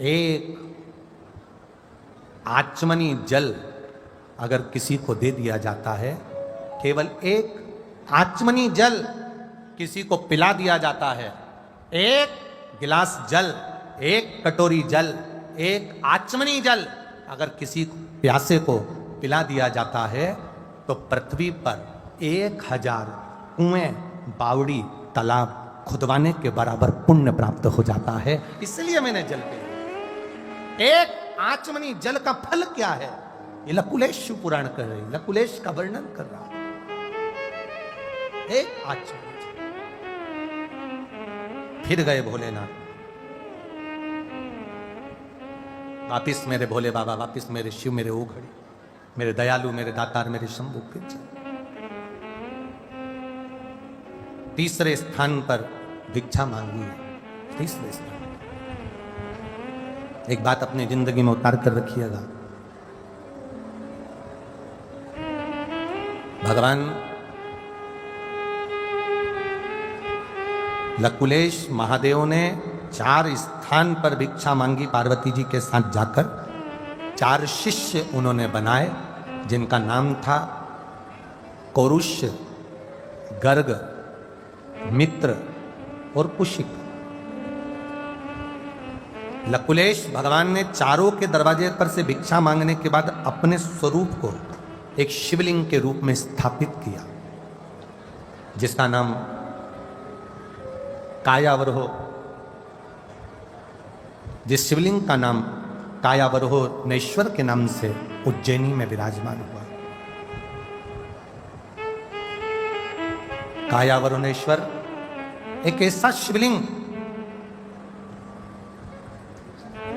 एक आचमनी जल अगर किसी को दे दिया जाता है, केवल एक आचमनी जल किसी को पिला दिया जाता है, एक गिलास जल, एक कटोरी जल, एक आचमनी जल अगर किसी प्यासे को पिला दिया जाता है तो पृथ्वी पर 1000 कुएं, बावड़ी, तालाब खुदवाने के बराबर पुण्य प्राप्त हो जाता है। इसलिए मैंने जल पिया। एक आचमनी जल का फल क्या है, ये लकुलेश पुराण कर रही, लकुलेश का वर्णन कर रहा। एक आचमनी जल। फिर गए भोलेनाथ, वापिस मेरे भोले बाबा, वापिस मेरे शिव, मेरे ओघड़ी, मेरे दयालु, मेरे दातार, मेरे शंभु। फिर तीसरे स्थान पर भिक्षा मांगी है। तीसरे स्थान। एक बात अपनी जिंदगी में उतार कर रखिएगा, भगवान लकुलेश महादेव ने 4 स्थान पर भिक्षा मांगी पार्वती जी के साथ जाकर। 4 शिष्य उन्होंने बनाए जिनका नाम था कौरुष्य, गर्ग, मित्र और कुशिक। लकुलेश भगवान ने चारों के दरवाजे पर से भिक्षा मांगने के बाद अपने स्वरूप को एक शिवलिंग के रूप में स्थापित किया, जिसका नाम कायावरोह, जिस शिवलिंग का नाम कायावरोहनेश्वर के नाम से उज्जैनी में विराजमान हुआ। कायावरोहनेश्वर एक ऐसा शिवलिंग,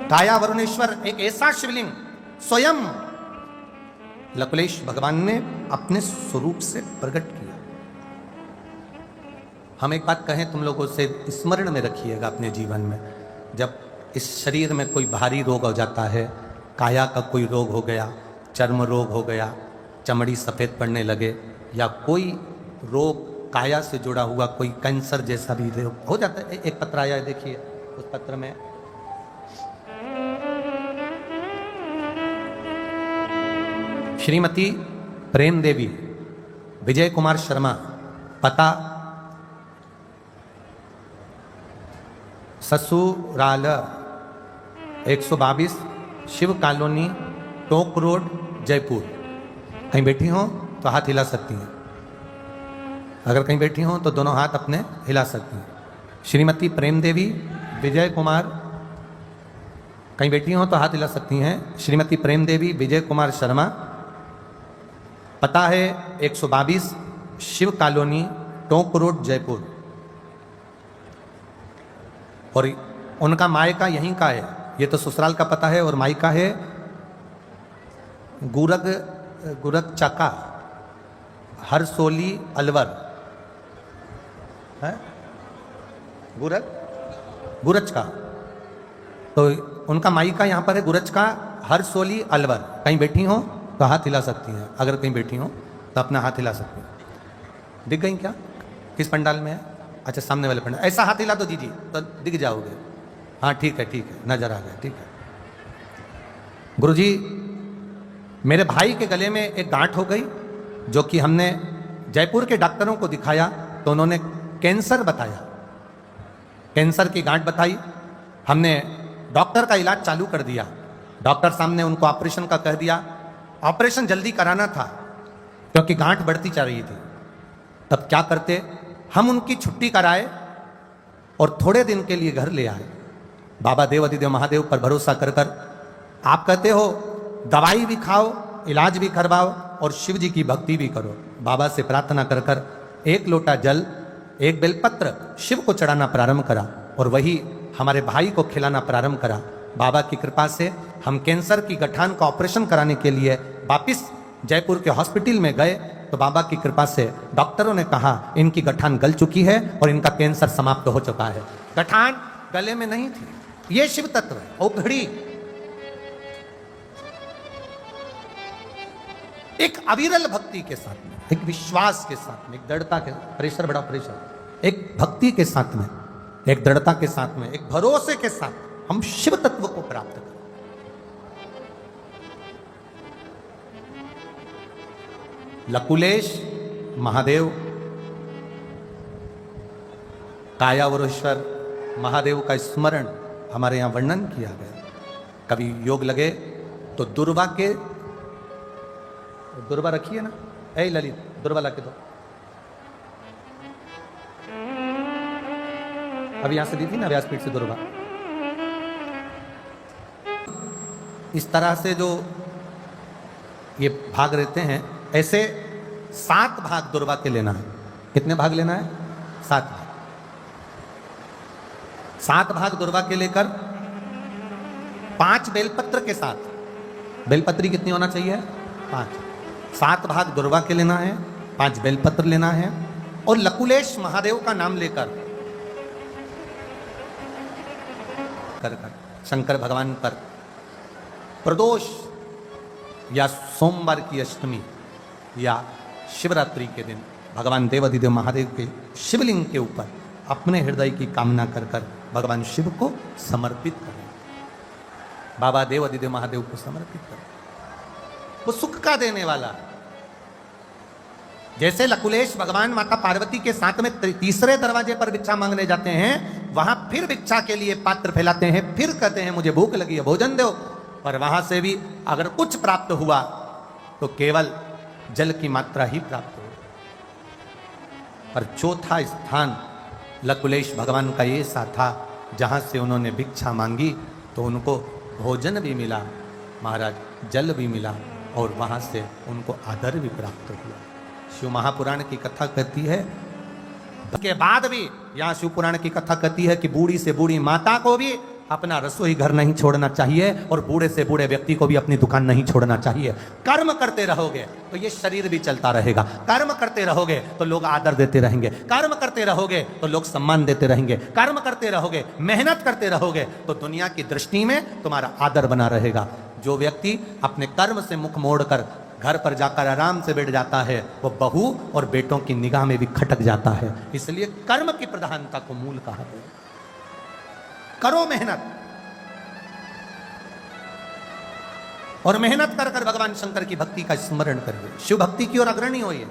कायावरुणेश्वर एक ऐसा शिवलिंग स्वयं लकुलेश भगवान ने अपने स्वरूप से प्रकट किया। हम एक बात कहें तुम लोगों से, स्मरण में रखिएगा अपने जीवन में, जब इस शरीर में कोई भारी रोग हो जाता है, काया का कोई रोग हो गया, चर्म रोग हो गया, चमड़ी सफ़ेद पड़ने लगे, या कोई रोग काया से जुड़ा हुआ कोई कैंसर जैसा भी रोग हो जाता है। एक पत्र आया है, देखिए उस पत्र में श्रीमती प्रेम देवी, विजय कुमार शर्मा, पता ससुराल 122 शिव कॉलोनी, टोक रोड, जयपुर। कहीं बैठी हो तो हाथ हिला सकती हैं, अगर कहीं बैठी हो तो दोनों हाथ अपने हिला सकती हैं। श्रीमती प्रेम देवी, विजय कुमार, कहीं बैठी हो तो हाथ हिला सकती हैं। श्रीमती प्रेम देवी, विजय कुमार शर्मा, पता है 122 शिव कॉलोनी, टोंक रोड, जयपुर। और उनका मायका यहीं का है, ये तो ससुराल का पता है, और मायका है गुरग चका, हरसोली, अलवर है, गुरज का। तो उनका मायका यहाँ पर है गुरज का, हरसोली, अलवर। कहीं बैठी हो तो हाथ हिला सकती हैं, अगर कहीं बैठी हो तो अपना हाथ हिला सकती हैं। दिख गई क्या? किस पंडाल में है? अच्छा, सामने वाले पंडाल। ऐसा हाथ हिला दो जी तो दिख जाओगे। हाँ ठीक है, नजर आ गया, ठीक है। गुरुजी, मेरे भाई के गले में एक गांठ हो गई, जो कि हमने जयपुर के डॉक्टरों को दिखाया तो उन्होंने कैंसर बताया, कैंसर की गांठ बताई। हमने डॉक्टर का इलाज चालू कर दिया, डॉक्टर साहब ने उनको ऑपरेशन का कह दिया। ऑपरेशन जल्दी कराना था क्योंकि गांठ बढ़ती जा रही थी। तब क्या करते, हम उनकी छुट्टी कराए और थोड़े दिन के लिए घर ले आए। बाबा देव अधिदेव महादेव पर भरोसा कर कर आप कहते हो दवाई भी खाओ, इलाज भी करवाओ और शिव जी की भक्ति भी करो। बाबा से प्रार्थना कर कर 1 लोटा जल, 1 बेलपत्र शिव को चढ़ाना प्रारंभ करा और वही हमारे भाई को खिलाना प्रारंभ करा। बाबा की कृपा से हम कैंसर की गठान का ऑपरेशन कराने के लिए वापिस जयपुर के हॉस्पिटल में गए तो बाबा की कृपा से डॉक्टरों ने कहा इनकी गठान गल चुकी है और इनका कैंसर समाप्त हो चुका है। गठान गले में नहीं थी। ये शिव तत्व है। औघड़ी एक अविरल भक्ति के साथ में, एक विश्वास के साथ में, एक दृढ़ता के, प्रेशर बड़ा प्रेशर, एक भक्ति के साथ में, एक दृढ़ता के साथ में, एक भरोसे के साथ हम शिव तत्व को लकुलेश महादेव, कायावरेश्वर महादेव का स्मरण हमारे यहाँ वर्णन किया गया। कभी योग लगे तो दुर्वा के, दुर्वा रखिए ना, ऐ ललित दुर्वा ला के दो, अभी यहां से दी थी ना व्यासपीठ से दुर्वा। इस तरह से जो ये भाग रहते हैं, ऐसे 7 भाग दुर्वा के लेना है। कितने भाग लेना है? 7 भाग। 7 भाग दुर्वा के लेकर 5 बेलपत्र के साथ, बेलपत्री कितनी होना चाहिए? 5। 7 भाग दुर्वा के लेना है, 5 बेलपत्र लेना है, और लकुलेश महादेव का नाम लेकर कर शंकर भगवान पर प्रदोष या सोमवार की अष्टमी या शिवरात्रि के दिन भगवान देवाधिदेव महादेव के शिवलिंग के ऊपर अपने हृदय की कामना कर कर भगवान शिव को समर्पित करें, बाबा देवाधिदेव महादेव को समर्पित करें। वो सुख का देने वाला, जैसे लकुलेश भगवान माता पार्वती के साथ में तीसरे दरवाजे पर भिक्षा मांगने जाते हैं, वहां फिर भिक्षा के लिए पात्र फैलाते हैं, फिर कहते हैं मुझे भूख लगी है भोजन दो, पर वहां से भी अगर कुछ प्राप्त हुआ तो केवल जल की मात्रा ही प्राप्त हुई। पर चौथा स्थान लकुलेश भगवान का ये सा था, जहां से उन्होंने भिक्षा मांगी तो उनको भोजन भी मिला महाराज, जल भी मिला, और वहां से उनको आदर भी प्राप्त हुआ। शिव महापुराण की कथा कहती है, के बाद भी यहाँ शिव पुराण की कथा कहती है कि बूढ़ी से बूढ़ी माता को भी अपना रसोई घर नहीं छोड़ना चाहिए, और बूढ़े से बूढ़े व्यक्ति को भी अपनी दुकान नहीं छोड़ना चाहिए। कर्म करते रहोगे तो ये शरीर भी चलता रहेगा, कर्म करते रहोगे तो लोग आदर देते रहेंगे, कर्म करते रहोगे तो लोग सम्मान देते रहेंगे, कर्म करते रहोगे, मेहनत करते रहोगे तो दुनिया की दृष्टि में तुम्हारा आदर बना रहेगा। जो व्यक्ति अपने कर्म से मुख मोड़कर घर पर जाकर आराम से बैठ जाता है, वो बहू और बेटों की निगाह में भी खटक जाता है। इसलिए कर्म की प्रधानता को मूल कहा गया। करो मेहनत, और मेहनत कर कर भगवान शंकर की भक्ति का स्मरण करिए, शिव भक्ति की ओर अग्रणी होइए,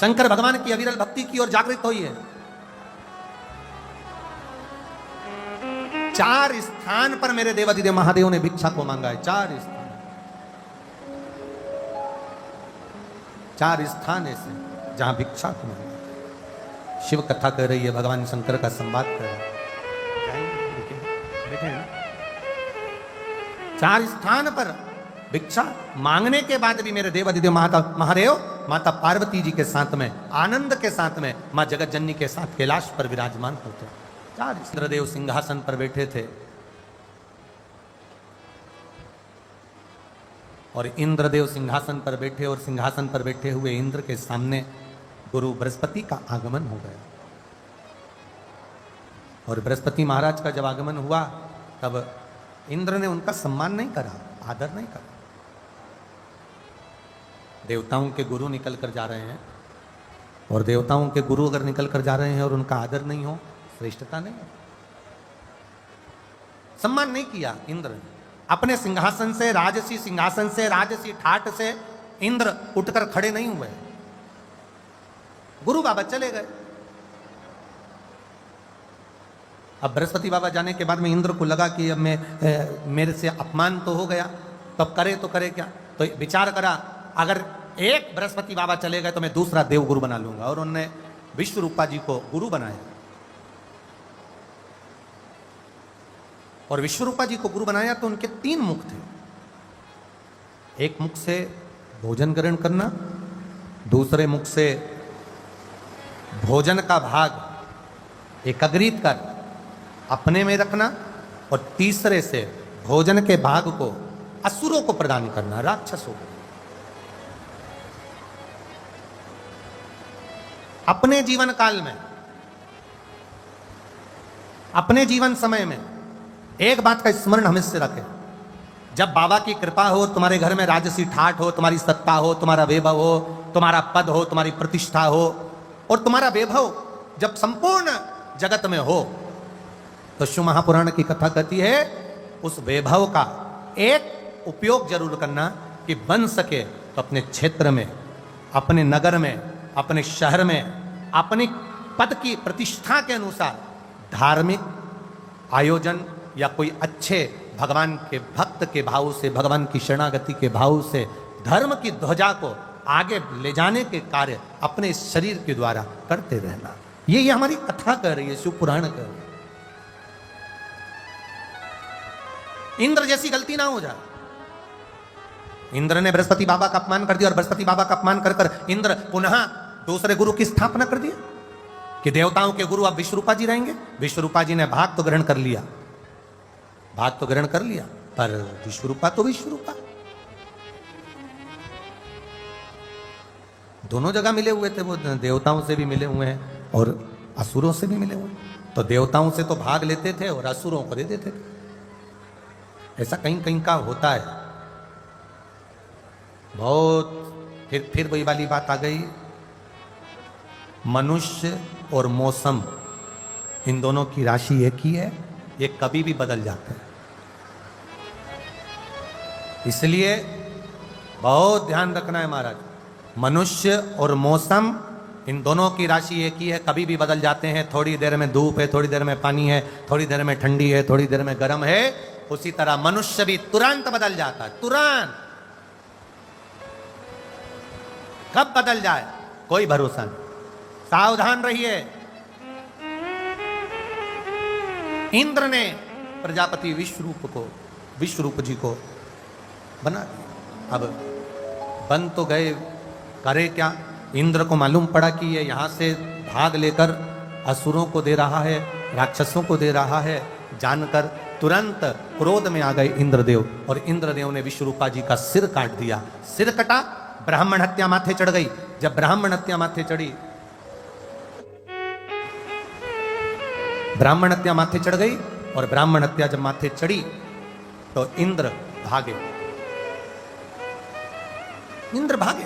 शंकर भगवान की अविरल भक्ति की ओर जागृत होइए। 4 स्थान पर मेरे देवाधिदेव महादेव ने भिक्षा को मांगा है। 4 स्थान ऐसे जहां भिक्षा को मांगा। शिव कथा कर रही है, भगवान शंकर का संवाद कर रहा है। 4 स्थान पर भिक्षा मांगने के बाद भी मेरे देवाधिदेव महादेव माता पार्वती जी के साथ में, आनंद के साथ में, मां जगत जननी के साथ कैलाश पर विराजमान होते। 4 इंद्रदेव सिंहासन पर बैठे थे, और इंद्रदेव सिंहासन पर बैठे, और सिंहासन पर बैठे हुए इंद्र के सामने गुरु बृहस्पति का आगमन हो गया। और बृहस्पति महाराज का जब आगमन हुआ तब इंद्र ने उनका सम्मान नहीं करा, आदर नहीं करा। देवताओं के गुरु निकल कर जा रहे हैं, और देवताओं के गुरु अगर निकल कर जा रहे हैं और उनका आदर नहीं हो, श्रेष्ठता नहीं है। सम्मान नहीं किया इंद्र ने। अपने सिंहासन से, राजसी सिंहासन से, राजसी ठाट से इंद्र उठकर खड़े नहीं हुए, गुरु बाबा चले गए। अब बृहस्पति बाबा जाने के बाद में इंद्र को लगा कि अब मेरे से अपमान तो हो गया, तो अब करे तो करे क्या। तो विचार करा, अगर एक बृहस्पति बाबा चले गए तो मैं दूसरा देव गुरु बना लूंगा, और उन्होंने विश्वरूपा जी को गुरु बनाया। और विश्वरूपा जी को गुरु बनाया तो उनके 3 मुख थे। एक मुख से भोजन ग्रहण करना, दूसरे मुख से भोजन का भाग एकत्रित कर अपने में रखना, और तीसरे से भोजन के भाग को असुरों को प्रदान करना, राक्षसों को। अपने जीवन काल में, अपने जीवन समय में एक बात का स्मरण हमेशा रखें, जब बाबा की कृपा हो, तुम्हारे घर में राजसी ठाठ हो, तुम्हारी सत्ता हो, तुम्हारा वैभव हो, तुम्हारा पद हो, तुम्हारी प्रतिष्ठा हो, और तुम्हारा वैभव जब संपूर्ण जगत में हो, तो शिव महापुराण की कथा कहती है उस वैभव का एक उपयोग जरूर करना कि बन सके तो अपने क्षेत्र में, अपने नगर में, अपने शहर में, अपने पद की प्रतिष्ठा के अनुसार धार्मिक आयोजन या कोई अच्छे भगवान के भक्त के भाव से, भगवान की शरणागति के भाव से धर्म की ध्वजा को आगे ले जाने के कार्य अपने शरीर के द्वारा करते रहना। ये हमारी कथा कर रही है, शिव पुराण कर रही है। इंद्र जैसी गलती ना हो जाए। इंद्र ने बृहस्पति बाबा का अपमान कर दिया और बृहस्पति बाबा का अपमान कर इंद्र पुनः दूसरे गुरु की स्थापना कर दिया कि देवताओं के गुरु अब विश्वरूपा जी रहेंगे। विश्वरूपा जी ने भाग तो ग्रहण कर लिया, भाग तो ग्रहण कर लिया, पर विश्वरूपा तो विश्वरूपा। दोनों जगह मिले हुए थे, वो देवताओं से भी मिले हुए हैं और असुरों से भी मिले हुए हैं। तो देवताओं से तो भाग लेते थे और असुरों को दे देते थे। ऐसा कहीं कहीं का होता है बहुत। फिर वही वाली बात आ गई, मनुष्य और मौसम इन दोनों की राशि एक ही है, ये कभी भी बदल जाता है। इसलिए बहुत ध्यान रखना है महाराज, मनुष्य और मौसम इन दोनों की राशि एक ही है, कभी भी बदल जाते हैं। थोड़ी देर में धूप है, थोड़ी देर में पानी है, थोड़ी देर में ठंडी है, थोड़ी देर में गर्म है। उसी तरह मनुष्य भी तुरंत बदल जाता है, तुरंत। कब बदल जाए कोई भरोसा नहीं, सावधान रहिए। इंद्र ने प्रजापति विश्वरूप जी को बना दिया। अब बन तो गए, करे क्या? इंद्र को मालूम पड़ा कि ये यहां से भाग लेकर असुरों को दे रहा है, राक्षसों को दे रहा है। जानकर तुरंत क्रोध में आ गए इंद्रदेव और इंद्रदेव ने विश्वरूपा जी का सिर काट दिया। सिर कटा, ब्राह्मण हत्या माथे चढ़ गई। जब ब्राह्मण हत्या माथे चढ़ी, ब्राह्मण हत्या माथे चढ़ गई और ब्राह्मण हत्या जब माथे चढ़ी तो इंद्र भागे। इंद्र भागे,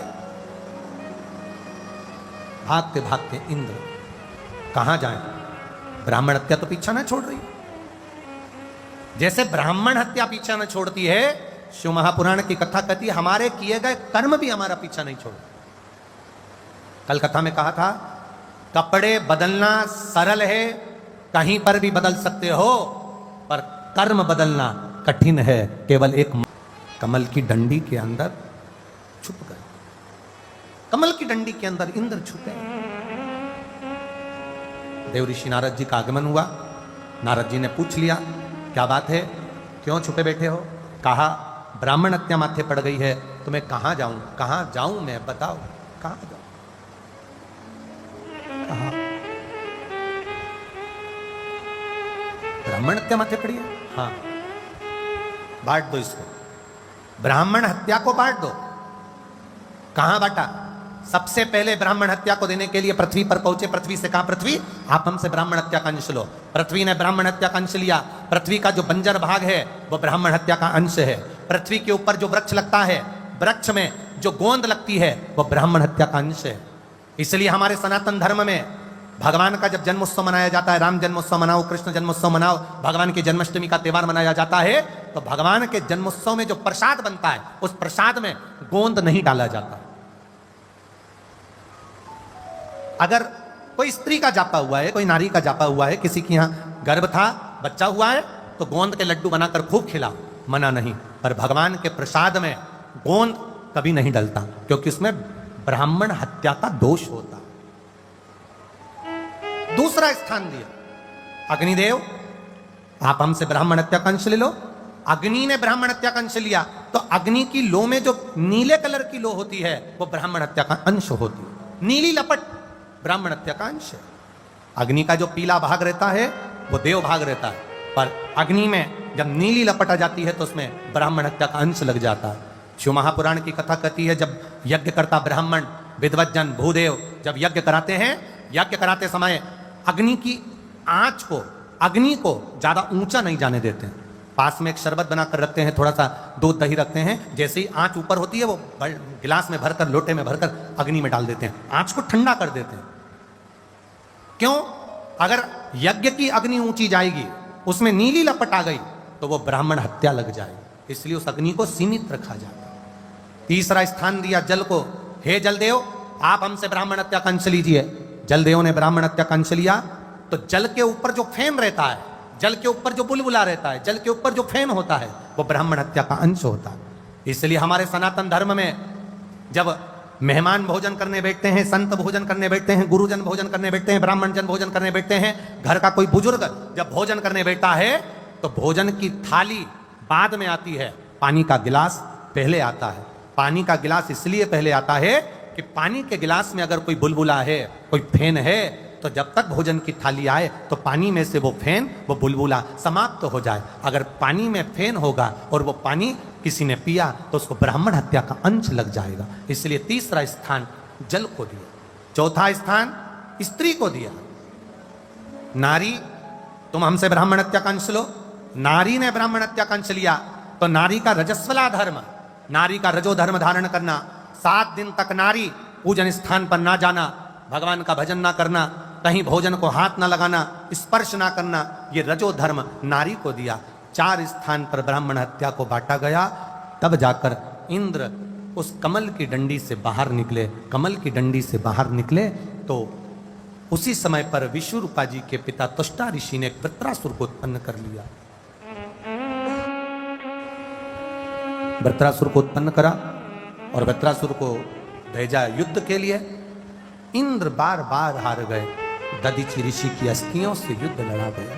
भागते भागते इंद्र कहां जाए? ब्राह्मण हत्या तो पीछा ना छोड़ रही। जैसे ब्राह्मण हत्या पीछा न छोड़ती है, शिव महापुराण की कथा कहती है हमारे किए गए कर्म भी हमारा पीछा नहीं छोड़। कल कथा में कहा था, कपड़े बदलना सरल है, कहीं पर भी बदल सकते हो, पर कर्म बदलना कठिन है। केवल एक कमल की डंडी के अंदर छुप गए, कमल की डंडी के अंदर इंद्र छुपे। देव ऋषि नारद जी का आगमन हुआ। नारद जी ने पूछ लिया, क्या बात है, क्यों छुपे बैठे हो? कहा, ब्राह्मण हत्या माथे पड़ गई है, तो मैं कहां जाऊं? कहां जाऊं मैं, बताओ कहां जाऊं? कहा ब्राह्मण हत्या माथे पड़ी है? हाँ, बांट दो इसको, ब्राह्मण हत्या को बांट दो। कहां बांटा? सबसे पहले ब्राह्मण हत्या को देने के लिए पृथ्वी पर पहुंचे। पृथ्वी से कहा, पृथ्वी आप हमसे ब्राह्मण हत्या का अंश लो। पृथ्वी ने ब्राह्मण हत्या का अंश लिया। पृथ्वी का जो बंजर भाग है वो ब्राह्मण हत्या का अंश है। पृथ्वी के ऊपर जो वृक्ष लगता है, वृक्ष में जो गोंद लगती है वो ब्राह्मण हत्या का अंश है। इसलिए हमारे सनातन धर्म में भगवान का जब जन्मोत्सव मनाया जाता है, राम जन्मोत्सव मनाओ, कृष्ण जन्मोत्सव मनाओ, भगवान की जन्माष्टमी का त्योहार मनाया जाता है, तो भगवान के जन्मोत्सव में जो प्रसाद बनता है उस प्रसाद में गोंद नहीं डाला जाता। अगर कोई स्त्री का जापा हुआ है, कोई नारी का जापा हुआ है, किसी के यहाँ गर्भ था, बच्चा हुआ है, तो गोंद के लड्डू बनाकर खूब खिलाओ, मना नहीं। पर भगवान के प्रसाद में गोंद कभी नहीं डलता, क्योंकि उसमें ब्राह्मण हत्या का दोष होता। दूसरा स्थान दिया, अग्निदेव आप हमसे ब्राह्मण हत्या का अंश ले लो। अग्नि ने ब्राह्मण हत्या का अंश लिया, तो अग्नि की लो में जो नीले कलर की लो होती है वो ब्राह्मण हत्या का अंश होती है। नीली लपट ब्राह्मण हत्या का अंश है। अग्नि का जो पीला भाग रहता है वो देव भाग रहता है, पर अग्नि में जब नीली लपट आ जाती है तो उसमें ब्राह्मण हत्या का अंश लग जाता है। शिव महापुराण की कथा कहती है, जब यज्ञ करता ब्राह्मण, विद्वज्जन, भूदेव जब यज्ञ कराते हैं, यज्ञ कराते समय अग्नि की आंच को, अग्नि को ज्यादा ऊंचा नहीं जाने देते हैं। पास में एक शरबत बनाकर रखते हैं, थोड़ा सा दूध दही रखते हैं, जैसे ही आंच ऊपर होती है वो गिलास में भरकर, लोटे में भरकर अग्नि में डाल देते हैं, आंच को ठंडा कर देते हैं। क्यों? अगर यज्ञ की अग्नि ऊंची जाएगी, उसमें नीली लपट आ गई, तो वो ब्राह्मण हत्या लग जाएगी। इसलिए उस अग्नि को सीमित रखा जाता है। तीसरा स्थान दिया जल को, हे जलदेव आप हमसे ब्राह्मण हत्या का अंश लीजिए। जलदेव ने ब्राह्मण हत्या का अंश लिया, तो जल के ऊपर जो फेन रहता है, जल के ऊपर जो बुलबुला रहता है, जल के ऊपर जो फेन होता है, वो ब्राह्मण हत्या का अंश होता है। इसलिए हमारे सनातन धर्म में जब मेहमान भोजन करने बैठते हैं, संत भोजन करने बैठते हैं, गुरुजन भोजन करने बैठते हैं, ब्राह्मण जन भोजन करने बैठते हैं, घर का कोई बुजुर्ग जब भोजन करने बैठता है तो भोजन की थाली बाद में आती है, पानी का गिलास पहले आता है। पानी का गिलास इसलिए पहले आता है कि पानी के गिलास में अगर कोई बुलबुला है, कोई फेन है, तो जब तक भोजन की थाली आए तो पानी में से वो फेन, वो बुलबुला समाप्त हो जाए। अगर पानी में फेन होगा और वो पानी किसी ने पिया तो उसको ब्राह्मण हत्या का अंश लग जाएगा। इसलिए तीसरा स्थान जल को दिया। चौथा स्थान स्त्री को दिया। नारी, तुम हमसे ब्राह्मण हत्या का अंश लो। नारी ने ब्राह्मण हत्या का अंश लिया तो नारी का रजस्वला धर्म, नारी का रजो धर्म धारण करना, 7 दिन तक नारी पूजन स्थान पर ना जाना, भगवान का भजन ना करना, कहीं भोजन को हाथ ना लगाना, स्पर्श ना करना, ये रजो धर्म नारी को दिया। 4 स्थान पर ब्राह्मण हत्या को बांटा गया। तब जाकर इंद्र उस कमल की डंडी से बाहर निकले। कमल की डंडी से बाहर निकले तो उसी समय पर विश्वरूपा जी के पिता त्वष्टा ऋषि ने वृत्रासुर को उत्पन्न कर लिया। वृत्रासुर को उत्पन्न करा और वृत्रासुर को भेजा युद्ध के लिए। इंद्र बार बार हार गए। दधीचि ऋषि की अस्थियों से युद्ध लड़ा गया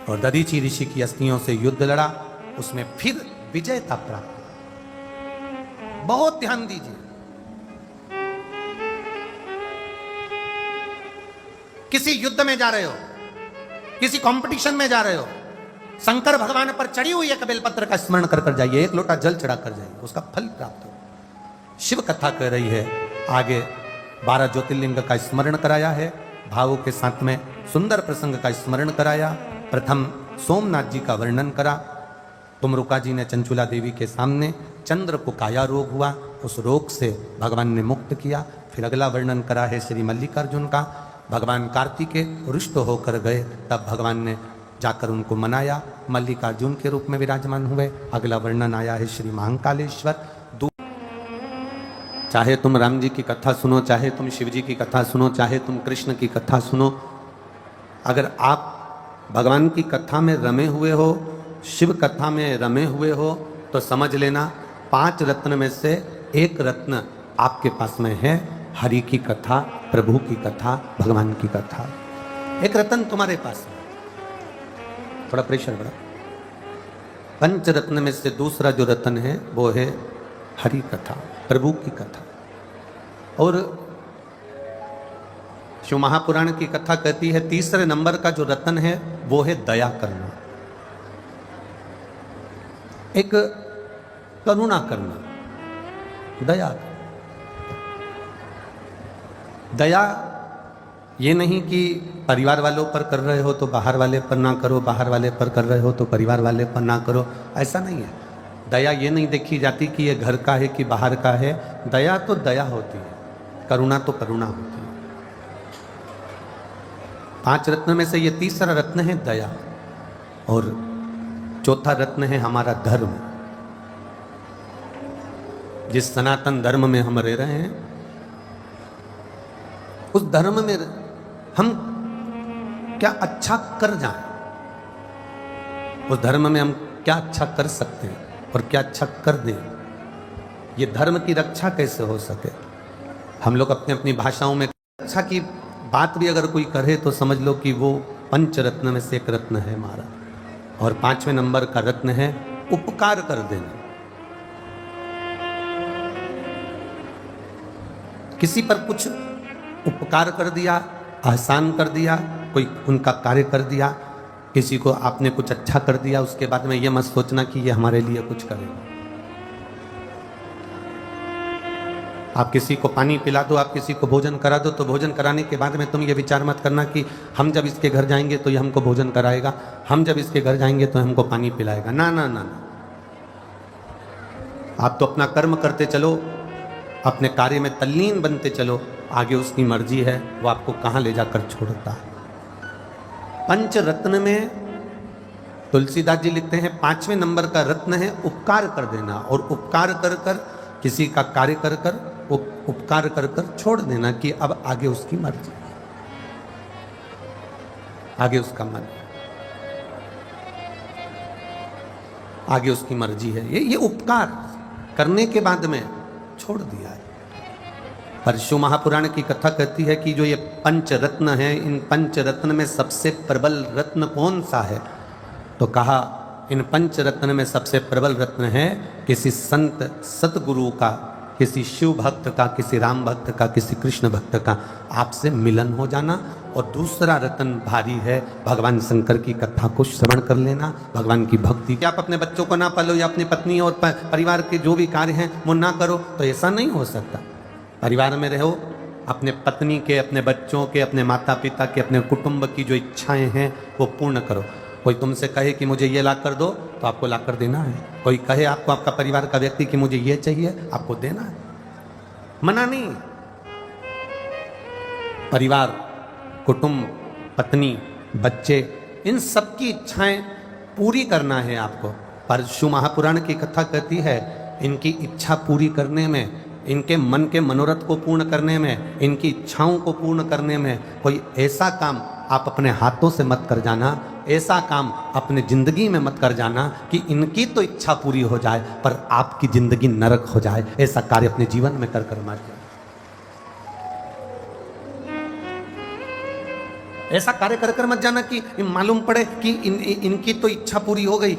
और दधीचि ऋषि की अस्थियों से युद्ध लड़ा, उसमें फिर विजयता प्राप्त। बहुत ध्यान दीजिए, किसी युद्ध में जा रहे हो, किसी कंपटीशन में जा रहे हो, शंकर भगवान पर चढ़ी हुई एक बेलपत्र का स्मरण कर कर जाइए, एक लोटा जल चढ़ा कर जाइए, उसका फल प्राप्त हो। शिव कथा कह रही है आगे 12 ज्योतिर्लिंग का स्मरण कराया है, भावों के साथ में सुंदर प्रसंग का स्मरण कराया। प्रथम सोमनाथ जी का वर्णन करा। तुमरुका जी ने चंचुला देवी के सामने, चंद्र को काया रोग हुआ, उस रोग से भगवान ने मुक्त किया। फिर अगला वर्णन करा है श्री मल्लिकार्जुन का। भगवान कार्तिकेय रुष्ट होकर गए, तब भगवान ने जाकर उनको मनाया, मल्लिकार्जुन के रूप में विराजमान हुए। अगला वर्णन आया है श्री महाकालेश्वर। चाहे तुम राम जी की कथा सुनो, चाहे तुम शिव जी की कथा सुनो, चाहे तुम कृष्ण की कथा सुनो, अगर आप भगवान की कथा में रमे हुए हो, शिव कथा में रमे हुए हो, तो समझ लेना 5 रत्न में से एक रत्न आपके पास में है। हरि की कथा, प्रभु की कथा, भगवान की कथा, एक रत्न तुम्हारे पास है। थोड़ा प्रेशर बढ़ा। 5 रत्न में से दूसरा जो रत्न है वो है हरि कथा, प्रभु की कथा। और शिव महापुराण की कथा कहती है तीसरे नंबर का जो रत्न है वो है दया करना, एक करुणा करना, दया। दया ये नहीं कि परिवार वालों पर कर रहे हो तो बाहर वाले पर ना करो, बाहर वाले पर कर रहे हो तो परिवार वाले पर ना करो, ऐसा नहीं है। दया ये नहीं देखी जाती कि ये घर का है कि बाहर का है। दया तो दया होती है, करुणा तो करुणा होती है। 5 रत्न में से ये तीसरा रत्न है दया, और चौथा रत्न है हमारा धर्म। जिस सनातन धर्म में हम रह रहे हैं, उस धर्म में हम क्या अच्छा कर जाएं, उस धर्म में हम क्या अच्छा कर सकते हैं और क्या अच्छा कर दें, ये धर्म की रक्षा कैसे हो सके। हम लोग अपनी अपनी भाषाओं में अच्छा की बात भी अगर कोई करे तो समझ लो कि वो 5 रत्न में से एक रत्न है हमारा। और 5वें नंबर का रत्न है उपकार कर देना। किसी पर कुछ उपकार कर दिया, एहसान कर दिया, कोई उनका कार्य कर दिया, किसी को आपने कुछ अच्छा कर दिया, उसके बाद में ये मत सोचना कि ये हमारे लिए कुछ करेगा। आप किसी को पानी पिला दो, आप किसी को भोजन करा दो, तो भोजन कराने के बाद में तुम ये विचार मत करना कि हम जब इसके घर जाएंगे तो ये हमको भोजन कराएगा, हम जब इसके घर जाएंगे तो हमको पानी पिलाएगा। ना ना ना ना, आप तो अपना कर्म करते चलो, अपने कार्य में तल्लीन बनते चलो, आगे उसकी मर्जी है वो आपको कहाँ ले जाकर छोड़ता है। 5 रत्न में तुलसीदास जी लिखते हैं 5वें नंबर का रत्न है उपकार कर देना, और उपकार कर कर किसी का कार्य कर कर उपकार कर कर छोड़ देना कि अब आगे उसकी मर्जी, आगे उसका मन, आगे उसकी मर्जी है। ये उपकार करने के बाद में छोड़ दिया है। पर शिव महापुराण की कथा कहती है कि जो ये पंच रत्न है, इन पंच रत्न में सबसे प्रबल रत्न कौन सा है? तो कहा इन पंच रत्न में सबसे प्रबल रत्न है किसी संत सतगुरु का, किसी शिव भक्त का, किसी राम भक्त का, किसी कृष्ण भक्त का आपसे मिलन हो जाना। और दूसरा रत्न भारी है भगवान शंकर की कथा को श्रवण कर लेना, भगवान की भक्ति। क्या आप अपने बच्चों को ना पालो या अपनी पत्नी और परिवार के जो भी कार्य हैं वो ना करो? तो ऐसा नहीं हो सकता। परिवार में रहो, अपने पत्नी के, अपने बच्चों के, अपने माता पिता के, अपने कुटुंब की जो इच्छाएं हैं वो पूर्ण करो। कोई तुमसे कहे कि मुझे ये ला कर दो तो आपको ला कर देना है। कोई कहे आपको, आपका परिवार का व्यक्ति कि मुझे ये चाहिए, आपको देना है, मना नहीं। परिवार, कुटुंब, पत्नी, बच्चे, इन सब की इच्छाएं पूरी करना है आपको। पर शिव महापुराण की कथा कहती है इनकी इच्छा पूरी करने में, इनके मन के मनोरथ को पूर्ण करने में, इनकी इच्छाओं को पूर्ण करने में कोई ऐसा काम आप अपने हाथों से मत कर जाना, ऐसा काम अपने जिंदगी में मत कर जाना कि इनकी तो इच्छा पूरी हो जाए पर आपकी जिंदगी नरक हो जाए। ऐसा कार्य अपने जीवन में कर कर मत जाए। ऐसा कार्य कर कर मत जाना कि मालूम पड़े कि इनकी तो इच्छा पूरी हो गई।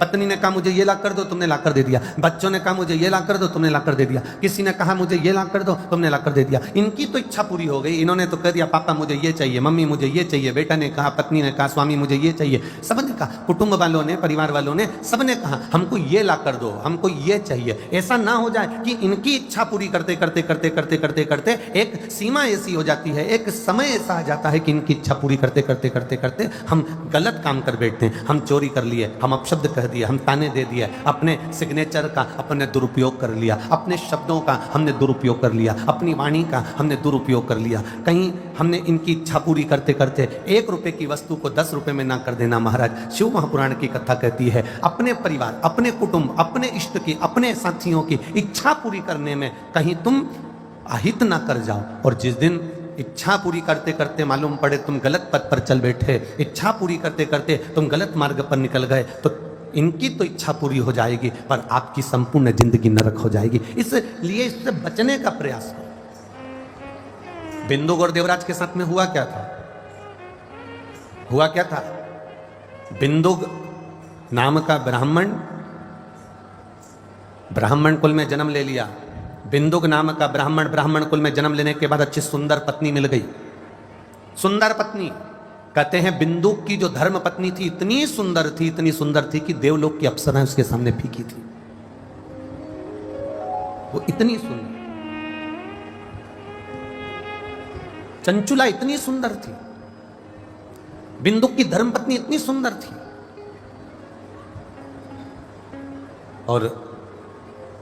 पत्नी ने कहा मुझे ये ला कर दो, तुमने ला कर दे दिया। बच्चों ने कहा मुझे ये ला कर दो, तुमने ला कर दे दिया। किसी ने कहा मुझे ये ला कर दो, तुमने ला कर दे दिया। इनकी तो इच्छा पूरी हो गई, इन्होंने तो कह दिया पापा मुझे ये चाहिए, मम्मी मुझे ये चाहिए। बेटा ने कहा, पत्नी ने कहा, स्वामी मुझे ये चाहिए। सबने कहा, कुटुंब वालों ने, परिवार वालों ने, सबने कहा हमको ये ला कर दो, हमको ये चाहिए। ऐसा ना हो जाए कि इनकी इच्छा पूरी करते करते करते करते करते करते एक सीमा ऐसी हो जाती है, एक समय ऐसा आ जाता है कि इनकी इच्छा पूरी करते करते करते करते हम गलत काम कर बैठते हैं। हम चोरी कर लिए, हम अपशब्द कह दिए, हम ताने दे दिए, अपने सिग्नेचर का अपने दुरुपयोग कर लिया, अपने शब्दों का हमने दुरुपयोग कर लिया, अपनी वाणी का हमने दुरुपयोग कर लिया। कहीं हमने इनकी इच्छा पूरी करते करते 1 रुपए की वस्तु को 10 रुपए में ना कर देना। महाराज शिव महापुराण की कथा कहती है अपने परिवार, अपने कुटुंब, अपने इष्ट की, अपने साथियों की इच्छा पूरी करने में कहीं तुम अहित ना कर जाओ। और जिस दिन इच्छा पूरी करते करते मालूम पड़े तुम गलत पथ पर चल बैठे, इच्छा पूरी करते करते तुम गलत मार्ग पर निकल गए, तो इनकी तो इच्छा पूरी हो जाएगी पर आपकी संपूर्ण जिंदगी नरक हो जाएगी। इसलिए इससे बचने का प्रयास करो। बिंदुक और देवराज के साथ में हुआ क्या था? हुआ क्या था? बिंदुक नाम का ब्राह्मण कुल में जन्म ले लिया। बिंदुक नाम का ब्राह्मण कुल में जन्म लेने के बाद अच्छी सुंदर पत्नी मिल गई। सुंदर पत्नी, कहते हैं बिंदुक की जो धर्म पत्नी थी इतनी सुंदर थी कि देवलोक की अप्सराएं उसके सामने फीकी थी। वो इतनी सुंदर, चंचुला इतनी सुंदर थी, बिंदुक की धर्म पत्नी इतनी सुंदर थी। और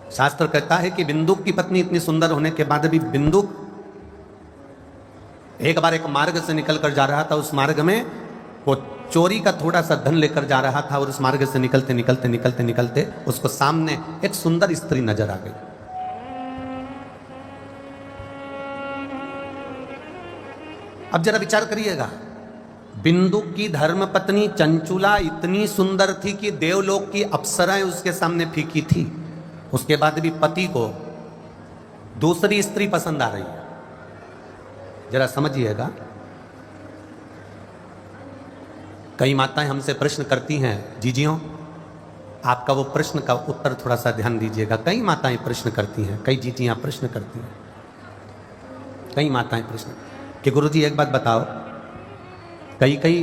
शास्त्र कहता है कि बिंदुक की पत्नी इतनी सुंदर होने के बाद भी बिंदुक एक बार एक मार्ग से निकल कर जा रहा था। उस मार्ग में वो चोरी का थोड़ा सा धन लेकर जा रहा था और उस मार्ग से निकलते निकलते निकलते निकलते उसको सामने एक सुंदर स्त्री नजर आ गई। अब जरा विचार करिएगा, बिंदुक की धर्म पत्नी चंचुला इतनी सुंदर थी कि देवलोक की अप्सराएं उसके सामने फीकी थी। उसके बाद भी पति को दूसरी स्त्री पसंद आ रही है। जरा समझिएगा, कई माताएं हमसे प्रश्न करती हैं, जीजियों आपका वो प्रश्न का उत्तर थोड़ा सा ध्यान दीजिएगा। कई माताएं प्रश्न करती हैं, कई जीजियां प्रश्न करती हैं, कई माताएं प्रश्न कि गुरुजी एक बात बताओ, कई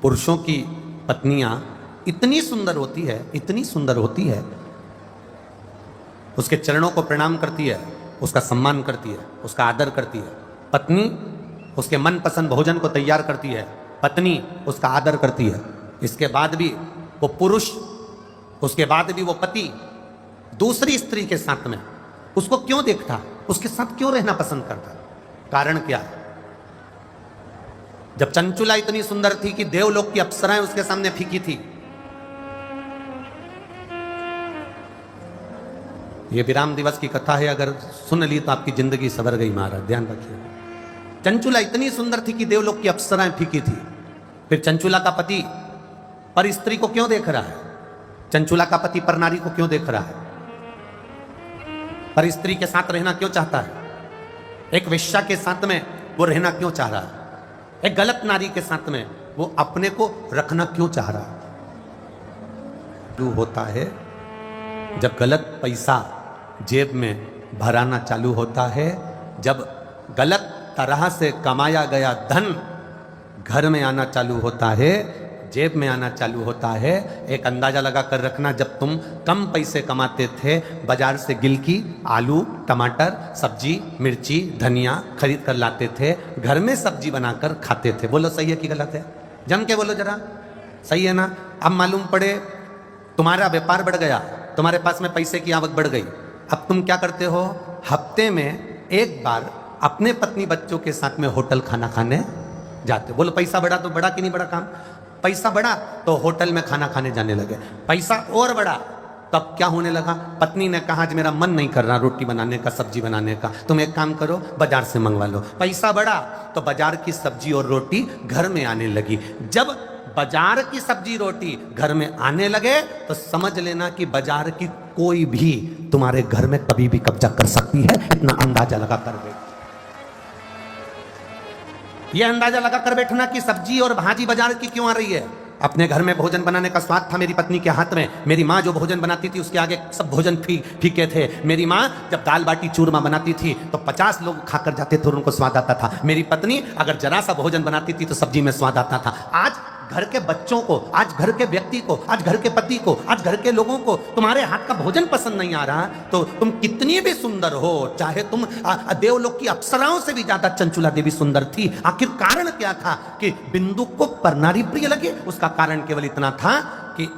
पुरुषों की पत्नियां इतनी सुंदर होती है, उसके चरणों को प्रणाम करती है, उसका सम्मान करती है, उसका आदर करती है। पत्नी उसके मनपसंद भोजन को तैयार करती है, पत्नी उसका आदर करती है। इसके बाद भी वो पुरुष, उसके बाद भी वो पति दूसरी स्त्री के साथ में उसको क्यों देखता, उसके साथ क्यों रहना पसंद करता? कारण क्या है? जब चंचुला इतनी सुंदर थी कि देवलोक की अप्सराएं उसके सामने फीकी थी। यह विराम दिवस की कथा है, अगर सुन ली तो आपकी जिंदगी सवर गई महाराज, ध्यान रखिए। चंचुला इतनी सुंदर थी कि देवलोक की अप्सराएं फीकी थी। फिर चंचुला का पति पर स्त्री को क्यों देख रहा है? चंचुला का पति पर नारी को क्यों देख रहा है? पर स्त्री के साथ रहना क्यों चाहता है? एक वेश्या के साथ में वो रहना क्यों चाह रहा है? एक गलत नारी के साथ में वो अपने को रखना क्यों चाह रहा है? जो होता है जब गलत पैसा जेब में भराना चालू होता है, जब गलत तरह से कमाया गया धन घर में आना चालू होता है, जेब में आना चालू होता है। एक अंदाजा लगा कर रखना, जब तुम कम पैसे कमाते थे, बाजार से गिलकी, आलू, टमाटर, सब्जी, मिर्ची, धनिया खरीद कर लाते थे, घर में सब्जी बनाकर खाते थे। बोलो सही है कि गलत है? जम के बोलो जरा, सही है ना? अब मालूम पड़े तुम्हारा व्यापार बढ़ गया, तुम्हारे पास में पैसे की आवक बढ़ गई, अब तुम क्या करते हो? हफ्ते में एक बार अपने पत्नी बच्चों के साथ में होटल खाना खाने जाते। बोलो पैसा बढ़ा तो बढ़ा कि नहीं बढ़ा काम? पैसा बढ़ा तो होटल में खाना खाने जाने लगे। पैसा और बढ़ा तब क्या होने लगा? पत्नी ने कहा आज मेरा मन नहीं कर रहा रोटी बनाने का, सब्जी बनाने का, तुम एक काम करो बाजार से मंगवा लो। पैसा बढ़ा तो बाजार की सब्जी और रोटी घर में आने लगी। जब बाजार की सब्जी रोटी घर में आने लगे तो समझ लेना कि बाजार की कोई भी तुम्हारे घर में कभी भी कब्जा कर सकती है। इतना अंदाजा लगा कर बैठ, यह अंदाजा लगा कर बैठना कि सब्जी और भाजी बाजार की क्यों आ रही है। अपने घर में भोजन बनाने का स्वाद था मेरी पत्नी के हाथ में। मेरी माँ जो भोजन बनाती थी उसके आगे सब भोजन फीके थे। मेरी माँ जब दाल बाटी चूरमा बनाती थी तो 50 लोग खाकर जाते थे और उनको स्वाद आता था। मेरी पत्नी अगर जरा सा भोजन बनाती थी तो सब्जी में स्वाद आता था। आज घर के बच्चों को, आज घर के व्यक्ति को, आज घर के पति को, आज घर के लोगों को तुम्हारे हाथ का भोजन पसंद नहीं आ रहा, तो तुम कितनी भी सुंदर हो, चाहे तुम देवलोक की अप्सराओं से भी ज्यादा चंचुला देवी सुंदर थी, आखिर कारण क्या था कि बिंदु को परनारी प्रिय लगे? उसका कारण केवल इतना था कि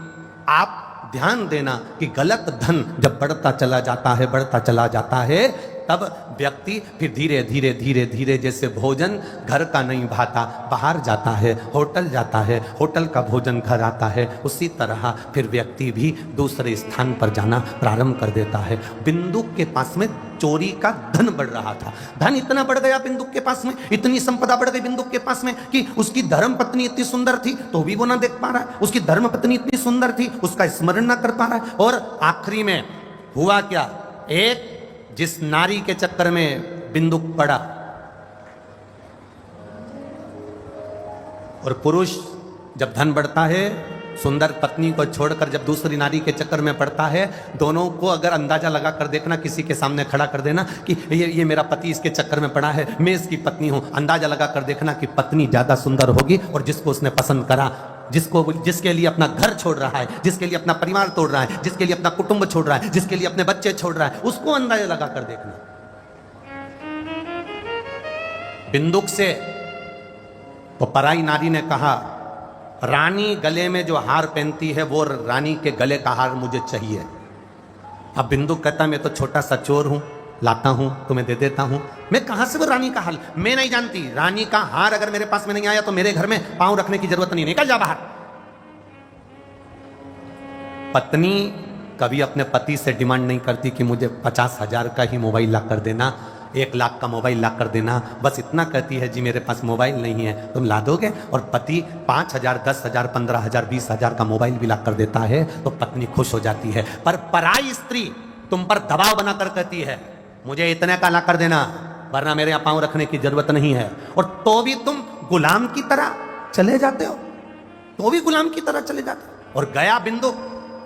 आप ध्यान देना कि गलत धन जब बढ़ता चला जाता है, बढ़ता चला जाता है, तब व्यक्ति फिर धीरे धीरे धीरे धीरे जैसे भोजन घर का नहीं भाता, बाहर जाता है, होटल जाता है, होटल का भोजन घर आता है, उसी तरह फिर व्यक्ति भी दूसरे स्थान पर जाना प्रारंभ कर देता है। बिंदु के पास में चोरी का धन बढ़ रहा था। धन इतना बढ़ गया बिंदु के पास में, इतनी संपदा बढ़ गई बिंदु के पास में कि उसकी धर्म पत्नी इतनी सुंदर थी तो भी वो ना देख पा रहा है, उसकी धर्म पत्नी इतनी सुंदर थी उसका स्मरण ना कर पा रहा है। और आखिरी में हुआ क्या? एक जिस नारी के चक्कर में बिंदु पड़ा, और पुरुष जब धन बढ़ता है, सुंदर पत्नी को छोड़कर जब दूसरी नारी के चक्कर में पड़ता है, दोनों को अगर अंदाजा लगा कर देखना, किसी के सामने खड़ा कर देना कि ये मेरा पति इसके चक्कर में पड़ा है, मैं इसकी पत्नी हूं, अंदाजा लगा कर देखना कि पत्नी ज्यादा सुंदर होगी और जिसको उसने पसंद करा, जिसके लिए अपना घर छोड़ रहा है, जिसके लिए अपना परिवार तोड़ रहा है, जिसके लिए अपना कुटुंब छोड़ रहा है, जिसके लिए अपने बच्चे छोड़ रहा है, उसको अंदाजा लगा कर देखना। बिंदुक से तो पराई नारी ने कहा, रानी गले में जो हार पहनती है वो रानी के गले का हार मुझे चाहिए। अब बिंदुक कहता मैं तो छोटा सा चोर हूं, लाता हूं तुम्हें दे देता हूं, मैं कहां से वो रानी का हाल, मैं नहीं जानती। रानी का हार अगर मेरे पास में नहीं आया तो मेरे घर में पांव रखने की जरूरत नहीं, निकल जा बाहर। पत्नी कभी अपने पति से डिमांड नहीं करती कि मुझे 50,000 का ही मोबाइल ला कर देना, 1 लाख का मोबाइल ला कर देना, बस इतना कहती है जी मेरे पास मोबाइल नहीं है, तुम ला दोगे? और पति 5,000, 10,000, 15,000, 20,000 का मोबाइल भी ला कर देता है तो पत्नी खुश हो जाती है। पर पराई स्त्री तुम पर दबाव बनाकर कहती है मुझे इतने का ला कर देना वरना मेरे यहाँ पांव रखने की जरूरत नहीं है, और तो भी तुम गुलाम की तरह चले जाते हो, तो भी गुलाम की तरह चले जाते हो। और गया बिंदु,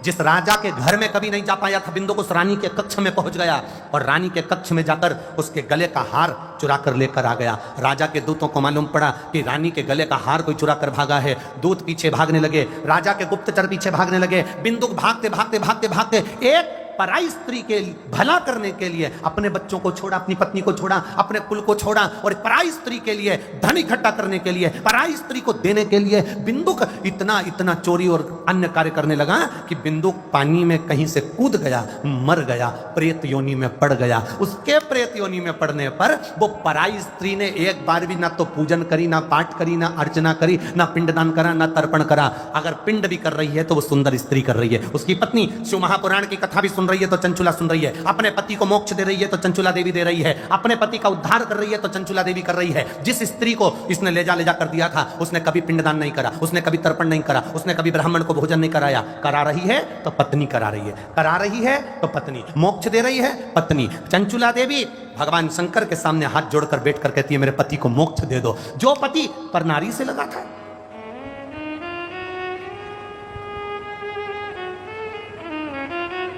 जिस राजा के घर में कभी नहीं जा पाया था, बिंदु उस रानी के कक्ष में पहुंच गया और रानी के कक्ष में जाकर उसके गले का हार चुरा कर लेकर आ गया। राजा के दूतों को मालूम पड़ा कि रानी के गले का हार कोई चुरा कर भागा है। दूत पीछे भागने लगे, राजा के गुप्तचर पीछे भागने लगे। बिंदु भागते भागते भागते भागते एक पराई स्त्री के भला करने के लिए अपने बच्चों को छोड़ा, अपनी पत्नी को छोड़ा, अपने कुल को छोड़ा और पराई स्त्री के लिए धन इकट्ठा करने के लिए, पराई स्त्री को देने के लिए बिंदुक इतना इतना चोरी और अन्य कार्य करने लगा कि बिंदुक पानी में कहीं से कूद गया, मर गया, प्रेत योनि में पड़ गया। उसके प्रेत योनि में पड़ने पर वो पराई स्त्री ने एक बार भी ना तो पूजन करी, ना पाठ करी, ना अर्चना करी, ना पिंडदान करा, ना तर्पण करा। अगर पिंड भी कर रही है तो वो सुंदर स्त्री कर रही है। उसकी पत्नी शिव महापुराण की कथा भी सुन रही है तो चंचुला सुन रही है। अपने पति को मोक्ष दे रही है तो चंचुला देवी दे रही है। अपने पति का उद्धार कर रही है तो चंचुला देवी कर रही है। जिस स्त्री को इसने ले जा कर दिया था उसने कभी पिंडदान नहीं करा, उसने कभी तर्पण नहीं करा, उसने कभी ब्राह्मण को भोजन नहीं कराया। करा रही है तो पत्नी करा रही है, करा रही है तो पत्नी मोक्ष दे रही है, पत्नी। चंचुला देवी भगवान शंकर के सामने हाथ जोड़कर बैठकर कहती है मेरे पति को मोक्ष दे दो, जो पति पर नारी से लगा था।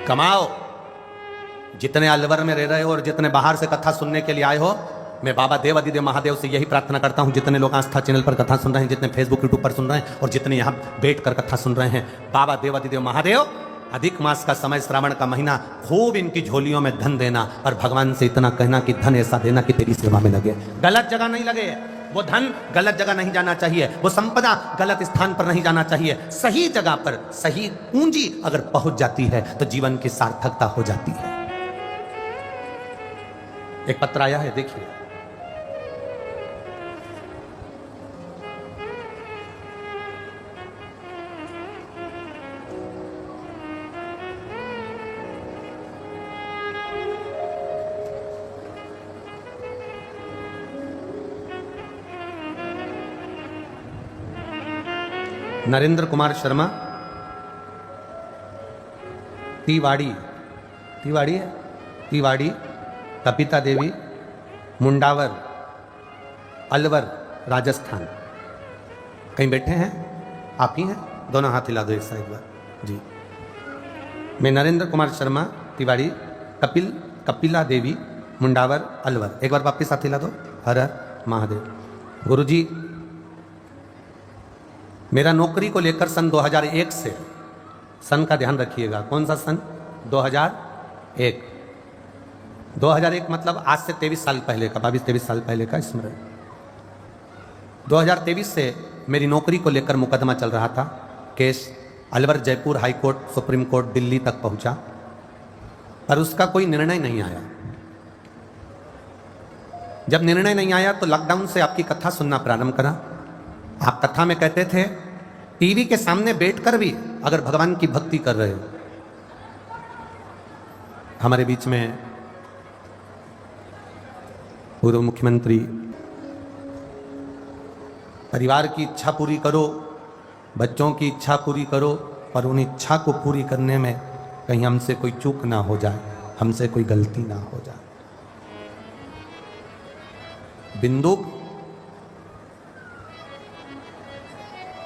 कमाओ, जितने अलवर में रह रहे हो और जितने बाहर से कथा सुनने के लिए आए हो, मैं बाबा देव अधिदेव महादेव से यही प्रार्थना करता हूं, जितने लोग आस्था चैनल पर कथा सुन रहे हैं, जितने फेसबुक यूट्यूब पर सुन रहे हैं और जितने यहां बैठकर कथा सुन रहे हैं, बाबा देव अधिदेव महादेव अधिक मास का समय, श्रावण का महीना, खूब इनकी झोलियों में धन देना और भगवान से इतना कहना कि धन ऐसा देना कि तेरी सेवा में लगे, गलत जगह नहीं लगे। वो धन गलत जगह नहीं जाना चाहिए, वो संपदा गलत स्थान पर नहीं जाना चाहिए। सही जगह पर सही पूंजी अगर पहुंच जाती है तो जीवन की सार्थकता हो जाती है। एक पत्र आया है, देखिए। नरेंद्र कुमार शर्मा, तिवाड़ी, तिवाड़ी है, तिवाड़ी, कपिता देवी, मुंडावर, अलवर, राजस्थान। कहीं बैठे हैं? आप ही हैं? दोनों हाथ हिला दो एक साथ एक बार जी। मैं नरेंद्र कुमार शर्मा, तिवाड़ी, कपिला देवी, मुंडावर, अलवर। एक बार वापिस हाथ हिला दो। हर हर महादेव। गुरुजी, मेरा नौकरी को लेकर सन 2001 से, सन का ध्यान रखिएगा, कौन सा सन? 2001। 2001 मतलब आज से 23 साल पहले का, 22-23 साल पहले का स्मरण। 2023 से मेरी नौकरी को लेकर मुकदमा चल रहा था। Case Alwar, Jaipur, high court, supreme court, Delhi तक पहुंचा, पर उसका कोई निर्णय नहीं आया। जब निर्णय नहीं आया तो लॉकडाउन से आपकी कथा सुनना प्रारंभ करा। आप कथा में कहते थे टीवी के सामने बैठकर भी अगर भगवान की भक्ति कर रहे हो। हमारे बीच में पूर्व मुख्यमंत्री, परिवार की इच्छा पूरी करो, बच्चों की इच्छा पूरी करो, पर उन इच्छा को पूरी करने में कहीं हमसे कोई चूक ना हो जाए, हमसे कोई गलती ना हो जाए। बिंदुक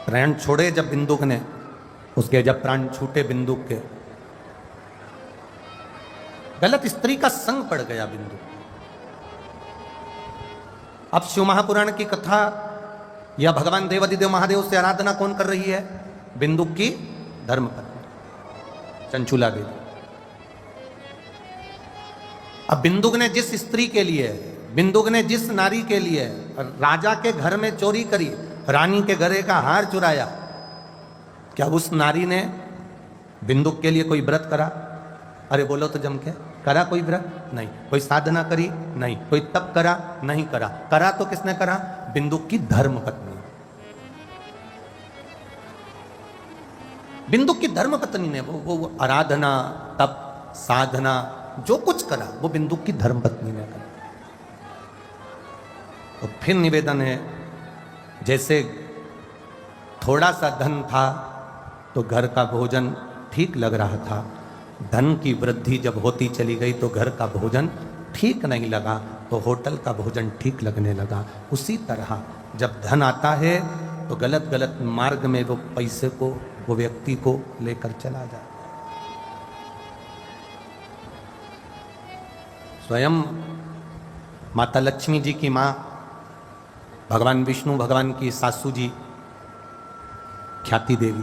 प्राण छोड़े जब बिंदुक ने, उसके जब प्राण छूटे बिंदुक के, गलत स्त्री का संग पड़ गया बिंदुक। अब शिव महापुराण की कथा या भगवान देव अधिदेव महादेव से आराधना कौन कर रही है? बिंदुक की धर्मपत्नी चंचुला देवी। अब बिंदुक ने जिस स्त्री के लिए, बिंदुक ने जिस नारी के लिए राजा के घर में चोरी करी, रानी के गले का हार चुराया, क्या उस नारी ने बिंदुक के लिए कोई व्रत करा? अरे बोलो तो जम के, करा कोई व्रत? नहीं। कोई साधना करी? नहीं। कोई तप करा? नहीं करा। करा तो किसने करा? बिंदुक की धर्मपत्नी। बिंदुक की धर्मपत्नी ने वो आराधना, तप, साधना जो कुछ करा वो बिंदुक की धर्मपत्नी ने करा। तो फिर निवेदन है, जैसे थोड़ा सा धन था तो घर का भोजन ठीक लग रहा था, धन की वृद्धि जब होती चली गई तो घर का भोजन ठीक नहीं लगा तो होटल का भोजन ठीक लगने लगा। उसी तरह जब धन आता है तो गलत गलत मार्ग में वो पैसे को, वो व्यक्ति को लेकर चला जाए। स्वयं माता लक्ष्मी जी की माँ, भगवान विष्णु भगवान की सासू जी ख्याति देवी,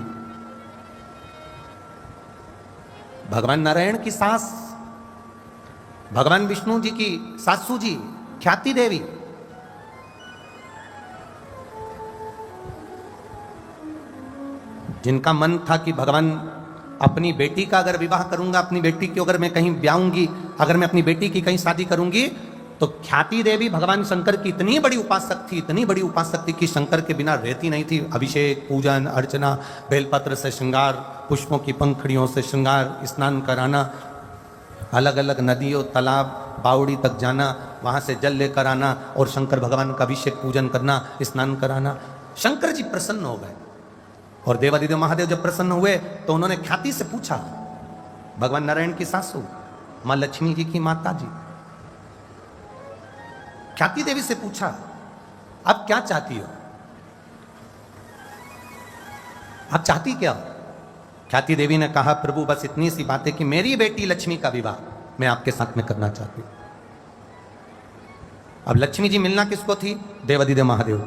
भगवान नारायण की सास, भगवान विष्णु जी की सासू जी ख्याति देवी, जिनका मन था कि भगवान अपनी बेटी का अगर विवाह करूंगा, अपनी बेटी की अगर मैं कहीं ब्याऊंगी, अगर मैं अपनी बेटी की कहीं शादी करूंगी, तो ख्याति देवी भगवान शंकर की इतनी बड़ी उपासक थी, इतनी बड़ी उपासक थी कि शंकर के बिना रहती नहीं थी। अभिषेक, पूजन, अर्चना, बेलपत्र से श्रृंगार, पुष्पों की पंखड़ियों से श्रृंगार, स्नान कराना, अलग अलग नदियों, तालाब, बावड़ी तक जाना, वहां से जल लेकर आना और शंकर भगवान का अभिषेक पूजन करना, स्नान कराना। शंकर जी प्रसन्न हो गए और देवादिदेव महादेव जब प्रसन्न हुए तो उन्होंने ख्याति से पूछा, भगवान नारायण की सासू मां लक्ष्मी जी की माता जी, ख्याति देवी से पूछा, आप क्या चाहती हो, आप चाहती क्या हो? ख्याति देवी ने कहा, प्रभु बस इतनी सी बात है कि मेरी बेटी लक्ष्मी का विवाह मैं आपके साथ में करना चाहती हूं। अब लक्ष्मी जी मिलना किसको थी? देवादिदेव महादेव।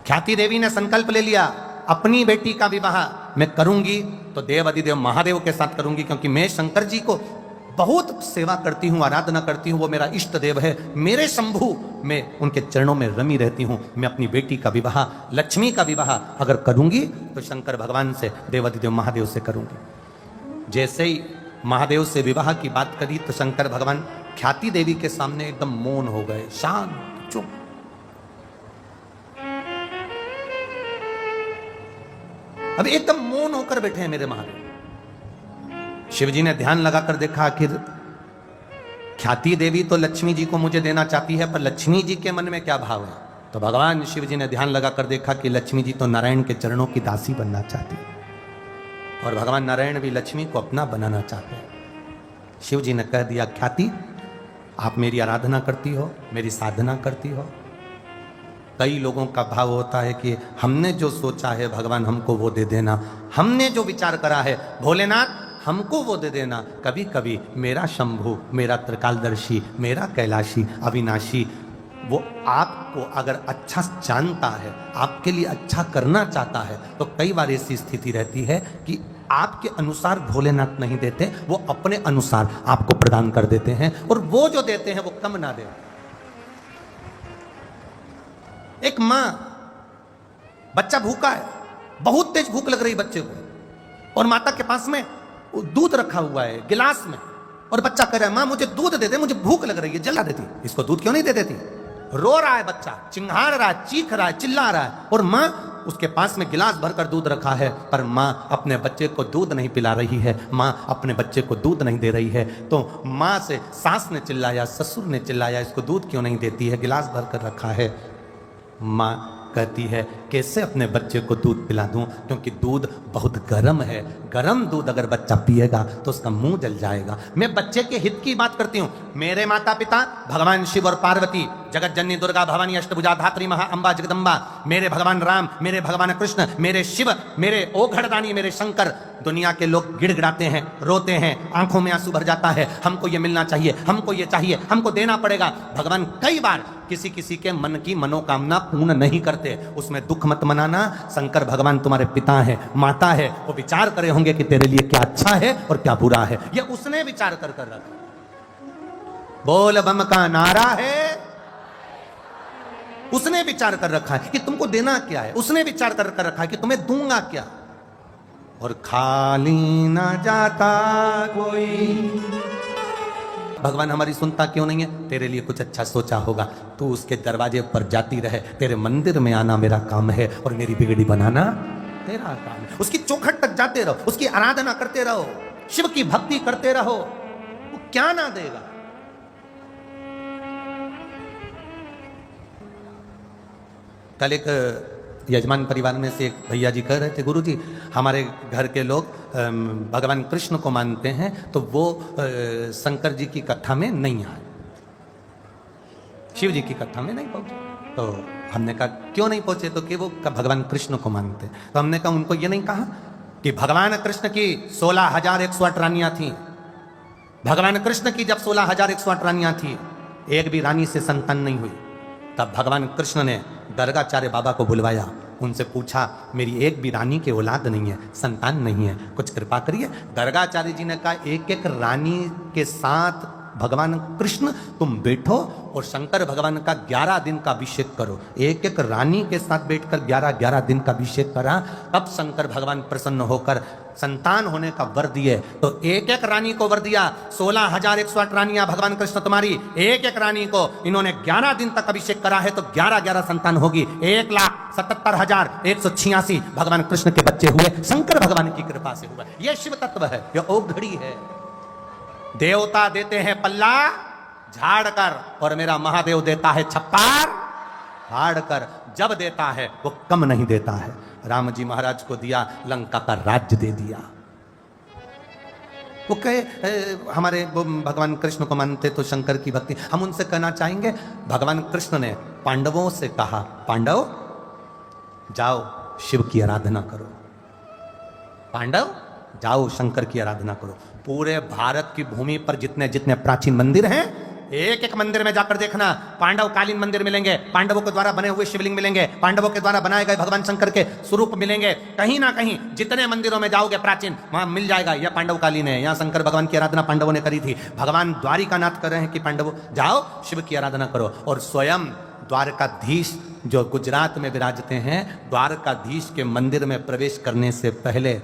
ख्याति देवी ने संकल्प ले लिया, अपनी बेटी का विवाह मैं करूंगी तो देवादिदेव महादेव के साथ करूंगी, क्योंकि मैं शंकर जी को बहुत सेवा करती हूं, आराधना करती हूं, वो मेरा इष्ट देव है, मेरे शंभु, मैं उनके चरणों में रमी रहती हूं। मैं अपनी बेटी का विवाह, लक्ष्मी का विवाह अगर करूंगी तो शंकर भगवान से, देवादिदेव महादेव से करूंगी। जैसे ही महादेव से विवाह की बात करी तो शंकर भगवान ख्याति देवी के सामने एकदम मौन हो गए, शांत, चुप। अब एकदम मौन होकर बैठे हैं मेरे महादेव। शिव जी ने ध्यान लगाकर देखा, आखिर ख्याति देवी तो लक्ष्मी जी को मुझे देना चाहती है, पर लक्ष्मी जी के मन में क्या भाव है? तो भगवान शिव जी ने ध्यान लगाकर देखा कि लक्ष्मी जी तो नारायण के चरणों की दासी बनना चाहती है और भगवान नारायण भी लक्ष्मी को अपना बनाना चाहते हैं। शिव जी ने कह दिया, ख्याति आप मेरी आराधना करती हो, मेरी साधना करती हो। कई लोगों का भाव होता है कि हमने जो सोचा है भगवान हमको वो दे देना, हमने जो विचार करा है भोलेनाथ हमको वो दे देना। कभी कभी मेरा शंभु, मेरा त्रिकालदर्शी, मेरा कैलाशी, अविनाशी, वो आपको अगर अच्छा जानता है, आपके लिए अच्छा करना चाहता है, तो कई बार ऐसी स्थिति रहती है कि आपके अनुसार भोलेनाथ नहीं देते, वो अपने अनुसार आपको प्रदान कर देते हैं, और वो जो देते हैं वो कम ना दे। एक मां, बच्चा भूखा है, बहुत तेज भूख लग रही बच्चे को, और माता के पास में दूध रखा हुआ है गिलास में, और बच्चा कह रहा है, मां मुझे दूध दे दे, मुझे भूख लग रही है, जला देती, इसको दूध क्यों नहीं दे देती? रो रहा है बच्चा, चिंघाड़ रहा है, चीख रहा है, चिल्ला रहा है, और मां उसके पास में गिलास भरकर दूध रखा है, पर मां अपने बच्चे को दूध नहीं पिला रही है, मां अपने बच्चे को दूध नहीं दे रही है। तो मां से सास ने चिल्लाया, ससुर ने चिल्लाया, इसको दूध क्यों नहीं देती है, गिलास भरकर रखा है। मां कहती है, कैसे अपने बच्चे को दूध पिला दूं, क्योंकि दूध बहुत गर्म है, गर्म दूध अगर बच्चा पिएगा तो उसका मुंह जल जाएगा। मैं बच्चे के हित की बात करती हूं। मेरे माता पिता भगवान शिव और पार्वती, जगत जननी दुर्गा भवानी अष्टभुजा धात्री महा अम्बा जगदम्बा, मेरे भगवान राम, मेरे भगवान कृष्ण, मेरे शिव, मेरे ओघड़दानी, मेरे शंकर। दुनिया के लोग गिड़गिड़ाते हैं, रोते हैं, आंखों में आंसू भर जाता है, हमको ये मिलना चाहिए, हमको ये चाहिए, हमको देना पड़ेगा। भगवान कई बार किसी किसी के मन की मनोकामना पूर्ण नहीं करते, उसमें दुख मत मनाना। शंकर भगवान तुम्हारे पिता है, माता है, वो विचार करे होंगे कि तेरे लिए क्या अच्छा है और क्या बुरा है, ये उसने विचार कर रखा। बोल बम का नारा है, उसने विचार कर रखा है कि तुमको देना क्या है, उसने विचार कर रखा है कि तुम्हें दूंगा क्या। और खाली ना जाता कोई। भगवान हमारी सुनता क्यों नहीं है? तेरे लिए कुछ अच्छा सोचा होगा, तू उसके दरवाजे पर जाती रहे, तेरे मंदिर में आना मेरा काम है और मेरी बिगड़ी बनाना तेरा काम है। उसकी चौखट तक जाते रहो, उसकी आराधना करते रहो, शिव की भक्ति करते रहो, वो क्या ना देगा। कल एक यजमान परिवार में से एक भैया जी कह रहे थे, गुरु जी हमारे घर के लोग भगवान कृष्ण को मानते हैं, तो वो शंकर जी की कथा में नहीं आए, शिव जी की कथा में नहीं पहुंचे। तो हमने कहा क्यों नहीं पहुंचे? तो कि वो भगवान कृष्ण को मानते। तो हमने कहा उनको ये नहीं कहा कि भगवान कृष्ण की 16,108 रानियां थी। भगवान कृष्ण की जब 16,108 रानियां थी, एक भी रानी से संतान नहीं हुई, तब भगवान कृष्ण ने गर्गाचार्य बाबा को बुलवाया उनसे पूछा मेरी एक भी रानी की औलाद नहीं है, संतान नहीं है, कुछ कृपा करिए। गर्गाचार्य जी ने कहा एक एक रानी के साथ भगवान कृष्ण तुम बैठो और शंकर भगवान का 11 दिन का अभिषेक करो। एक एक रानी के साथ बैठकर 11 दिन का अभिषेक करा, तब शंकर भगवान प्रसन्न होकर संतान होने का वर दिए। तो एक एक रानी को वर दिया, 16,108 रानियां भगवान कृष्ण तुम्हारी, एक एक रानी को इन्होंने 11 दिन तक अभिषेक करा है तो 11 संतान होगी। 1,77,186 भगवान कृष्ण के बच्चे हुए, शंकर भगवान की कृपा से हुआ। यह शिव तत्व है, यह औघड़ी है। देवता देते हैं पल्ला झाड़ कर और मेरा महादेव देता है छप्पर फाड़ कर। जब देता है वो कम नहीं देता है। राम जी महाराज को दिया, लंका का राज्य दे दिया। वो कहे हमारे भगवान कृष्ण को मानते तो शंकर की भक्ति। हम उनसे कहना चाहेंगे भगवान कृष्ण ने पांडवों से कहा, पांडव जाओ शिव की आराधना करो, पांडव जाओ शंकर की आराधना करो। पूरे भारत की भूमि पर जितने जितने प्राचीन मंदिर हैं, एक एक मंदिर में जाकर देखना पांडव कालीन मंदिर मिलेंगे, पांडवों के द्वारा बने हुए शिवलिंग मिलेंगे, पांडवों के द्वारा बनाए गए भगवान शंकर के स्वरूप मिलेंगे। कहीं ना कहीं जितने मंदिरों में जाओगे प्राचीन, वहां मिल जाएगा यह पांडव कालीन है, यहाँ शंकर भगवान की आराधना पांडवों ने करी थी। भगवान द्वारिकानाथ कर रहे हैं कि पांडवों जाओ शिव की आराधना करो। और स्वयं द्वारकाधीश जो गुजरात में विराजते हैं, द्वारकाधीश के मंदिर में प्रवेश करने से पहले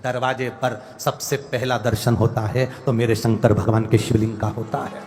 दरवाजे पर सबसे पहला दर्शन होता है तो मेरे शंकर भगवान के शिवलिंग का होता है।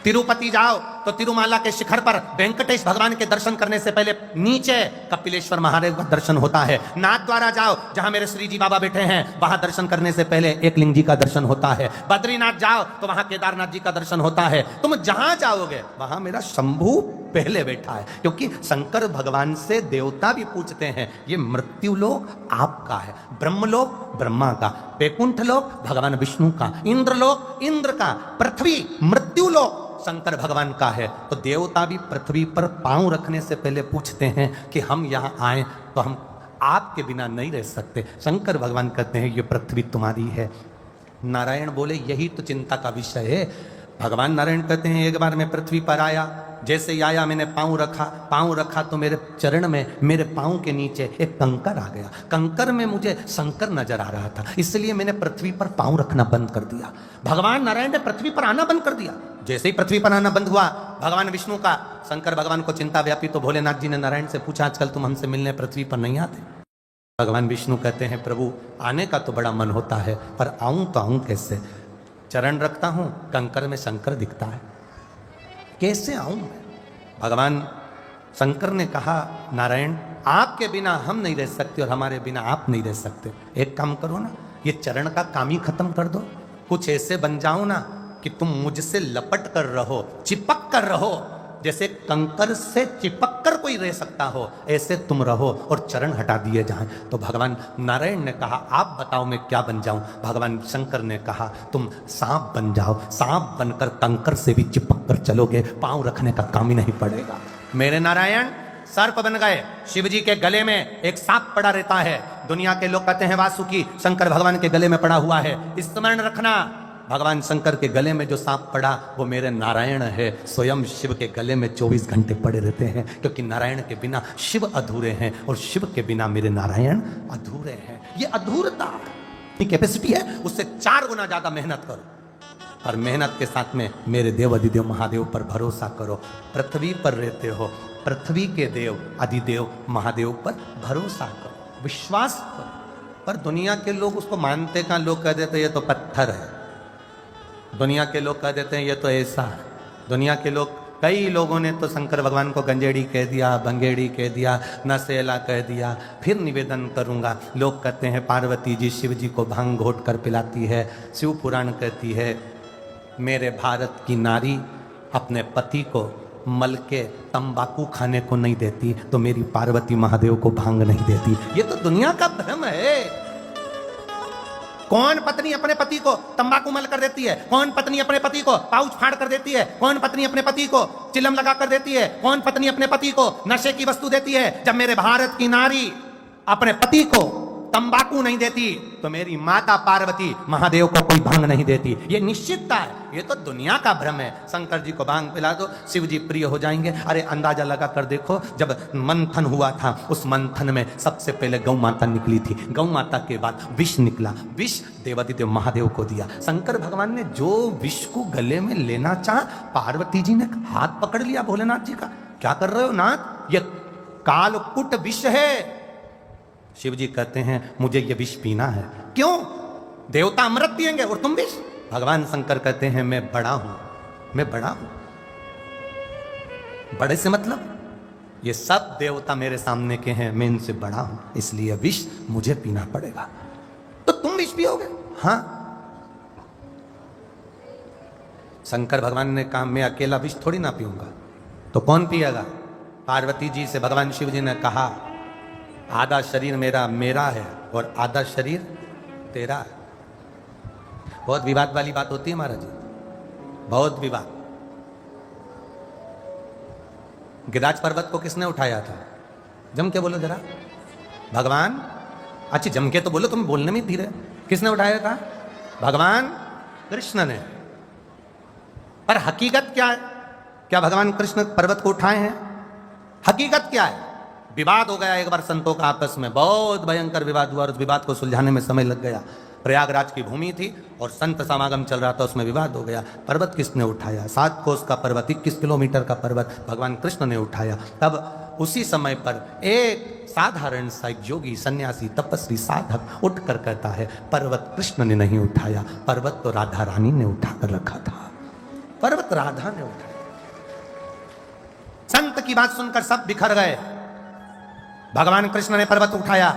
तिरुपति जाओ तो तिरुमाला के शिखर पर वेंकटेश भगवान के दर्शन करने से पहले नीचे कपिलेश्वर महादेव का दर्शन होता है। नाथ द्वारा जाओ जहां मेरे श्री जी बाबा बैठे हैं, वहां दर्शन करने से पहले एकलिंग जी का दर्शन होता है। बद्रीनाथ जाओ तो वहां केदारनाथ जी का दर्शन होता है। तुम जहां जाओगे वहां मेरा शंभू पहले बैठा है, क्योंकि शंकर भगवान से देवता भी पूछते हैं ये मृत्यु लोक आपका है, ब्रह्मलोक ब्रह्मा का, वैकुंठ लोक भगवान विष्णु का, इंद्रलोक इंद्र का, पृथ्वी मृत्यु लोक शंकर भगवान का है। तो देवता भी पृथ्वी पर पांव रखने से पहले पूछते हैं कि हम यहाँ आए तो हम आपके बिना नहीं रह सकते। शंकर भगवान कहते हैं ये पृथ्वी तुम्हारी है। नारायण बोले यही तो चिंता का विषय है। भगवान नारायण कहते हैं एक बार मैं पृथ्वी पर आया, जैसे ही आया मैंने पांव रखा तो मेरे चरण में, मेरे पांव के नीचे एक कंकर आ गया। कंकर में मुझे शंकर नजर आ रहा था, इसलिए मैंने पृथ्वी पर पांव रखना बंद कर दिया। भगवान नारायण ने पृथ्वी पर आना बंद कर दिया। जैसे ही पृथ्वी पर आना बंद हुआ भगवान विष्णु का, शंकर भगवान को चिंता व्यापी, तो भोलेनाथ जी ने नारायण से पूछा आजकल तुम हमसे मिलने पृथ्वी पर नहीं आते? भगवान विष्णु कहते हैं प्रभु आने का तो बड़ा मन होता है, पर आऊं तो आऊं कैसे? चरण रखता हूं, कंकर में शंकर दिखता है, कैसे आऊं मैं? भगवान शंकर ने कहा नारायण आपके बिना हम नहीं रह सकते और हमारे बिना आप नहीं रह सकते। एक काम करो ना, ये चरण का काम ही खत्म कर दो, कुछ ऐसे बन जाओ ना कि तुम मुझसे लपट कर रहो, चिपक कर रहो, जैसे कंकर से चिपक कर कोई रह सकता हो, ऐसे तुम रहो और चरण हटा दिए जाएं। तो भगवान नारायण ने कहा आप बताओ मैं क्या बन जाऊं? भगवान शंकर ने कहा तुम सांप बन जाओ, सांप बनकर कंकर से भी चिपक कर चलोगे, पांव रखने का काम ही नहीं पड़ेगा। मेरे नारायण सर्प बन गए, शिव जी के गले में एक सांप पड़ा रहता है। दुनिया के लोग कहते हैं वासुकी, शंकर भगवान के गले में पड़ा हुआ है। स्मरण रखना भगवान शंकर के गले में जो सांप पड़ा वो मेरे नारायण है। स्वयं शिव के गले में 24 घंटे पड़े रहते हैं, क्योंकि नारायण के बिना शिव अधूरे हैं और शिव के बिना मेरे नारायण अधूरे हैं। ये अधूरता की कैपेसिटी है, उससे 4 गुना ज्यादा मेहनत करो और मेहनत के साथ में मेरे देव अधिदेव महादेव पर भरोसा करो। पृथ्वी पर रहते हो, पृथ्वी के देव अधिदेव महादेव पर भरोसा करो, विश्वास करो। पर दुनिया के लोग उसको मानते का, लोग कह देते ये तो पत्थर है, दुनिया के लोग कह देते हैं ये तो ऐसा है। दुनिया के लोग, कई लोगों ने तो शंकर भगवान को गंजेड़ी कह दिया, भंगेड़ी कह दिया, नशेला कह दिया। फिर निवेदन करूंगा, लोग कहते हैं पार्वती जी शिव जी को भांग घोट कर पिलाती है। शिव पुराण कहती है मेरे भारत की नारी अपने पति को मल के तंबाकू खाने को नहीं देती तो मेरी पार्वती महादेव को भांग नहीं देती। ये तो दुनिया का भ्रम है। कौन पत्नी अपने पति को तंबाकू मल कर देती है? कौन पत्नी अपने पति को पाउच फाड़ कर देती है? कौन पत्नी अपने पति को चिलम लगा कर देती है? कौन पत्नी अपने पति को नशे की वस्तु देती है? जब मेरे भारत की नारी अपने पति को तंबाकू नहीं देती तो मेरी माता पार्वती महादेव को कोई भांग नहीं देती। ये निश्चितता है, ये तो दुनिया का भ्रम है। शंकर जी को भांग पिला दो, शिव जी प्रिय हो जाएंगे। अरे अंदाजा लगा कर देखो, जब मंथन हुआ था उस मंथन में सबसे पहले गौ माता निकली थी, गौ माता के बाद विष निकला, विष देवादिदेव महादेव को दिया। शंकर भगवान ने जो विष को गले में लेना चाहा, पार्वती जी ने हाथ पकड़ लिया भोलेनाथ जी का। क्या कर रहे हो नाथ, ये कालकुट विष है। शिव जी कहते हैं मुझे ये विष पीना है। क्यों? देवता अमृत पिएंगे और तुम विष? भगवान शंकर कहते हैं मैं बड़ा हूं, मैं बड़ा हूं। बड़े से मतलब ये सब देवता मेरे सामने के हैं, मैं इनसे बड़ा हूं, इसलिए विष मुझे पीना पड़ेगा। तो तुम विष पियोगे? हां। शंकर भगवान ने कहा मैं अकेला विष थोड़ी ना पीऊंगा, तो कौन पिएगा? पार्वती जी से भगवान शिव जी ने कहा आधा शरीर मेरा मेरा है और आधा शरीर तेरा है। बहुत विवाद वाली बात होती है महाराज जी, बहुत विवाद। गिरिराज पर्वत को किसने उठाया था? जम के बोलो जरा भगवान। अच्छा जम के तो बोलो, तुम बोलने में धीरे। किसने उठाया था? भगवान कृष्ण ने। पर हकीकत क्या है? क्या भगवान कृष्ण पर्वत को उठाए हैं? हकीकत क्या है? विवाद हो गया एक बार संतों का आपस में, बहुत भयंकर विवाद हुआ और उस विवाद को सुलझाने में समय लग गया। प्रयागराज की भूमि थी और संत समागम चल रहा था, उसमें विवाद हो गया। पर्वत किसने उठाया? 7 कोस का पर्वत, 21 किलोमीटर का पर्वत भगवान कृष्ण ने उठाया। तब उसी समय पर एक साधारण सा एक योगी सन्यासी तपस्वी साधक उठकर कहता है पर्वत कृष्ण ने नहीं उठाया, पर्वत तो राधा रानी ने उठाकर रखा था, पर्वत राधा ने उठाया। संत की बात सुनकर सब बिखर गए। भगवान कृष्ण ने पर्वत उठाया।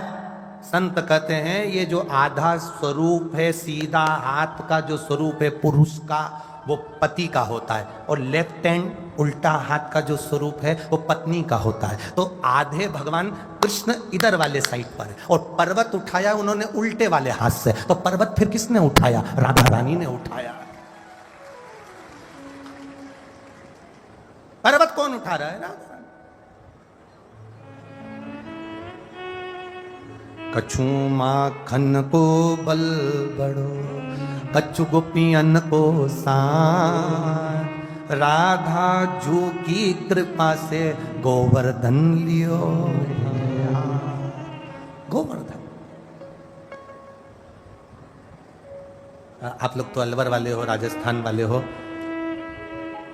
संत कहते हैं ये जो आधा स्वरूप है, सीधा हाथ का जो स्वरूप है पुरुष का, वो पति का होता है, और लेफ्ट हैंड उल्टा हाथ का जो स्वरूप है वो पत्नी का होता है। तो आधे भगवान कृष्ण इधर वाले साइड पर है और पर्वत उठाया उन्होंने उल्टे वाले हाथ से। तो पर्वत फिर किसने उठाया? राधा रानी ने उठाया। पर्वत कौन उठा रहा है? राधा। कछु माखन को बल बड़ो, कछु गोपियन को सान, राधा जू की कृपा से गोवर्धन लियो। गोवर्धन। आप लोग तो अलवर वाले हो, राजस्थान वाले हो।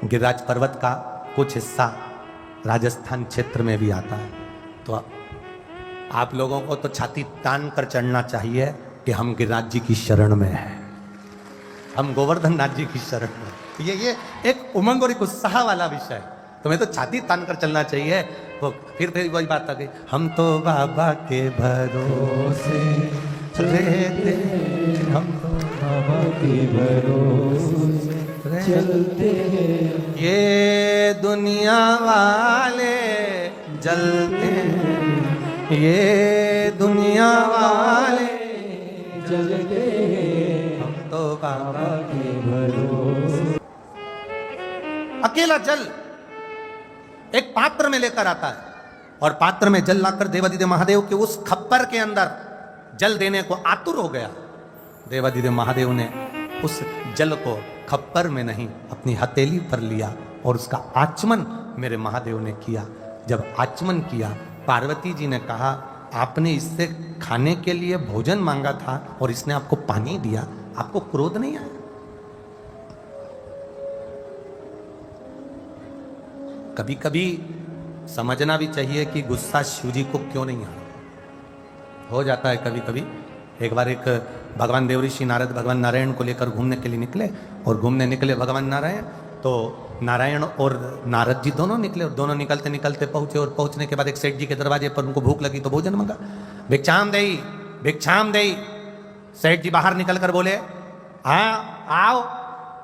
गिरिराज पर्वत का कुछ हिस्सा राजस्थान क्षेत्र में भी आता है। तो आप लोगों को तो छाती तान कर चढ़ना चाहिए कि हम गिरिराज जी की शरण में हैं, हम गोवर्धन नाथ जी की शरण में। ये एक उमंग और एक उत्साह वाला विषय है, तुम्हें तो छाती तान कर चलना चाहिए। वो फिर वही बात आ गई, हम तो बाबा के भरोसे रहते, हम तो बाबा के भरोसे चलते हैं, ये दुनिया वाले जलते हैं, ये दुनिया वाले जलते हैं, हम तो बाबा के भरोसे। अकेला जल एक पात्र में लेकर आता है और पात्र में जल लाकर देवादिदेव महादेव के उस खप्पर के अंदर जल देने को आतुर हो गया। देवादिदेव महादेव ने उस जल को खप्पर में नहीं अपनी हथेली पर लिया और उसका आचमन मेरे महादेव ने किया। जब आचमन किया, पार्वती जी ने कहा आपने इससे खाने के लिए भोजन मांगा था और इसने आपको पानी दिया, आपको क्रोध नहीं आया? कभी कभी समझना भी चाहिए कि गुस्सा शिव जी को क्यों नहीं आया। हो जाता है कभी कभी। एक बार एक भगवान देवऋषि नारद भगवान नारायण को लेकर घूमने के लिए निकले और घूमने निकले भगवान नारायण, तो नारायण और नारद जी दोनों निकले और दोनों निकलते निकलते पहुंचे और पहुंचने के बाद एक सेठ जी के दरवाजे पर उनको भूख लगी तो भोजन मंगा। भिक्षाम देई, भिक्षाम देई। सेठ जी बाहर निकल कर बोले हाँ आओ,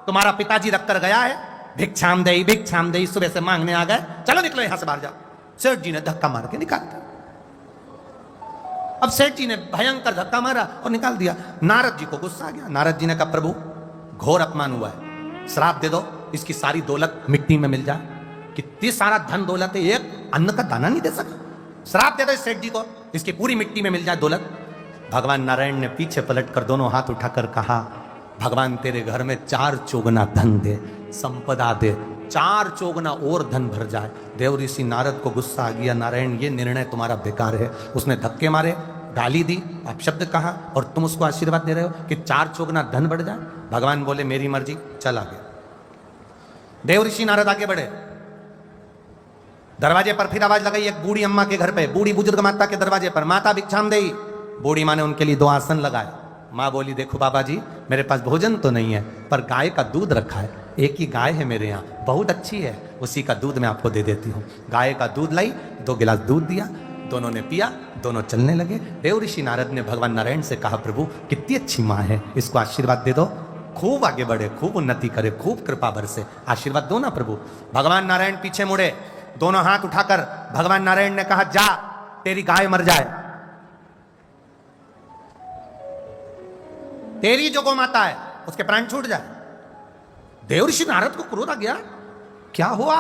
तुम्हारा पिताजी रख कर गया है, भिक्षाम देई, भिक्षाम देई, सुबह से मांगने आ गए, चलो निकलो यहां से बाहर जाओ। सेठ जी ने धक्का मार के निकाल दिया। अब सेठ जी ने भयंकर धक्का मारा और निकाल दिया। नारद जी को गुस्सा आ गया। नारद जी ने कहा प्रभु घोर अपमान हुआ है, श्राप दे दो, इसकी सारी दौलत मिट्टी में मिल जाए। कितनी सारा धन दौलत है, एक अन्न का दाना नहीं दे सका। श्राप दे दो इस सेठ जी को, इसकी पूरी मिट्टी में मिल जाए दौलत। भगवान नारायण ने पीछे पलटकर दोनों हाथ उठाकर कहा, भगवान तेरे घर में 4 चौगुना धन दे, संपदा दे, 4 चौगुना और धन भर जाए। देव ऋषि नारद को गुस्सा आ गया, नारायण ये निर्णय तुम्हारा बेकार है। उसने धक्के मारे, गाली दी, अपशब्द कहा और तुम उसको आशीर्वाद दे रहे हो कि 4 चौगुना धन बढ़ जाए। भगवान बोले मेरी मर्जी, चल आगे। देव ऋषि नारद आगे बढ़े, दरवाजे पर फिर आवाज लगाई एक बूढ़ी अम्मा के घर पे, बूढ़ी बुजुर्ग माता के दरवाजे पर, माता भिक्षाम देई। बूढ़ी माँ ने उनके लिए 2 आसन लगाए। माँ बोली देखो बाबा जी, मेरे पास भोजन तो नहीं है पर गाय का दूध रखा है, एक ही गाय है मेरे यहाँ, बहुत अच्छी है, उसी का दूध मैं आपको दे देती हूँ। गाय का दूध लाई, 2 गिलास दूध दिया, दोनों ने पिया, दोनों चलने लगे। देव ऋषि नारद ने भगवान नारायण से कहा, प्रभु कितनी अच्छी माँ है, इसको आशीर्वाद दे दो, खूब आगे बढ़े, खूब उन्नति करे, खूब कृपा बरसे, आशीर्वाद दो ना प्रभु। भगवान नारायण पीछे मुड़े, दोनों हाथ उठाकर भगवान नारायण ने कहा, जा तेरी गाय मर जाए, तेरी जो गौ माता है उसके प्राण छूट जाए। देव ऋषि नारद को क्रोध आ गया, क्या हुआ?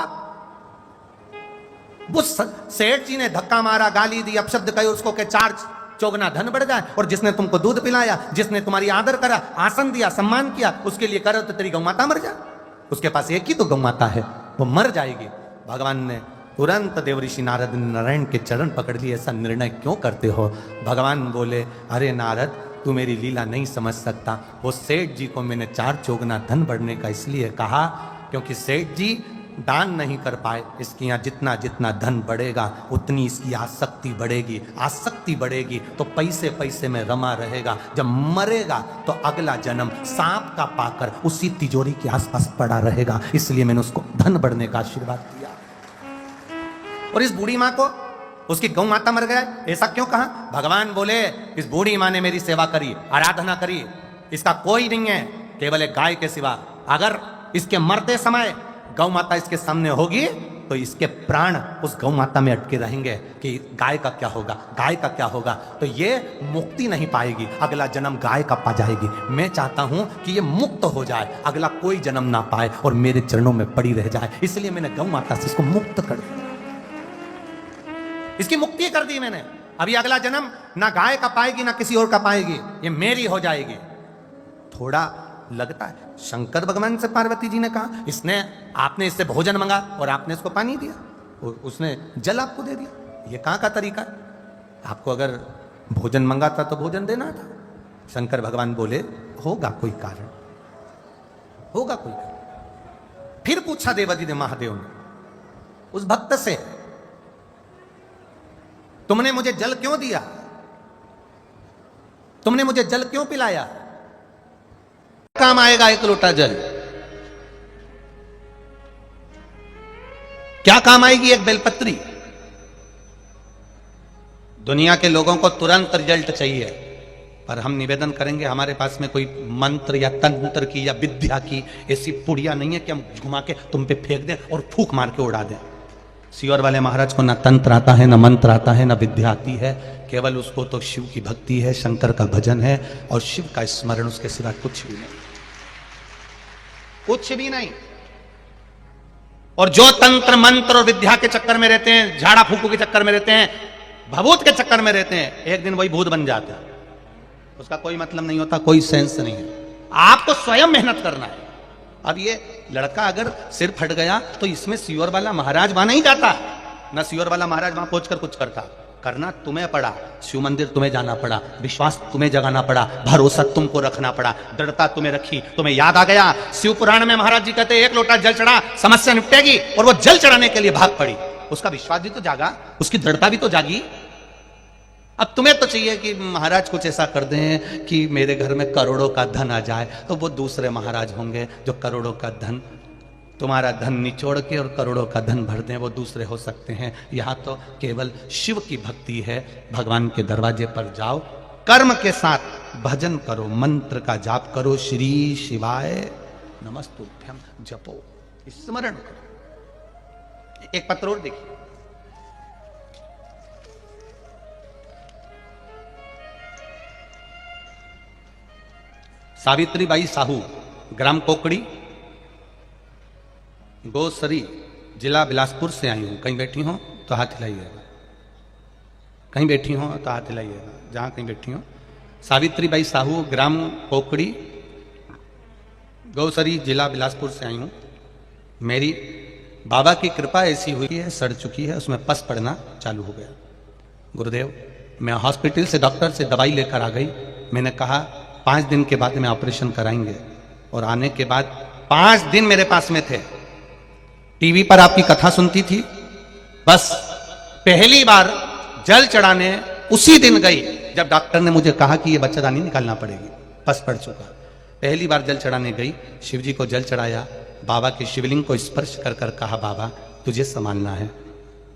वो सेठ जी ने धक्का मारा, गाली दी, अपशब्द कहे उसको के 4 चौगुना धन बढ़ जाए, और जिसने तुमको दूध पिलाया, जिसने तुम्हारी आदर करा, आसन दिया, सम्मान किया, उसके लिए करो तो तेरी गौ माता मर जाए। उसके पास एक ही तो गौ माता है, वो मर जाएगी। भगवान ने तुरंत देव ऋषि नारद ने नारायण के चरण पकड़ लिए, ऐसा निर्णय क्यों करते हो? भगवान बोले, अरे नारद तू मेरी लीला नहीं समझ सकता। वो सेठ जी को मैंने 4 चौगुना धन बढ़ने का इसलिए कहा क्योंकि सेठ जी दान नहीं कर पाए, इसके यहाँ जितना जितना धन बढ़ेगा उतनी इसकी आसक्ति बढ़ेगी, आसक्ति बढ़ेगी तो पैसे पैसे में रमा रहेगा, जब मरेगा तो अगला जन्म सांप का पाकर उसी तिजोरी के आसपास पड़ा रहेगा, इसलिए मैंने उसको धन बढ़ने का आशीर्वाद दिया। और इस बूढ़ी माँ को उसकी गौ माता मर गया, ऐसा क्यों कहा? भगवान बोले इस बूढ़ी माँ ने मेरी सेवा करी, आराधना करी, इसका कोई नहीं है केवल एक गाय के सिवा। अगर इसके मरते समय गौ माता इसके सामने होगी तो इसके प्राण उस गौ माता में अटके रहेंगे कि गाय का क्या होगा, गाय का क्या होगा, तो ये मुक्ति नहीं पाएगी, अगला जन्म गाय का पा जाएगी। मैं चाहता हूं कि ये मुक्त हो जाए, अगला कोई जन्म ना पाए और मेरे चरणों में पड़ी रह जाए, इसलिए मैंने गौ माता से इसको मुक्त कर दिया, इसकी मुक्ति कर दी मैंने। अभी अगला जन्म ना गाय का पाएगी ना किसी और का पाएगी, ये मेरी हो जाएगी। थोड़ा लगता है। शंकर भगवान से पार्वती जी ने कहा, इसने आपने इससे भोजन मांगा और आपने इसको पानी दिया, और उसने जल आपको दे दिया, ये कहाँ का तरीका है? आपको अगर भोजन मांगा था तो भोजन देना था। शंकर भगवान बोले होगा कोई कारण, होगा कोई कारण। फिर पूछा देवादिदेव महादेव ने उस भक्त से, तुमने मुझे जल क्यों दिया, तुमने मुझे जल क्यों पिलाया? काम आएगा 1 लोटा जल? क्या काम आएगी 1 बेलपत्री? दुनिया के लोगों को तुरंत रिजल्ट चाहिए, पर हम निवेदन करेंगे हमारे पास में कोई मंत्र या तंत्र की या विद्या की ऐसी पुड़िया नहीं है कि हम घुमा के तुम पे फेंक दें और फूक मार के उड़ा दें। सियोर वाले महाराज को ना तंत्र आता है, ना मंत्र आता है, ना विद्या आती है, केवल उसको तो शिव की भक्ति है, शंकर का भजन है और शिव का स्मरण, उसके सिवा कुछ भी नहीं, कुछ भी नहीं। और जो तंत्र मंत्र और विद्या के चक्कर में रहते हैं, झाड़ा फूकू के चक्कर में रहते हैं, भभूत के चक्कर में रहते हैं, एक दिन वही भूत बन जाता है, उसका कोई मतलब नहीं होता, कोई सेंस नहीं है। आपको स्वयं मेहनत करना है। अब ये लड़का अगर सिर फट गया तो इसमें सियोर वाला महाराज वहां नहीं जाता, ना सियोर वाला महाराज वहां पहुंचकर कुछ करता, करना तुम्हें पड़ा, शिव मंदिर तुम्हें जाना पड़ा, विश्वास तुम्हें जगाना पड़ा, भरोसा तुमको रखना पड़ा, दृढ़ता तुम्हें रखी, तुम्हें याद आ गया। शिव पुराण में महाराज जी कहते 1 लोटा जल चढ़ा, समस्या निपटेगी, और वो जल चढ़ाने के लिए भाग पड़ी। उसका विश्वास भी तो जागा, उसकी दृढ़ता भी तो जागी। अब तुम्हें तो चाहिए कि महाराज कुछ ऐसा कर दें कि मेरे घर में करोड़ों का धन आ जाए, तो वो दूसरे महाराज होंगे जो करोड़ों का धन, तुम्हारा धन निचोड़ के और करोड़ों का धन भर दें, वो दूसरे हो सकते हैं। यहाँ तो केवल शिव की भक्ति है। भगवान के दरवाजे पर जाओ, कर्म के साथ भजन करो, मंत्र का जाप करो, श्री शिवाय नमस्तुभ्यम जपो, स्मरण करो। एक पत्र और देखिए, सावित्रीबाई साहू, ग्राम कोकड़ी, गोसरी, जिला बिलासपुर से आई हूं। कहीं बैठी हो तो हाथ हिलाइएगा, कहीं बैठी हो तो हाथ हिलाइएगा, जहां कहीं बैठी हो सावित्रीबाई साहू, ग्राम कोकड़ी, गौसरी, जिला बिलासपुर से आई हूँ। मेरी बाबा की कृपा ऐसी हुई है, सड़ चुकी है, उसमें पस पड़ना चालू हो गया। गुरुदेव, मैं हॉस्पिटल से डॉक्टर से दवाई लेकर आ गई। मैंने कहा 5 दिन के बाद में ऑपरेशन कराएंगे, और आने के बाद 5 दिन मेरे पास में थे। टीवी पर आपकी कथा सुनती थी, बस पहली बार जल चढ़ाने उसी दिन गई जब डॉक्टर ने मुझे कहा कि ये बच्चादानी निकालना पड़ेगी, पस पड़ चुका। पहली बार जल चढ़ाने गई, शिव जी को जल चढ़ाया, बाबा के शिवलिंग को स्पर्श कर कर कहा, बाबा तुझे संभालना है।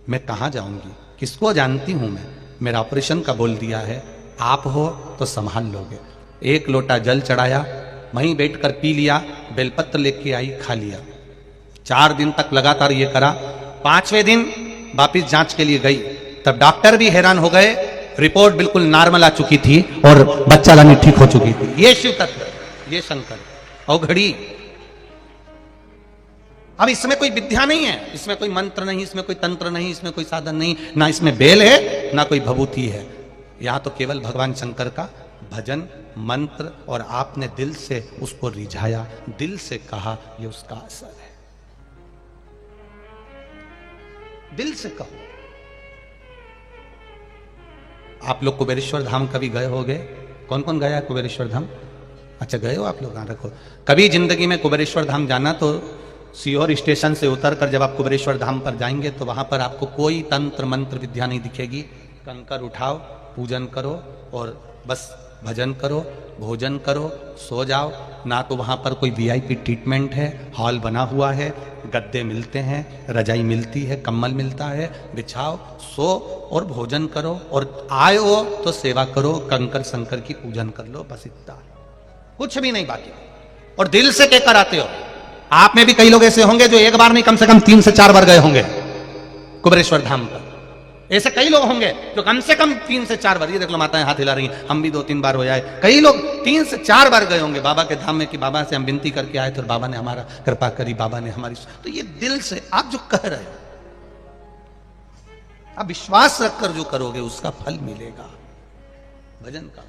मैं कहाँ जाऊंगी, किसको जानती हूं मैं, मेरा ऑपरेशन का बोल दिया है, आप हो तो संभाल लोगे। 1 लोटा जल चढ़ाया, वहीं बैठकर पी लिया, बेलपत्र लेके आई, खा लिया। 4 दिन तक लगातार ये करा। 5वें दिन वापिस जांच के लिए गई, तब डॉक्टर भी हैरान हो गए, रिपोर्ट बिल्कुल नॉर्मल आ चुकी थी और बच्चा लानी ठीक हो चुकी थी। ये शिव तत्व, ये शंकर और घड़ी। अब इसमें कोई विद्या नहीं है, इसमें कोई मंत्र नहीं, इसमें कोई तंत्र नहीं, इसमें कोई साधन नहीं, ना इसमें बेल है ना कोई भभूति है। यहां तो केवल भगवान शंकर का भजन, मंत्र, और आपने दिल से उसको रिझाया, दिल से कहा, ये उसका असर है। दिल से कहो। आप लोग कुबेरेश्वर धाम कभी गए होगे? कौन कौन गया है कुबेरेश्वर धाम? अच्छा, गए हो आप लोग? हाँ, रखो। कभी जिंदगी में कुबेरेश्वर धाम जाना तो सीहोर स्टेशन से उतरकर जब आप कुबेरेश्वर धाम पर जाएंगे तो वहां पर आपको कोई तंत्र मंत्र विद्या नहीं दिखेगी। कंकर उठाओ, पूजन करो और बस भजन करो, भोजन करो, सो जाओ। ना तो वहां पर कोई वीआईपी ट्रीटमेंट है, हॉल बना हुआ है, गद्दे मिलते हैं, रजाई मिलती है, कंबल मिलता है, बिछाओ, सो और भोजन करो, और आए हो तो सेवा करो, कंकर शंकर की पूजन कर लो, बस इतना, कुछ भी नहीं बाकी। और दिल से कहकर आते हो। आप में भी कई लोग ऐसे होंगे जो एक बार नहीं कम से कम 3 से 4 बार गए होंगे कुबेरेश्वर धाम पर। ऐसे कई लोग होंगे जो कम से कम 3 से 4 बार, ये देख लो माताएं हाथ हिला रही हैं, हम भी 2-3 बार हो जाए। कई लोग 3 से 4 बार गए होंगे बाबा के धाम में कि बाबा से हम विनती करके आए थे और बाबा ने हमारा कृपा करी, बाबा ने हमारी। तो ये दिल से आप जो कह रहे हो, आप विश्वास रखकर जो करोगे उसका फल मिलेगा, भजन का।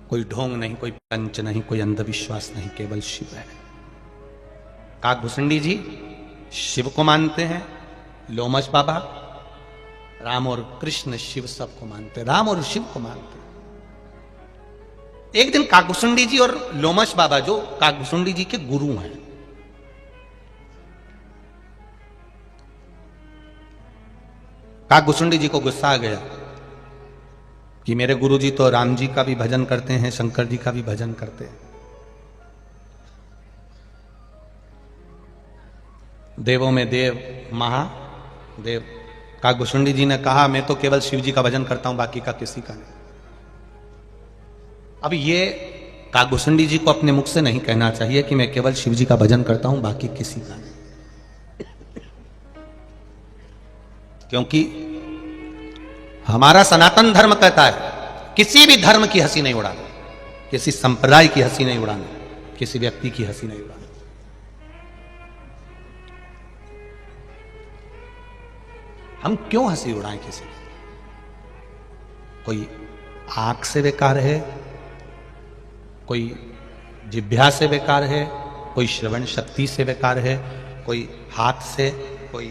कोई ढोंग नहीं, कोई पंच नहीं, कोई अंधविश्वास नहीं, केवल शिव है। काकभूषणी जी शिव को मानते हैं, लोमश बाबा राम और कृष्ण शिव सबको मानते हैं, राम और शिव को मानते हैं। एक दिन काकभूषणी जी और लोमश बाबा, जो काकभूषणी जी के गुरु हैं, काकभूषणी जी को गुस्सा आ गया कि मेरे गुरु जी तो राम जी का भी भजन करते हैं, शंकर जी का भी भजन करते हैं, देवों में देव, महादेव। काकभूषणी जी ने कहा, मैं तो केवल शिव जी का भजन करता हूं, बाकी का किसी का नहीं। अब ये काकभूषणी जी को अपने मुख से नहीं कहना चाहिए कि मैं केवल शिव जी का भजन करता हूं, बाकी किसी का नहीं, क्योंकि हमारा सनातन धर्म कहता है किसी भी धर्म की हंसी नहीं उड़ाना, किसी संप्रदाय की हंसी नहीं उड़ाना, किसी व्यक्ति की हंसी नहीं उड़ाना। हम क्यों हंसी उड़ाएं किसी की? कोई आंख से बेकार है, कोई जिह्वा से बेकार है, कोई श्रवण शक्ति से बेकार है, कोई हाथ से, कोई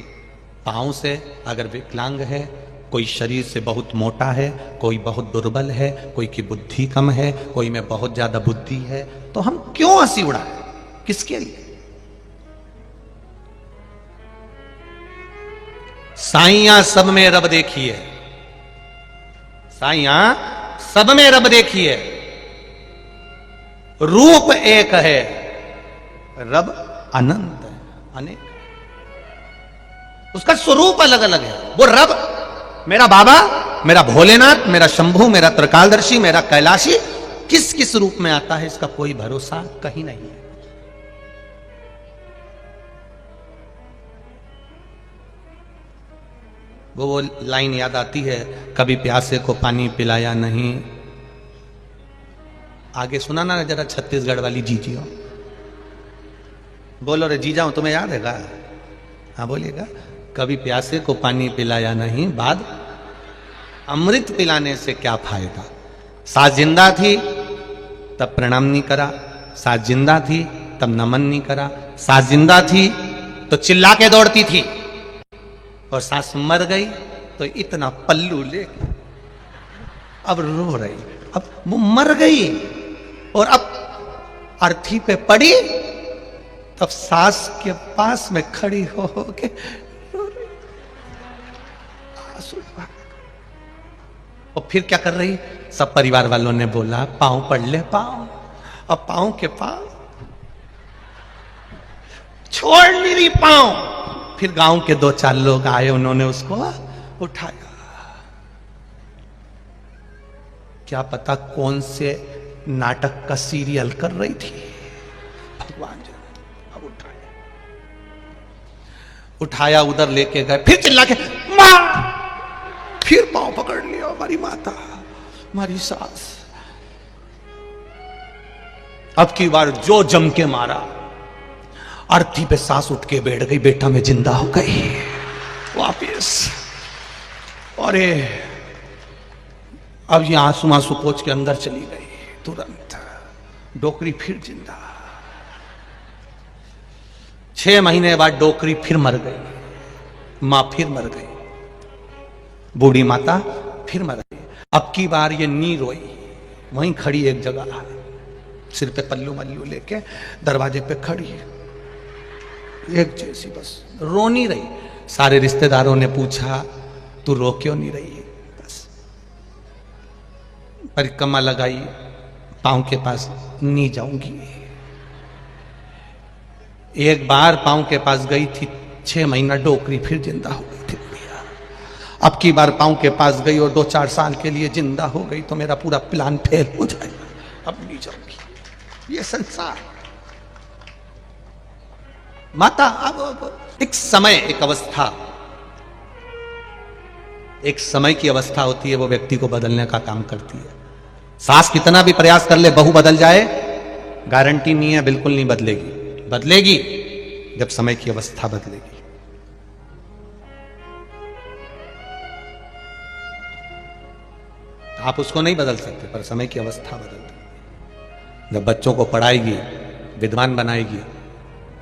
पांव से अगर विकलांग है, कोई शरीर से बहुत मोटा है, कोई बहुत दुर्बल है, कोई की बुद्धि कम है, कोई में बहुत ज्यादा बुद्धि है। तो हम क्यों हंसी उड़ाएं? किसके लिए? साइया सब में रब देखिए, साइया सब में रब देखिए, रूप एक है, रब अनंत है, अनेक, उसका स्वरूप अलग अलग है। वो रब, मेरा बाबा, मेरा भोलेनाथ, मेरा शंभू, मेरा त्रिकालदर्शी, मेरा कैलाशी, किस किस रूप में आता है इसका कोई भरोसा कहीं नहीं है। वो लाइन याद आती है, कभी प्यासे को पानी पिलाया नहीं। आगे सुना ना जरा छत्तीसगढ़ वाली जीजियो, बोलो रे जीजा हूं, तुम्हें याद है? हाँ बोलिएगा। कभी प्यासे को पानी पिलाया नहीं, बाद अमृत पिलाने से क्या फायदा। सास जिंदा थी तब प्रणाम नहीं करा, सास जिंदा थी तब नमन नहीं करा, सास जिंदा थी तो चिल्ला के दौड़ती थी, और सास मर गई तो इतना पल्लू ले अब रो रही। अब वो मर गई और अब अर्थी पे पड़ी, तब सास के पास में खड़ी हो के रो रही। और फिर क्या कर रही, सब परिवार वालों ने बोला पांव पड़ ले पांव, अब पांव के पांव छोड़ नहीं रही पांव। फिर गांव के 2-4 लोग आए, उन्होंने उसको उठाया। क्या पता कौन से नाटक का सीरियल कर रही थी, भगवान जी। अब उठाया उधर लेके गए, फिर चिल्ला के मां, फिर पांव पकड़ लिया हमारी माता, हमारी सास। अब की बार जो जम के मारा, अर्थी पे सास उठ के बैठ गई, बेटा मैं जिंदा हो गई वापिस। अरे अब ये आंसू आंसू पोंछ के अंदर चली गई, तुरंत डोकरी फिर जिंदा। 6 महीने बाद डोकरी फिर मर गई, मां फिर मर गई, बूढ़ी माता फिर मर गई। अब की बार ये नी रोई, वहीं खड़ी एक जगह, सिर पे पल्लू मल्लू लेके दरवाजे पे खड़ी, एक जैसी बस रो नहीं रही। सारे रिश्तेदारों ने पूछा तू रो क्यों नहीं रही, बस परिक्रमा लगाई, पांव के पास नहीं जाऊंगी। एक बार पांव के पास गई थी, 6 महीना डोकरी फिर जिंदा हो गई थी। अब की बार पांव के पास गई और 2-4 साल के लिए जिंदा हो गई, तो मेरा पूरा प्लान फेल हो जाएगा, अब नहीं जाऊंगी। ये संसार माता, अब एक समय, एक अवस्था, एक समय की अवस्था होती है, वो व्यक्ति को बदलने का काम करती है। सास कितना भी प्रयास कर ले, बहू बदल जाए, गारंटी नहीं है, बिल्कुल नहीं बदलेगी। बदलेगी जब समय की अवस्था बदलेगी। आप उसको नहीं बदल सकते, पर समय की अवस्था बदलती। जब बच्चों को पढ़ाएगी, विद्वान बनाएगी,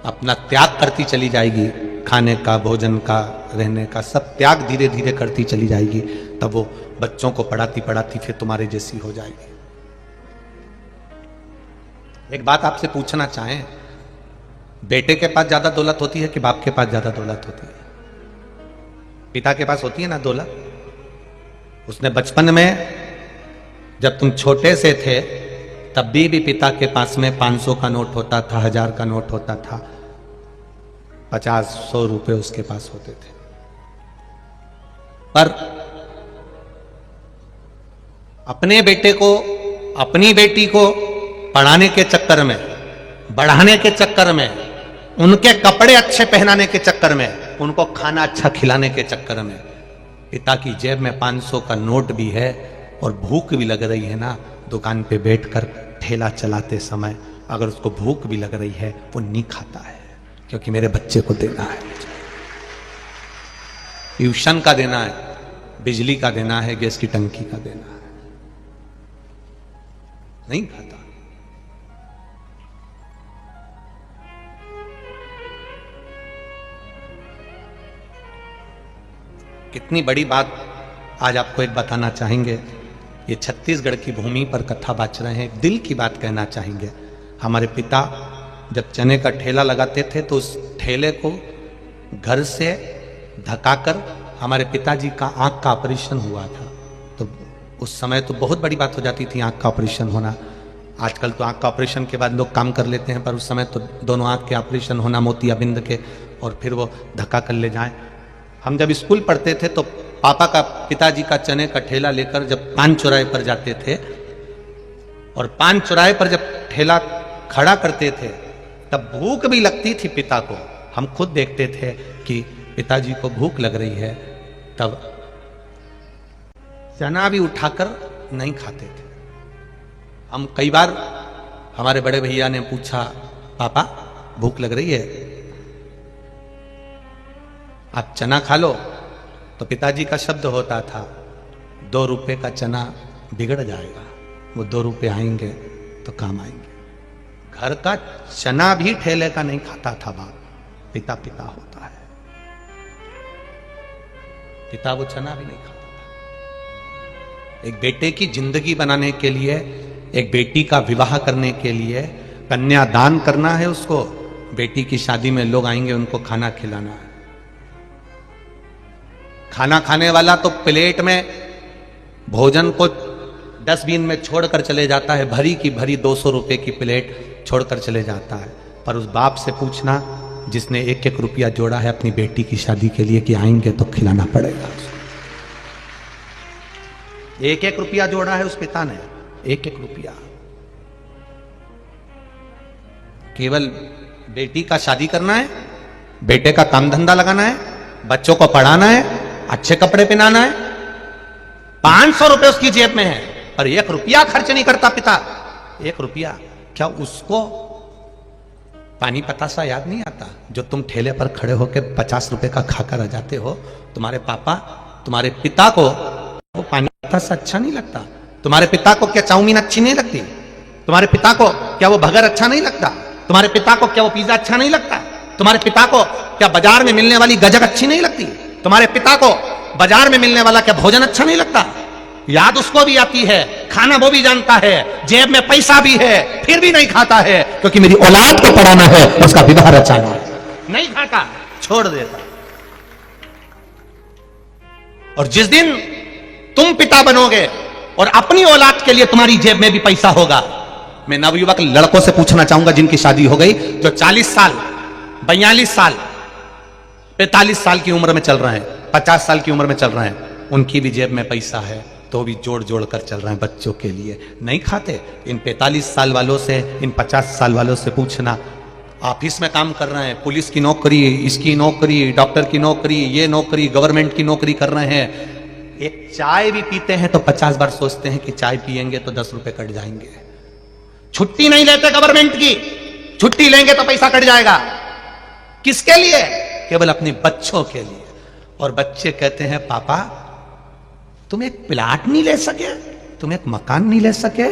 अपना त्याग करती चली जाएगी, खाने का, भोजन का, रहने का, सब त्याग धीरे धीरे करती चली जाएगी, तब वो बच्चों को पढ़ाती पढ़ाती फिर तुम्हारे जैसी हो जाएगी। एक बात आपसे पूछना चाहें, बेटे के पास ज्यादा दौलत होती है कि बाप के पास ज्यादा दौलत होती है? पिता के पास होती है ना दौलत। उसने बचपन में जब तुम छोटे से थे तब भी पिता के पास में 500 का नोट होता था, 1000 का नोट होता था, 50-100 रुपए उसके पास होते थे। पर अपने बेटे को, अपनी बेटी को पढ़ाने के चक्कर में, बढ़ाने के चक्कर में, उनके कपड़े अच्छे पहनाने के चक्कर में, उनको खाना अच्छा खिलाने के चक्कर में, पिता की जेब में 500 का नोट भी है और भूख भी लग रही है ना, दुकान पे बैठकर ठेला चलाते समय अगर उसको भूख भी लग रही है, वो नहीं खाता है, क्योंकि मेरे बच्चे को देना है, ट्यूशन का देना है, बिजली का देना है, गैस की टंकी का देना है, नहीं खाता। कितनी बड़ी बात आज आपको एक बताना चाहेंगे। ये छत्तीसगढ़ की भूमि पर कथा बाच रहे हैं, दिल की बात कहना चाहेंगे। हमारे पिता जब चने का ठेला लगाते थे तो उस ठेले को घर से धकाकर हमारे पिताजी का आंख का ऑपरेशन हुआ था। तो उस समय तो बहुत बड़ी बात हो जाती थी आंख का ऑपरेशन होना। आजकल तो आंख का ऑपरेशन के बाद लोग काम कर लेते हैं, पर उस समय तो दोनों आंख के ऑपरेशन होना, मोतियाबिंद के, और फिर वो धक्का कर ले जाएं। हम जब स्कूल पढ़ते थे तो पापा का, पिताजी का चने का ठेला लेकर जब पान चौराहे पर जाते थे, और पान चौराहे पर जब ठेला खड़ा करते थे तब भूख भी लगती थी पिता को। हम खुद देखते थे कि पिताजी को भूख लग रही है, तब चना भी उठाकर नहीं खाते थे। हम कई बार, हमारे बड़े भैया ने पूछा, पापा भूख लग रही है? आप चना खा लो, तो पिताजी का शब्द होता था 2 रुपए का चना बिगड़ जाएगा, वो 2 रुपए आएंगे तो काम आएंगे। घर का चना भी ठेले का नहीं खाता था बाप, पिता पिता होता है। पिता वो चना भी नहीं खाता था। एक बेटे की जिंदगी बनाने के लिए, एक बेटी का विवाह करने के लिए कन्यादान करना है उसको। बेटी की शादी में लोग आएंगे, उनको खाना खिलाना है। खाना खाने वाला तो प्लेट में भोजन को डस्टबिन में छोड़कर चले जाता है, भरी की भरी 200 रुपए की प्लेट छोड़कर चले जाता है। पर उस बाप से पूछना जिसने 1-1 रुपया जोड़ा है अपनी बेटी की शादी के लिए कि आएंगे तो खिलाना पड़ेगा। 1-1 रुपया जोड़ा है उस पिता ने, 1-1 रुपया। केवल बेटी का शादी करना है, बेटे का काम धंधा लगाना है, बच्चों को पढ़ाना है, अच्छे कपड़े पहनाना है। 500 रुपए उसकी जेब में है, पर 1 रुपया खर्च नहीं करता पिता। 1 रुपया। क्या उसको पानी पतासा याद नहीं आता जो तुम ठेले पर खड़े होकर 50 रुपए का खाकर आ जाते हो? तुम्हारे पापा, तुम्हारे पिता को वो पानी पतासा अच्छा नहीं लगता? तुम्हारे पिता को क्या चाउमीन अच्छी नहीं लगती? तुम्हारे पिता को क्या वो बर्गर अच्छा नहीं लगता? तुम्हारे पिता को क्या वो पिज्जा अच्छा नहीं लगता? तुम्हारे पिता को क्या बाजार में मिलने वाली गजक अच्छी नहीं लगती? तुम्हारे पिता को बाजार में मिलने वाला क्या भोजन अच्छा नहीं लगता? याद उसको भी आती है, खाना वो भी जानता है, जेब में पैसा भी है, फिर भी नहीं खाता है, क्योंकि मेरी औलाद को पढ़ाना है, उसका विवाह रचाना है। नहीं खाता, छोड़ देता। और जिस दिन तुम पिता बनोगे और अपनी औलाद के लिए तुम्हारी जेब में भी पैसा होगा, मैं नवयुवक लड़कों से पूछना चाहूंगा जिनकी शादी हो गई, जो 40 साल, 42 साल, 45 साल की उम्र में चल रहे हैं, 50 साल की उम्र में चल रहे हैं, उनकी भी जेब में पैसा है तो भी जोड़ जोड़ कर चल रहे हैं बच्चों के लिए, नहीं खाते। इन 45 साल वालों से, इन 50 साल वालों से पूछना, ऑफिस में काम कर रहे हैं, पुलिस की नौकरी, इसकी नौकरी, डॉक्टर की नौकरी, ये नौकरी, गवर्नमेंट की नौकरी कर रहे हैं, एक चाय भी पीते हैं तो 50 बार सोचते हैं कि चाय पिएंगे तो 10 रुपए कट जाएंगे। छुट्टी नहीं लेते गवर्नमेंट की, छुट्टी लेंगे तो पैसा कट जाएगा। किसके लिए? केवल अपने बच्चों के लिए। और बच्चे कहते हैं पापा तुम एक प्लाट नहीं ले सके, तुम एक मकान नहीं ले सके?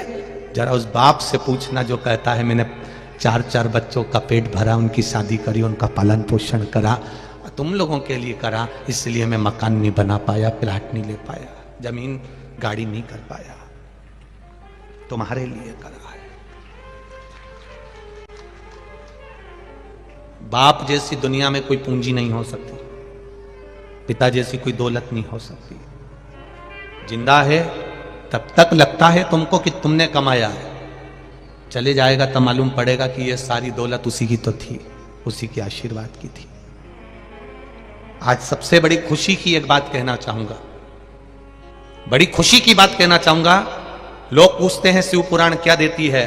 जरा उस बाप से पूछना जो कहता है मैंने 4-4 बच्चों का पेट भरा, उनकी शादी करी, उनका पालन पोषण करा, तुम लोगों के लिए करा, इसलिए मैं मकान नहीं बना पाया, प्लाट नहीं ले पाया, जमीन गाड़ी नहीं कर पाया, तुम्हारे लिए करा है। बाप जैसी दुनिया में कोई पूंजी नहीं हो सकती, पिता जैसी कोई दौलत नहीं हो सकती। जिंदा है तब तक लगता है तुमको कि तुमने कमाया है, चले जाएगा तब मालूम पड़ेगा कि ये सारी दौलत उसी की तो थी, उसी के आशीर्वाद की थी। आज सबसे बड़ी खुशी की एक बात कहना चाहूंगा, बड़ी खुशी की बात कहना चाहूंगा। लोग पूछते हैं शिव पुराण क्या देती है?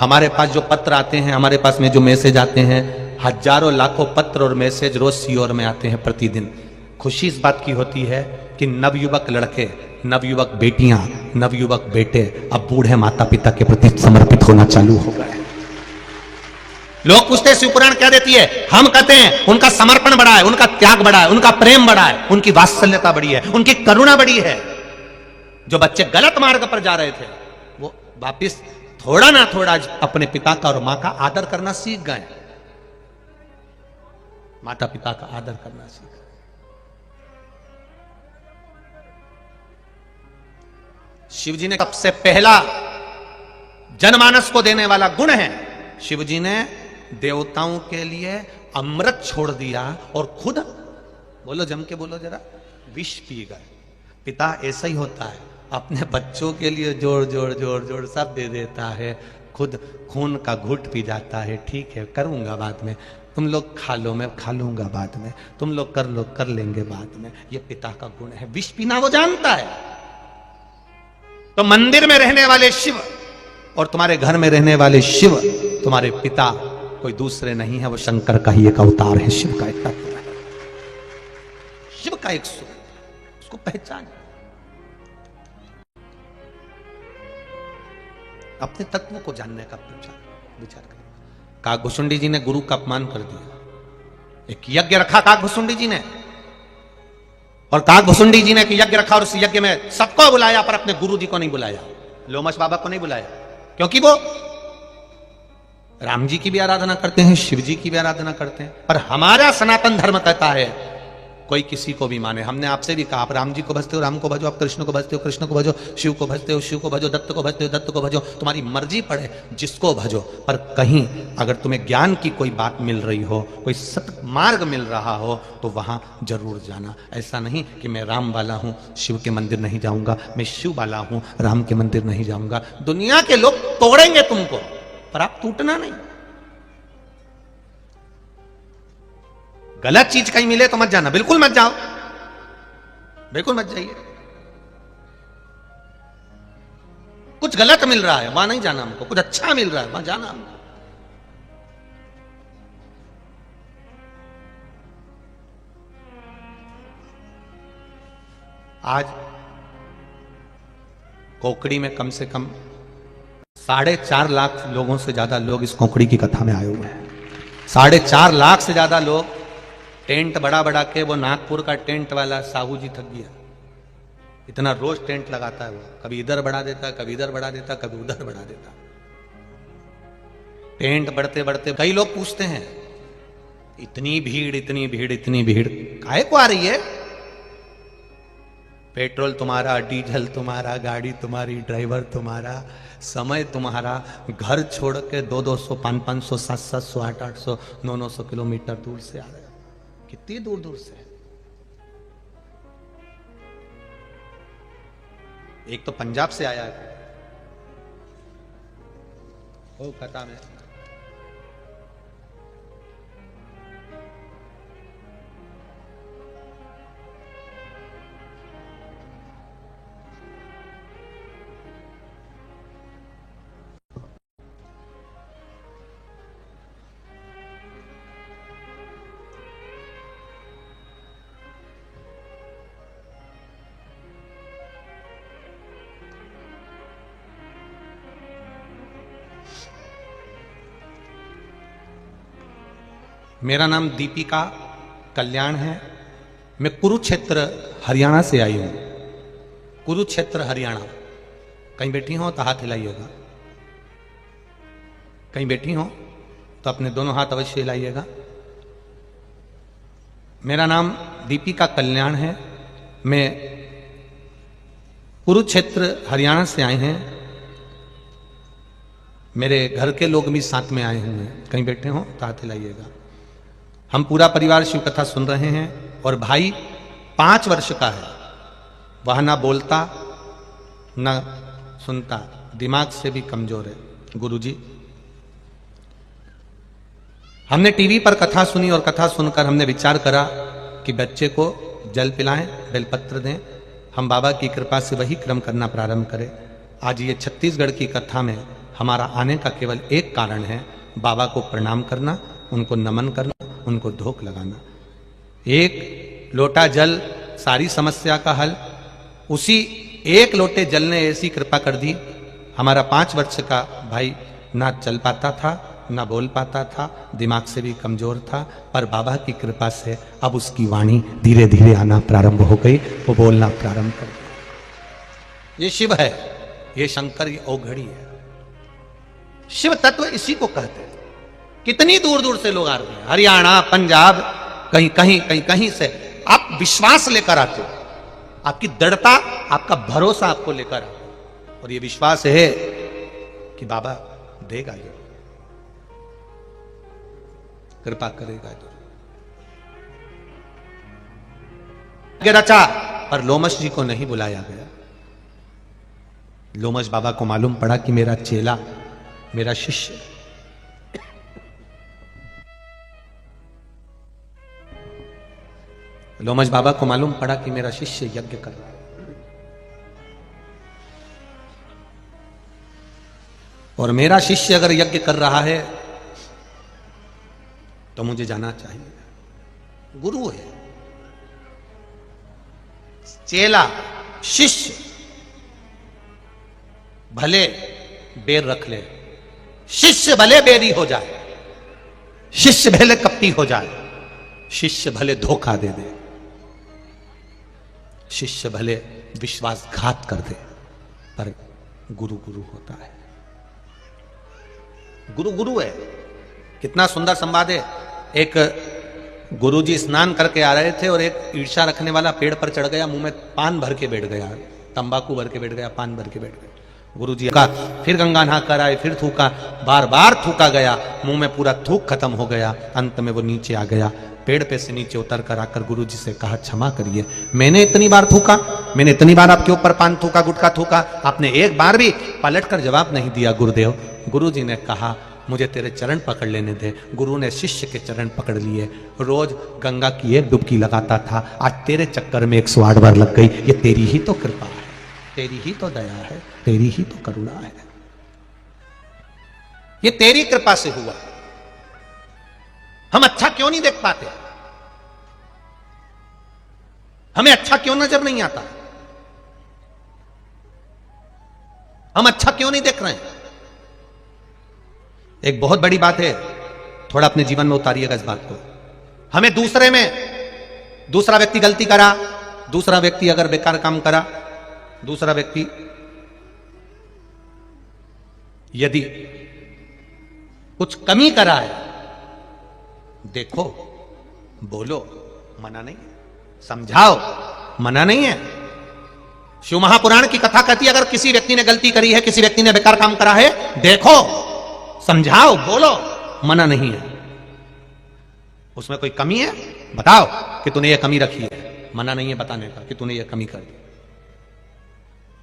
हमारे पास जो पत्र आते हैं, हमारे पास में जो मैसेज आते हैं, हजारों लाखों पत्र और मैसेज रोज सीओर में आते हैं प्रतिदिन। खुशी इस बात की होती है कि नवयुवक लड़के, नवयुवक बेटियां, नवयुवक बेटे अब बूढ़े माता पिता के प्रति समर्पित होना चालू हो गए। लोग पूछते हैं शिवपुराण क्या देती है? हम कहते हैं उनका समर्पण बड़ा है, उनका त्याग बड़ा है, उनका प्रेम बड़ा है, उनकी वात्सल्यता बड़ी है, उनकी करुणा बड़ी है। जो बच्चे गलत मार्ग पर जा रहे थे वो वापिस थोड़ा ना थोड़ा अपने पिता का और मां का आदर करना सीख गए, माता पिता का आदर करना सीख गए। शिव जी ने सबसे पहला जनमानस को देने वाला गुण है, शिव जी ने देवताओं के लिए अमृत छोड़ दिया और खुद, बोलो जम के बोलो जरा, विष पी गए। पिता ऐसा ही होता है, अपने बच्चों के लिए जोड़ जोड़ जोड़ जोड़ सब दे देता है, खुद खून का घुट पी जाता है। ठीक है करूंगा बाद में, तुम लोग खा लो, मैं खा लूंगा बाद में, तुम लोग कर लो, कर लेंगे बाद में। ये पिता का गुण है, विष पीना वो जानता है। तो मंदिर में रहने वाले शिव और तुम्हारे घर में रहने वाले शिव, तुम्हारे पिता कोई दूसरे नहीं है, वो शंकर का ही एक अवतार है, शिव का एक तत्व है, शिव का एक स्वरूप, उसको पहचान। अपने तत्व को जानने का विचार करें। काकभूषुंडी जी ने गुरु का अपमान कर दिया, एक यज्ञ रखा काकभुसुंडी जी ने, और काकभुसुंडी जी ने एक यज्ञ रखा और उस यज्ञ में सबको बुलाया पर अपने गुरु जी को नहीं बुलाया, लोमश बाबा को नहीं बुलाया, क्योंकि वो राम जी की भी आराधना करते हैं, शिव जी की भी आराधना करते हैं। पर हमारा सनातन धर्म कहता है कोई किसी को भी माने। हमने आपसे भी कहा, आप राम जी को भजते हो राम को भजो, आप कृष्ण को भजते हो कृष्ण को भजो, शिव को भजते हो शिव को भजो, दत्त को भजते हो दत्त को भजो, तुम्हारी मर्जी पड़े जिसको भजो। पर कहीं अगर तुम्हें ज्ञान की कोई बात मिल रही हो, कोई सत मार्ग मिल रहा हो, तो वहां जरूर जाना। ऐसा नहीं कि मैं राम वाला हूं शिव के मंदिर नहीं जाऊंगा, मैं शिव वाला हूं राम के मंदिर नहीं जाऊंगा। दुनिया के लोग तोड़ेंगे तुमको, पर आप टूटना नहीं। गलत चीज कहीं मिले तो मत जाना, बिल्कुल मत जाओ, बिल्कुल मत जाइए। कुछ गलत मिल रहा है वहां नहीं जाना हमको, कुछ अच्छा मिल रहा है वहां जाना हमको। आज कोकड़ी में कम से कम 4.5 लाख लोगों से ज्यादा लोग इस कोकड़ी की कथा में आए हुए हैं। 4.5 लाख से ज्यादा लोग। टेंट बड़ा बड़ा के वो नागपुर का टेंट वाला साहू जी थक गया, इतना रोज टेंट लगाता है वो, कभी इधर बढ़ा देता, कभी इधर बढ़ा देता, कभी उधर बढ़ा देता। टेंट बढ़ते बढ़ते कई लोग पूछते हैं इतनी भीड़ इतनी भीड़ इतनी भीड़ काहे को आ रही है? पेट्रोल तुम्हारा, डीजल तुम्हारा, गाड़ी तुम्हारी, ड्राइवर तुम्हारा, समय तुम्हारा, घर छोड़ के 200-200, 500-500, 700-700, 800-800, 900 किलोमीटर दूर से आ रहे हो। कितनी दूर दूर से। एक तो पंजाब से आया है कोलकाता में, मेरा नाम दीपिका कल्याण है। मैं कुरुक्षेत्र हरियाणा से आई हूं। कुरुक्षेत्र हरियाणा। कहीं बैठी हो तो हाथ हिलाइएगा, कहीं बैठी हो तो अपने दोनों हाथ अवश्य हिलाइएगा। मेरा नाम दीपिका कल्याण है। मैं कुरुक्षेत्र हरियाणा से आए हैं। मेरे घर के लोग भी साथ में आए हुए हैं। कहीं बैठे हो तो हाथ हिलाइएगा। हम पूरा परिवार शिव कथा सुन रहे हैं और भाई 5 वर्ष का है, वह ना बोलता ना सुनता, दिमाग से भी कमजोर है। गुरुजी, हमने टीवी पर कथा सुनी और कथा सुनकर हमने विचार करा कि बच्चे को जल पिलाएं, बेलपत्र दें, हम बाबा की कृपा से वही क्रम करना प्रारंभ करें। आज ये छत्तीसगढ़ की कथा में हमारा आने का केवल एक कारण है, बाबा को प्रणाम करना, उनको नमन करना, उनको धोख लगाना। एक लोटा जल सारी समस्या का हल। उसी एक लोटे जल ने ऐसी कृपा कर दी, हमारा 5 वर्ष का भाई ना चल पाता था, ना बोल पाता था, दिमाग से भी कमजोर था, पर बाबा की कृपा से अब उसकी वाणी धीरे धीरे आना प्रारंभ हो गई, वो बोलना प्रारंभ कर गया। ये शिव है, ये शंकर, ये औघड़ी है। शिव तत्व इसी को कहते हैं। कितनी दूर दूर से लोग आ रहे हैं, हरियाणा, पंजाब, कहीं कहीं कहीं कहीं से। आप विश्वास लेकर आते हो, आपकी दृढ़ता, आपका भरोसा आपको लेकर आते हो, और ये विश्वास है कि बाबा देगा, ये कृपा करेगा। जो रचा पर लोमश जी को नहीं बुलाया गया। लोमश बाबा को मालूम पड़ा कि मेरा चेला, मेरा शिष्य लोमश बाबा को मालूम पड़ा कि मेरा शिष्य यज्ञ कर रहा है और मेरा शिष्य अगर यज्ञ कर रहा है तो मुझे जाना चाहिए। गुरु है, चेला, शिष्य भले बेर रख ले, शिष्य भले बेरी हो जाए, शिष्य भले कपटी हो जाए, शिष्य भले धोखा दे दे, शिष्य भले विश्वासघात कर दे, पर गुरु गुरु होता है। गुरु गुरु है। कितना सुंदर संवाद है। एक गुरुजी स्नान करके आ रहे थे और एक ईर्ष्या रखने वाला पेड़ पर चढ़ गया, मुंह में पान भर के बैठ गया, तंबाकू भर के बैठ गया, पान भर के बैठ गया। गुरुजी का फिर गंगा नहा कर आए, फिर थूका, बार बार थूका गया, मुंह में पूरा थूक खत्म हो गया। अंत में वो नीचे आ गया, पेड़ पे से नीचे उतर कर आकर गुरुजी से कहा, क्षमा करिए, मैंने इतनी बार थूका, मैंने इतनी बार आपके ऊपर पान थूका, गुटखा थूका, आपने एक बार भी पलट कर जवाब नहीं दिया गुरुदेव। गुरुजी ने कहा, मुझे तेरे चरण पकड़ लेने दे। गुरु ने शिष्य के चरण पकड़ लिए। रोज गंगा की एक डुबकी लगाता था, आज तेरे चक्कर में 108 बार लग गई। ये तेरी ही तो कृपा है, तेरी ही तो दया है, तेरी ही तो करुणा है, ये तेरी कृपा से हुआ। हम अच्छा क्यों नहीं देख पाते? हमें अच्छा क्यों नजर नहीं आता? हम अच्छा क्यों नहीं देख रहे हैं? एक बहुत बड़ी बात है, थोड़ा अपने जीवन में उतारिएगा इस बात को। हमें दूसरे में, दूसरा व्यक्ति गलती करा, दूसरा व्यक्ति अगर बेकार काम करा, दूसरा व्यक्ति यदि कुछ कमी करा है, देखो, बोलो, मना नहीं है, समझाओ, मना नहीं है। शिव महापुराण की कथा कहती है, अगर किसी व्यक्ति ने गलती करी है, किसी व्यक्ति ने बेकार काम करा है, देखो, समझाओ, बोलो, मना नहीं है। उसमें कोई कमी है, बताओ कि तूने ये कमी रखी है, मना नहीं है बताने का कि तूने ये कमी कर दी।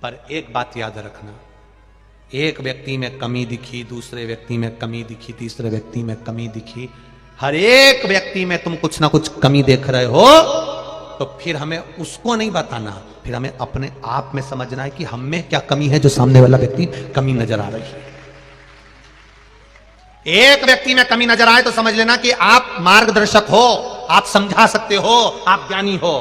पर एक बात याद रखना, एक व्यक्ति में कमी दिखी, दूसरे व्यक्ति में कमी दिखी, तीसरे व्यक्ति में कमी दिखी, हर एक व्यक्ति में तुम कुछ ना कुछ कमी देख रहे हो, तो फिर हमें उसको नहीं बताना, फिर हमें अपने आप में समझना है कि हम में क्या कमी है जो सामने वाला व्यक्ति कमी नजर आ रही है। एक व्यक्ति में कमी नजर आए तो समझ लेना कि आप मार्गदर्शक हो, आप समझा सकते हो, आप ज्ञानी हो।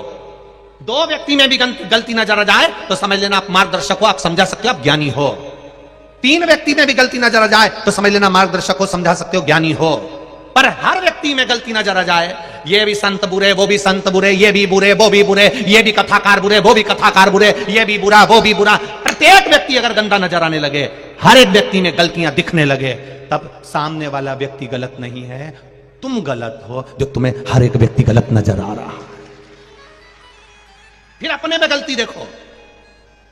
दो व्यक्ति में भी गलती नजर आ जाए तो समझ लेना आप मार्गदर्शक हो, आप समझा सकते हो, आप ज्ञानी हो। तीन व्यक्ति में भी गलती नजर आ जाए तो समझ लेना मार्गदर्शक हो, समझा सकते हो, ज्ञानी हो। पर हर व्यक्ति में गलती नजर आ जाए, ये भी संत बुरे, वो भी संत बुरे, ये भी बुरे, वो भी बुरे, ये भी कथाकार बुरे, वो भी कथाकार बुरे, ये भी बुरा, वो भी बुरा, प्रत्येक व्यक्ति अगर गंदा नजर आने लगे, हर एक व्यक्ति में गलतियां दिखने लगे, तब सामने वाला व्यक्ति गलत नहीं है, तुम गलत हो जो तुम्हें हर एक व्यक्ति गलत नजर आ रहा। फिर अपने में गलती देखो।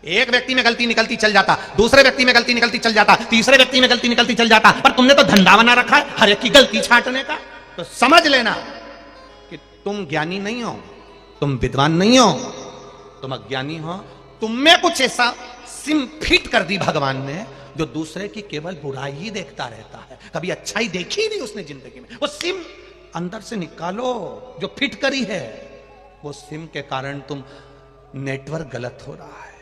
एक व्यक्ति में गलती निकलती चल जाता, दूसरे व्यक्ति में गलती निकलती चल जाता, तीसरे व्यक्ति में गलती निकलती चल जाता, पर तुमने तो धंधा बना रखा है हर एक की गलती छांटने का। तो समझ लेना कि तुम ज्ञानी नहीं हो, तुम विद्वान नहीं हो, तुम अज्ञानी हो। तुम में कुछ ऐसा सिम फिट कर दी भगवान ने जो दूसरे की केवल बुराई ही देखता रहता है, कभी अच्छाई देखी नहीं उसने जिंदगी में। वो सिम अंदर से निकालो जो फिट करी है। वो सिम के कारण तुम नेटवर्क गलत हो रहा है।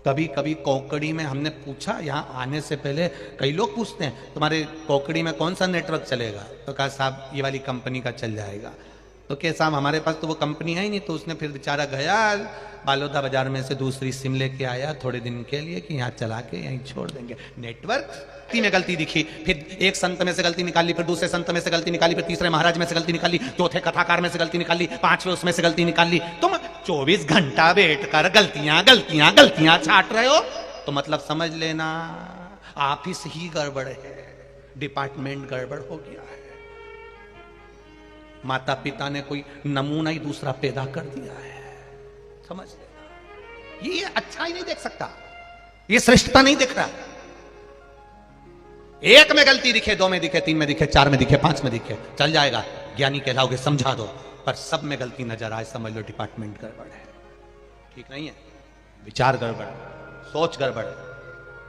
कभी कभी कोकड़ी में हमने पूछा, यहां आने से पहले कई लोग पूछते हैं तुम्हारे कोकड़ी में कौन सा नेटवर्क चलेगा, तो कहा साहब ये वाली कंपनी का चल जाएगा। तो क्या साहब हमारे पास तो वो कंपनी है ही नहीं। तो उसने फिर बेचारा गया बालोदा बाजार में से दूसरी सिम लेके आया थोड़े दिन के लिए कि यहाँ चला के यहीं छोड़ देंगे। नेटवर्क में गलती दिखी, फिर एक संत में से गलती निकाली, फिर दूसरे संत में से गलती निकाली, फिर तीसरे महाराज में से गलती निकाली, चौथे कथाकार में से गलती निकाली, पांचवें उसमें से गलती निकाली। तुम 24 घंटा बैठकर गलतियां गलतियां गलतियां छाट रहे हो, तो मतलब समझ लेना ऑफिस ही गड़बड़ है, डिपार्टमेंट गड़बड़ हो गया है। माता पिता ने कोई नमूना ही दूसरा पैदा कर दिया है, समझ लेना। ये अच्छा ही नहीं देख सकता, ये श्रेष्ठता नहीं दिख रहा। एक में गलती दिखे, दो में दिखे, तीन में दिखे, चार में दिखे, पांच में दिखे, चल जाएगा, ज्ञानी कहलाओगे, समझा दो। पर सब में गलती नजर आए, समझ लो डिपार्टमेंट गड़बड़ है, ठीक नहीं है, विचार गड़बड़, सोच गड़बड़,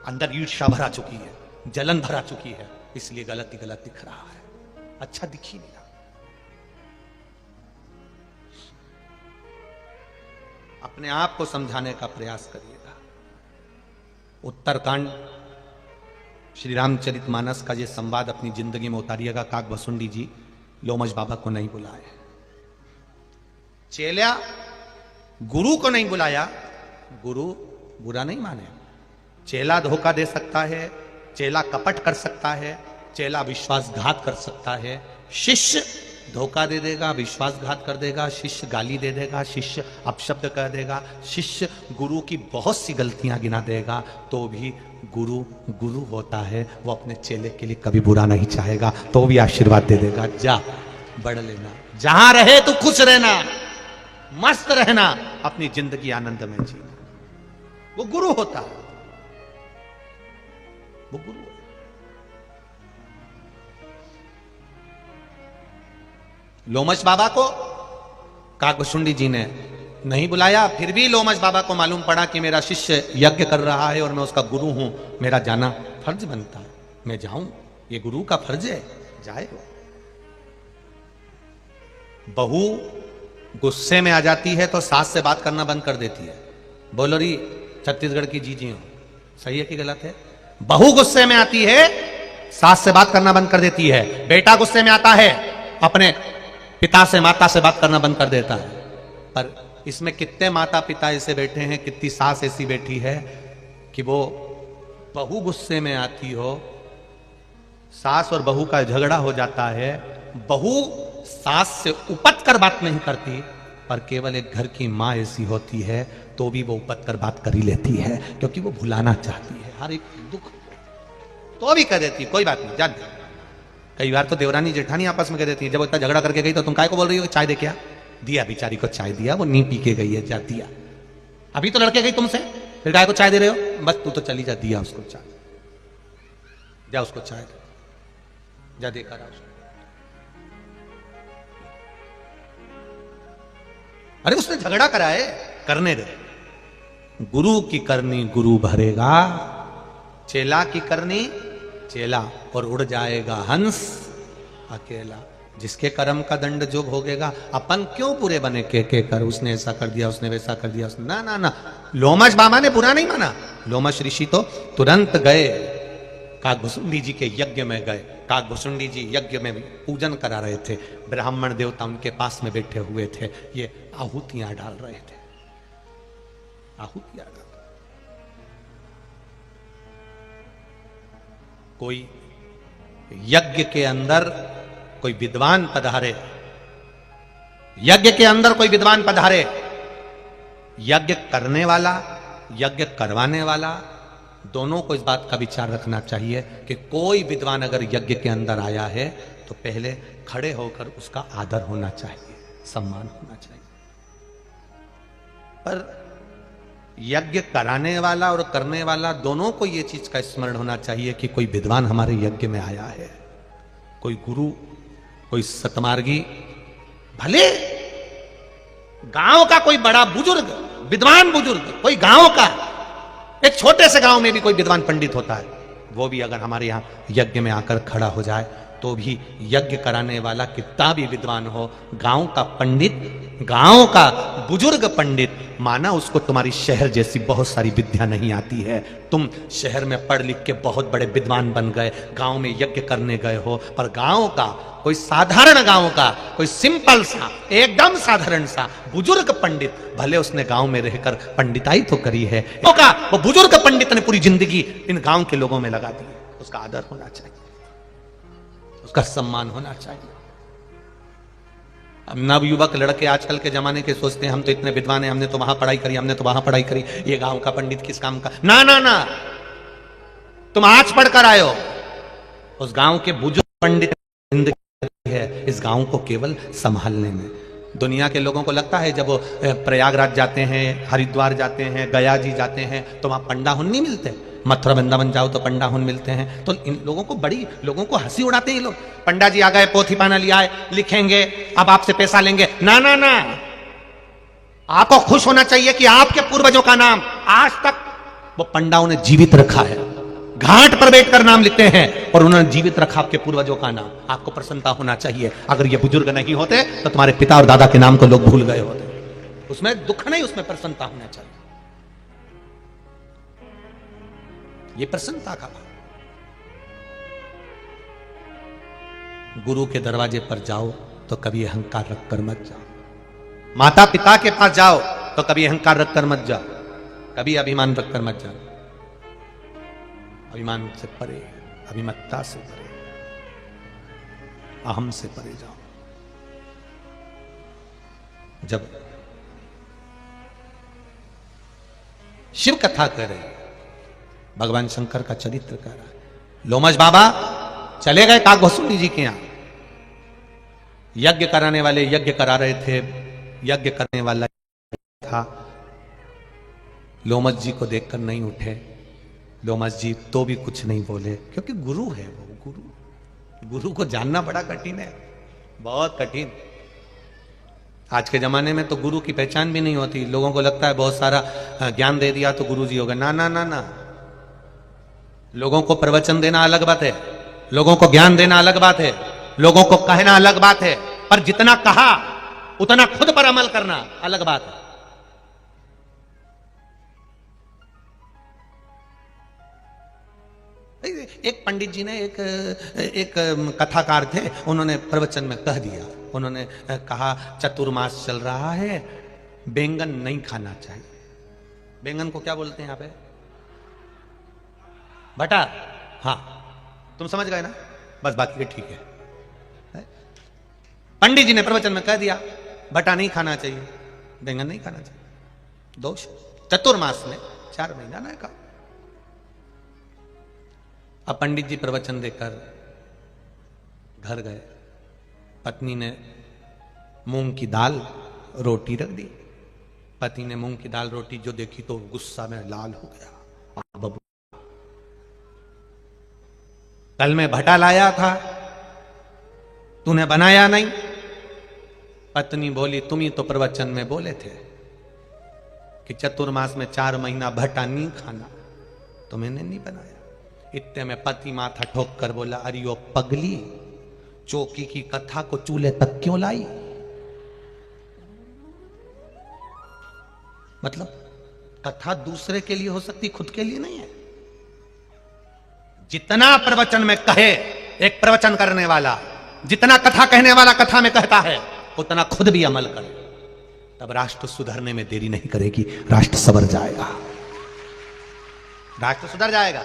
अंदर ईर्ष्या भरा चुकी है, जलन भरा चुकी है, इसलिए गलत ही गलत दिख रहा है, अच्छा दिख ही नहीं रहा। अपने आप को समझाने का प्रयास करिएगा। उत्तरकांड श्री रामचरितमानस का ये संवाद अपनी जिंदगी में उतारिएगा। काक भसुंडी जी लोमश बाबा को नहीं बुलाए, चेला गुरु को नहीं बुलाया। गुरु बुरा नहीं माने, चेला धोखा दे सकता है, चेला कपट कर सकता है, चेला विश्वासघात कर सकता है, शिष्य धोखा दे देगा, विश्वासघात कर देगा, शिष्य गाली दे देगा, शिष्य अपशब्द कह देगा, शिष्य गुरु की बहुत सी गलतियां गिना देगा, तो भी गुरु गुरु होता है। वो अपने चेले के लिए कभी बुरा नहीं चाहेगा, तो भी आशीर्वाद दे देगा, जा बढ़ लेना, जहां रहे तो खुश रहना, मस्त रहना, अपनी जिंदगी आनंद में जीना। वो गुरु होता है, वो गुरु। लोमश बाबा को काकभुशुंडी जी ने नहीं बुलाया, फिर भी लोमश बाबा को मालूम पड़ा कि मेरा शिष्य यज्ञ कर रहा है और मैं उसका गुरु हूं, मेरा जाना फर्ज बनता है, मैं जाऊं, ये गुरु का फर्ज है, जाए। बहू गुस्से में आ जाती है तो सास से बात करना बंद कर देती है। बोलो री छत्तीसगढ़ की जीजी हो, सही है कि गलत है? बहू गुस्से में आती है, सास से बात करना बंद कर देती है। बेटा गुस्से में आता है, अपने पिता से माता से बात करना बंद कर देता है। पर इसमें कितने माता पिता ऐसे बैठे हैं, कितनी सास ऐसी बैठी है कि वो बहू गुस्से में आती हो, सास और बहू का झगड़ा हो जाता है, बहू सास से उपट कर बात नहीं करती, पर केवल एक घर की मां ऐसी होती है तो भी वो उपट कर बात कर ही लेती है, क्योंकि वो भुलाना चाहती है हर एक दुख, तो भी कह देती कोई बात नहीं, जान। कई बार तो देवरानी जेठानी आपस में कह देती है, जब इतना झगड़ा करके गई तो तुम काय को बोल रही हो, चाय दे, क्या दिया, बेचारी को चाय दिया, वो नहीं पी के गई है, जा दिया। अभी तो लड़के गई तुमसे, फिर काय को चाय दे रहे हो, बस तू तो चली जा, दिया उसको चाय, जा उसको चाय दे, जा देखा रहा उसको। अरे उसने झगड़ा करा है, करने दे। गुरु की करनी गुरु भरेगा, चेला की करनी चेला, और उड़ जाएगा हंस अकेला। जिसके कर्म का दंड जो भोगेगा, अपन क्यों पूरे बने के कर, उसने ऐसा कर दिया, उसने वैसा कर दिया, उसने, ना ना ना। लोमश बाबा ने बुरा नहीं माना, लोमश ऋषि तो तुरंत गए, काकभुशुंडी जी के यज्ञ में गए। काकभुशुंडी जी यज्ञ में पूजन करा रहे थे, ब्राह्मण देवता उनके पास में बैठे हुए थे, ये आहुतियां डाल रहे थे, आहुतियां डाल। कोई यज्ञ के अंदर कोई विद्वान पधारे, यज्ञ के अंदर कोई विद्वान पधारे, यज्ञ करने वाला, यज्ञ करवाने वाला, दोनों को इस बात का विचार रखना चाहिए कि कोई विद्वान अगर यज्ञ के अंदर आया है तो पहले खड़े होकर उसका आदर होना चाहिए, सम्मान होना चाहिए। पर यज्ञ कराने वाला और करने वाला दोनों को यह चीज का स्मरण होना चाहिए कि कोई विद्वान हमारे यज्ञ में आया है, कोई गुरु, कोई सतमार्गी, भले गांव का कोई बड़ा बुजुर्ग, विद्वान बुजुर्ग, कोई गांव का, एक छोटे से गांव में भी कोई विद्वान पंडित होता है, वो भी अगर हमारे यहां यज्ञ में आकर खड़ा हो जाए तो भी यज्ञ कराने वाला कितना भी विद्वान हो, गांव का पंडित, गांव का बुजुर्ग पंडित, माना उसको तुम्हारी शहर जैसी बहुत सारी विद्या नहीं आती है, तुम शहर में पढ़ लिख के बहुत बड़े विद्वान बन गए, गांव में यज्ञ करने गए हो, पर गांव का कोई साधारण, गांव का कोई सिंपल सा, एकदम साधारण सा बुजुर्ग पंडित, भले उसने गांव में रहकर पंडिताई तो करी है, वो बुजुर्ग पंडित ने पूरी जिंदगी इन गांव के लोगों में लगा दी, उसका आदर होना चाहिए, उसका सम्मान होना चाहिए। अब नवयुवक लड़के आजकल के जमाने के सोचते हैं हम तो इतने विद्वान हैं, हमने तो वहां पढ़ाई करी, हमने तो वहां पढ़ाई करी, ये गांव का पंडित किस काम का। ना ना ना, तुम आज पढ़कर आए हो, उस गांव के बुजुर्ग पंडित जिंदगी है इस गांव को केवल संभालने में। दुनिया के लोगों को लगता है जब वो प्रयागराज जाते हैं, हरिद्वार जाते हैं, गया जी जाते हैं तो वहां पंडा हुन नहीं मिलते, मथुरा वृंदावन जाओ तो पंडा हुन मिलते हैं, तो इन लोगों को बड़ी, लोगों को हंसी उड़ाते हैं लोग, पंडा जी आ गए, पोथी पाना लिया है, लिखेंगे, अब आपसे पैसा लेंगे। ना ना ना, आपको खुश होना चाहिए कि आपके पूर्वजों का नाम आज तक वो पंडाओं ने जीवित रखा है, घाट पर बैठकर नाम लिखते हैं और उन्होंने जीवित रखा आपके पूर्वजों का नाम, आपको प्रसन्नता होना चाहिए। अगर ये बुजुर्ग नहीं होते तो तुम्हारे पिता और दादा के नाम को लोग भूल गए होते, उसमें दुख नहीं, उसमें प्रसन्नता होना चाहिए, ये प्रसन्नता का भाव। गुरु के दरवाजे पर जाओ तो कभी अहंकार रखकर मत जाओ, माता पिता के पास जाओ तो कभी अहंकार रखकर मत जाओ, कभी अभिमान रखकर मत जाओ, अभिमान से परे, अभिमत्ता से परे, अहम से परे जाओ। जब शिव कथा करे, भगवान शंकर का चरित्र कर रहा है। लोमश बाबा चले गए काग भस्सुंडी जी के यहां, यज्ञ कराने वाले यज्ञ करा रहे थे, यज्ञ करने वाला था। लोमश जी को देखकर नहीं उठे, लोमश जी तो भी कुछ नहीं बोले, क्योंकि गुरु है वो। गुरु को जानना बड़ा कठिन है, बहुत कठिन। आज के जमाने में तो गुरु की पहचान भी नहीं होती। लोगों को लगता है बहुत सारा ज्ञान दे दिया तो गुरु जी हो गए। ना ना ना ना, लोगों को प्रवचन देना अलग बात है, लोगों को ज्ञान देना अलग बात है, लोगों को कहना अलग बात है, पर जितना कहा उतना खुद पर अमल करना अलग बात है। एक पंडित जी ने एक कथाकार थे, उन्होंने प्रवचन में कह दिया, उन्होंने कहा चतुर्मास चल रहा है, बैंगन नहीं खाना चाहिए। बैंगन को क्या बोलते हैं यहां पे? भटा। हाँ, तुम समझ गए ना, बस बाकी ठीक है। पंडित जी ने प्रवचन में कह दिया भटा नहीं खाना चाहिए, बैंगन नहीं खाना चाहिए, दोष। चतुर्मास में 4 महीना ना खा। अब पंडित जी प्रवचन देकर घर गए, पत्नी ने मूंग की दाल रोटी रख दी। पति ने मूंग की दाल रोटी जो देखी तो गुस्सा में लाल हो गया। कल मैं भटा लाया था, तूने बनाया नहीं। पत्नी बोली तुम ही तो प्रवचन में बोले थे कि चतुर्मास में 4 महीना भटा नहीं खाना, तो मैंने नहीं बनाया। इतने में पति माथा ठोक कर बोला, अरे ओ पगली, चौकी की कथा को चूल्हे तक क्यों लाई? मतलब कथा दूसरे के लिए हो सकती, खुद के लिए नहीं है। जितना प्रवचन में कहे एक प्रवचन करने वाला, जितना कथा कहने वाला कथा में कहता है, उतना खुद भी अमल करे, तब राष्ट्र सुधरने में देरी नहीं करेगी, राष्ट्र संवर जाएगा, राष्ट्र सुधर जाएगा।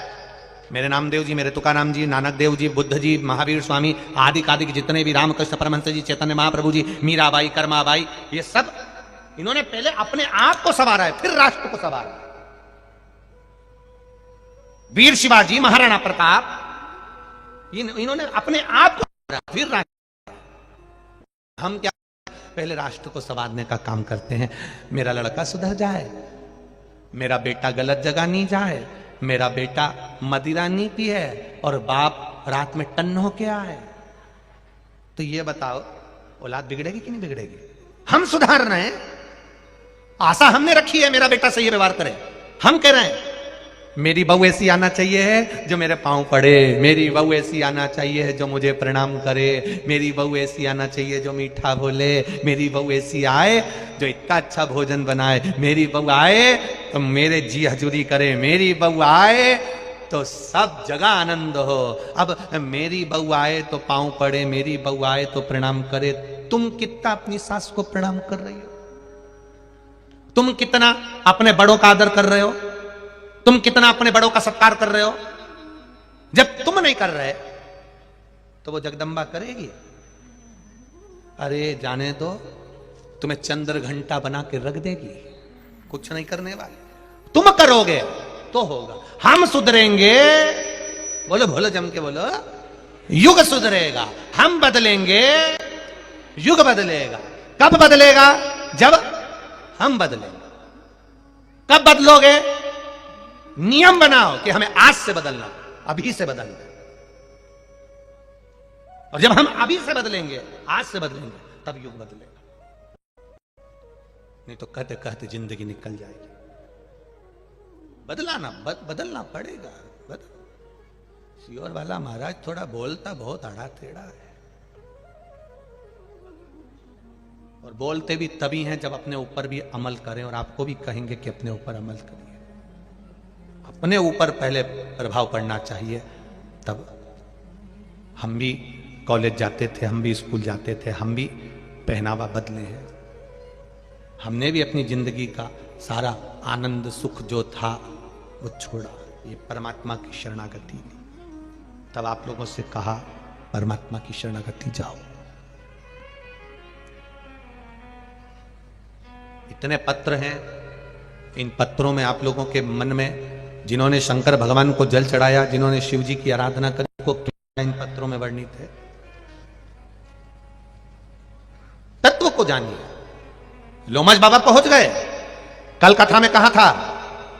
मेरे नामदेव जी, मेरे तुकाराम जी, नानक देव जी, बुद्ध जी, महावीर स्वामी, आदि कादिक जितने भी, रामकृष्ण परमहंस जी, चैतन्य महाप्रभु जी, मीराबाई, कर्माबाई, ये सब इन्होंने पहले अपने आप को संवारा है, फिर राष्ट्र को संवारा। वीर शिवाजी, महाराणा प्रताप, इन्होंने अपने आप को संवारा, फिर राष्ट्र। हम क्या पहले राष्ट्र को संवारने का काम करते हैं। मेरा लड़का सुधर जाए, मेरा बेटा गलत जगह नहीं जाए, मेरा बेटा मदिरा नहीं पिए और बाप रात में टन हो के आए, तो ये बताओ औलाद बिगड़ेगी कि नहीं बिगड़ेगी? हम सुधार रहे हैं, आशा हमने रखी है मेरा बेटा सही व्यवहार करे। हम कह रहे हैं मेरी बहू ऐसी आना चाहिए है जो मेरे पांव पड़े, मेरी बहू ऐसी आना चाहिए है जो मुझे प्रणाम करे, मेरी बहू ऐसी आना चाहिए जो मीठा बोले, मेरी बहू ऐसी आए जो इतना अच्छा भोजन बनाए, मेरी बहू आए तो मेरे जी हजूरी करे, मेरी बहू आए तो सब जगह आनंद हो। अब मेरी बहू आए तो पांव पड़े, मेरी बहू आए तो प्रणाम करे। तुम कितना अपनी सास को प्रणाम कर रही हो? तुम कितना अपने बड़ों का आदर कर रहे हो? तुम कितना अपने बड़ों का सत्कार कर रहे हो? जब तुम नहीं कर रहे तो वो जगदम्बा करेगी। अरे जाने दो, तुम्हें चंद्र घंटा बना के रख देगी, कुछ नहीं करने वाले। तुम करोगे तो होगा। हम सुधरेंगे, बोलो बोलो जम के बोलो, युग सुधरेगा। हम बदलेंगे, युग बदलेगा। कब बदलेगा? जब हम बदलेंगे। कब बदलोगे? नियम बनाओ कि हमें आज से बदलना, अभी से बदलना। और जब हम अभी से बदलेंगे, आज से बदलेंगे, तब युग बदलेगा। नहीं तो कहते कहते जिंदगी निकल जाएगी। बदलाना बदलना पड़ेगा। सियोर वाला महाराज थोड़ा बोलता बहुत आड़ा टेढ़ा है, और बोलते भी तभी हैं जब अपने ऊपर भी अमल करें। और आपको भी कहेंगे कि अपने ऊपर अमल करिए, अपने ऊपर पहले प्रभाव पड़ना चाहिए। तब हम भी कॉलेज जाते थे, हम भी स्कूल जाते थे, हम भी पहनावा बदले हैं, हमने भी अपनी जिंदगी का सारा आनंद सुख जो था वो छोड़ा, ये परमात्मा की शरणागति ली। तब आप लोगों से कहा परमात्मा की शरणागति जाओ। इतने पत्र हैं, इन पत्रों में आप लोगों के मन में जिन्होंने शंकर भगवान को जल चढ़ाया, जिन्होंने शिव जी की आराधना करी, को क्या इन पत्रों में वर्णित है? तत्व को जानिए। लोमश बाबा पहुंच गए। कल कथा में कहा था,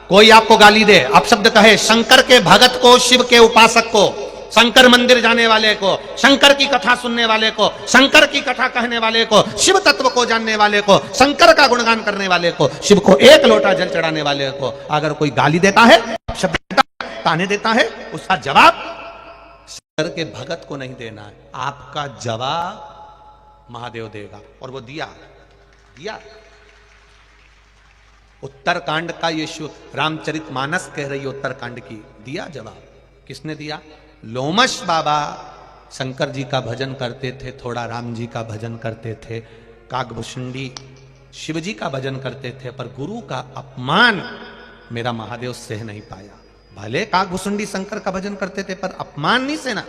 कोई आपको गाली दे, अपशब्द कहे, शंकर के भगत को, शिव के उपासक को, शंकर मंदिर जाने वाले को, शंकर की कथा सुनने वाले को, शंकर की कथा कहने वाले को, शिव तत्व को जानने वाले को, शंकर का गुणगान करने वाले को, शिव को एक लोटा जल चढ़ाने वाले को अगर कोई गाली देता है, शब्द ताने देता है, उसका जवाब शंकर के भगत को नहीं देना है, आपका जवाब महादेव देगा। और वो दिया। उत्तरकांड का ये रामचरितमानस कह रही है, उत्तरकांड की दिया जवाब। किसने दिया? लोमश बाबा शंकर जी का भजन करते थे, थोड़ा राम जी का भजन करते थे, काकभूषुंडी शिव जी का भजन करते थे, पर गुरु का अपमान मेरा महादेव सह नहीं पाया। भले काकभूषुंडी शंकर का भजन करते थे, पर अपमान नहीं सहना।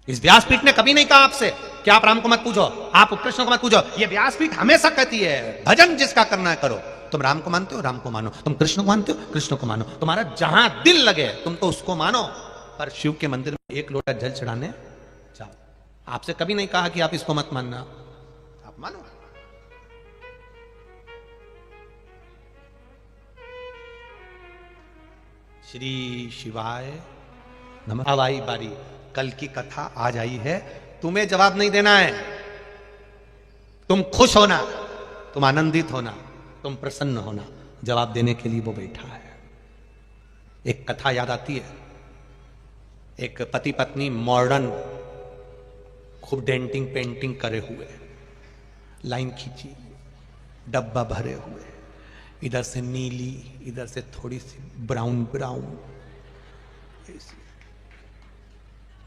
इस व्यासपीठ ने कभी नहीं कहा आपसे कि आप राम को मत पूजो, आप कृष्ण को मत पूजो। ये व्यासपीठ हमेशा कहती है भजन जिसका करना है करो। तुम राम को मानते हो, राम को मानो। तुम कृष्ण को मानते हो, कृष्ण को मानो। तुम्हारा जहां दिल लगे तुम तो उसको मानो, पर शिव के मंदिर में एक लोटा जल चढ़ाने जाओ। आपसे कभी नहीं कहा कि आप इसको मत मानना, आप मानो। श्री शिवाय नमः। अब आई बारी, कल की कथा आज आई है, तुम्हें जवाब नहीं देना है। तुम खुश होना, तुम आनंदित होना, तुम प्रसन्न होना। जवाब देने के लिए वो बैठा है। एक कथा याद आती है, एक पति पत्नी मॉडर्न खूब डेंटिंग पेंटिंग करे हुए, लाइन खींची, डब्बा भरे हुए, इधर से नीली, इधर से थोड़ी सी ब्राउन ब्राउन।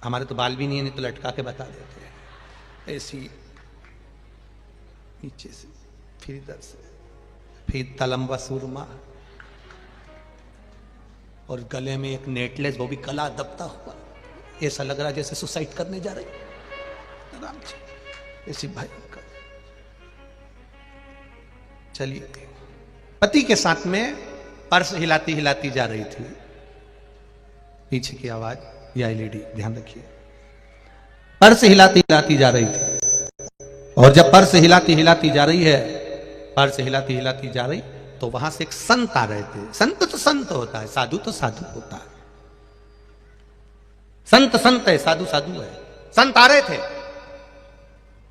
हमारे तो बाल भी नहीं है, नहीं तो लटका के बता देते हैं। ऐसी नीचे से, फिर इधर से, फिर तलम्बा सुरमा, और गले में एक नेकलेस, वो भी गला दबता हुआ। ऐसा लग रहा जैसे सुसाइड करने जा रही आराम से, ऐसी भयंकर। चलिए, पति के साथ में पर्स हिलाती हिलाती जा रही थी। पीछे की आवाज, या लेडी ध्यान रखिए, पर्स हिलाती हिलाती जा रही थी। और जब पर्स हिलाती हिलाती जा रही है, पर्स हिलाती हिलाती जा रही, तो वहां से एक संत आ रहे थे। संत तो संत होता है, साधु तो साधु होता है। संत संत है, साधु साधु है। संत आ रहे थे,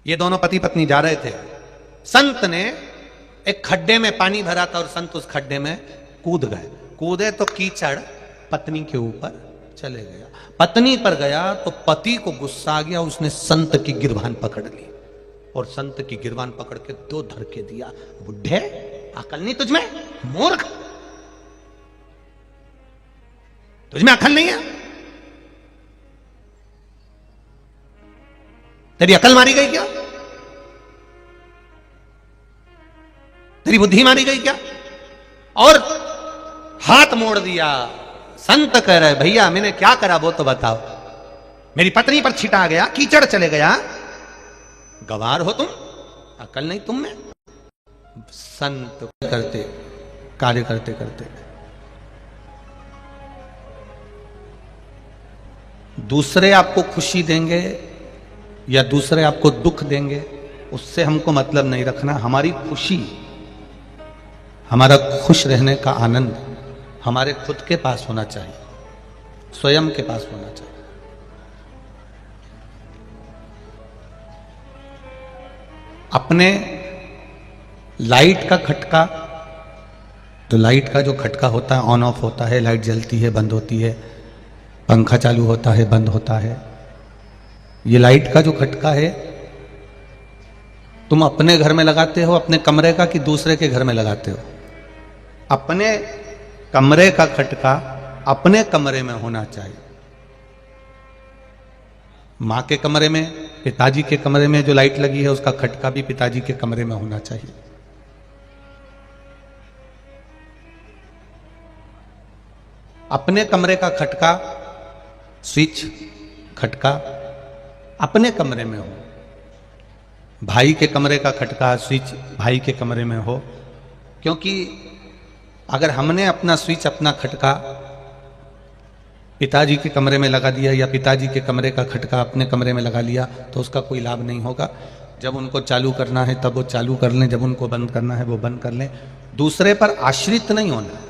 ये दोनों पति पत्नी जा रहे थे। संत ने एक खड्डे में पानी भरा था और संत उस खड्डे में कूद गए। कूदे तो कीचड़ पत्नी के ऊपर चले गया। पत्नी पर गया तो पति को गुस्सा आ गया, उसने संत की गिरबान पकड़ ली और संत की गिरबान पकड़ के दो धड़के दिया। बुढ़े, अकल नहीं तुझमें? मूर्ख, तुझमें अकल नहीं है? तेरी अकल मारी गई क्या? तेरी बुद्धि मारी गई क्या? और हाथ मोड़ दिया। संत कह रहे, भैया मैंने क्या करा वो तो बताओ। मेरी पत्नी पर छिटा गया, कीचड़ चले गया, गवार हो तुम, अकल नहीं तुम में? संत करते, कार्य करते करते दूसरे आपको खुशी देंगे या दूसरे आपको दुख देंगे, उससे हमको मतलब नहीं रखना। हमारी खुशी, हमारा खुश रहने का आनंद हमारे खुद के पास होना चाहिए, स्वयं के पास होना चाहिए। अपने लाइट का खटका, तो लाइट का जो खटका होता है, ऑन ऑफ होता है, लाइट जलती है, बंद होती है, पंखा चालू होता है, बंद होता है। ये लाइट का जो खटका है, तुम अपने घर में लगाते हो, अपने कमरे का, कि दूसरे के घर में लगाते हो? अपने कमरे का खटका अपने कमरे में होना चाहिए। मां के कमरे में, पिताजी के कमरे में जो लाइट लगी है, उसका खटका भी पिताजी के कमरे में होना चाहिए। अपने कमरे का खटका, स्विच खटका अपने कमरे में हो, भाई के कमरे का खटका स्विच भाई के कमरे में हो, क्योंकि अगर हमने अपना स्विच अपना खटका पिताजी के कमरे में लगा दिया या पिताजी के कमरे का खटका अपने कमरे में लगा लिया तो उसका कोई लाभ नहीं होगा। जब उनको चालू करना है तब वो चालू कर लें, जब उनको बंद करना है वो बंद कर लें। दूसरे पर आश्रित नहीं होना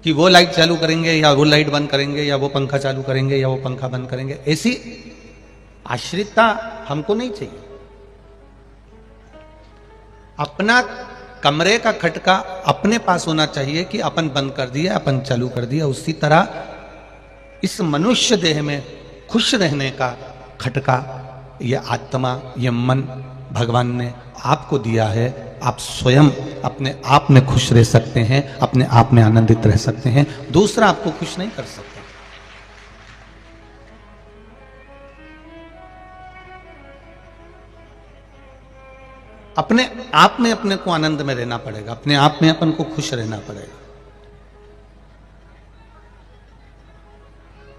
कि वो लाइट चालू करेंगे या वो लाइट बंद करेंगे या वो पंखा चालू करेंगे या वो पंखा बंद करेंगे, ऐसी आश्रितता हमको नहीं चाहिए। अपना कमरे का खटका अपने पास होना चाहिए कि अपन बंद कर दिया अपन चालू कर दिया। उसी तरह इस मनुष्य देह में खुश रहने का खटका ये आत्मा ये मन भगवान ने आपको दिया है। आप स्वयं अपने आप में खुश रह सकते हैं, अपने आप में आनंदित रह सकते हैं, दूसरा आपको खुश नहीं कर सकता। अपने आप में अपने को आनंद में रहना पड़ेगा, अपने आप में अपन को खुश रहना पड़ेगा।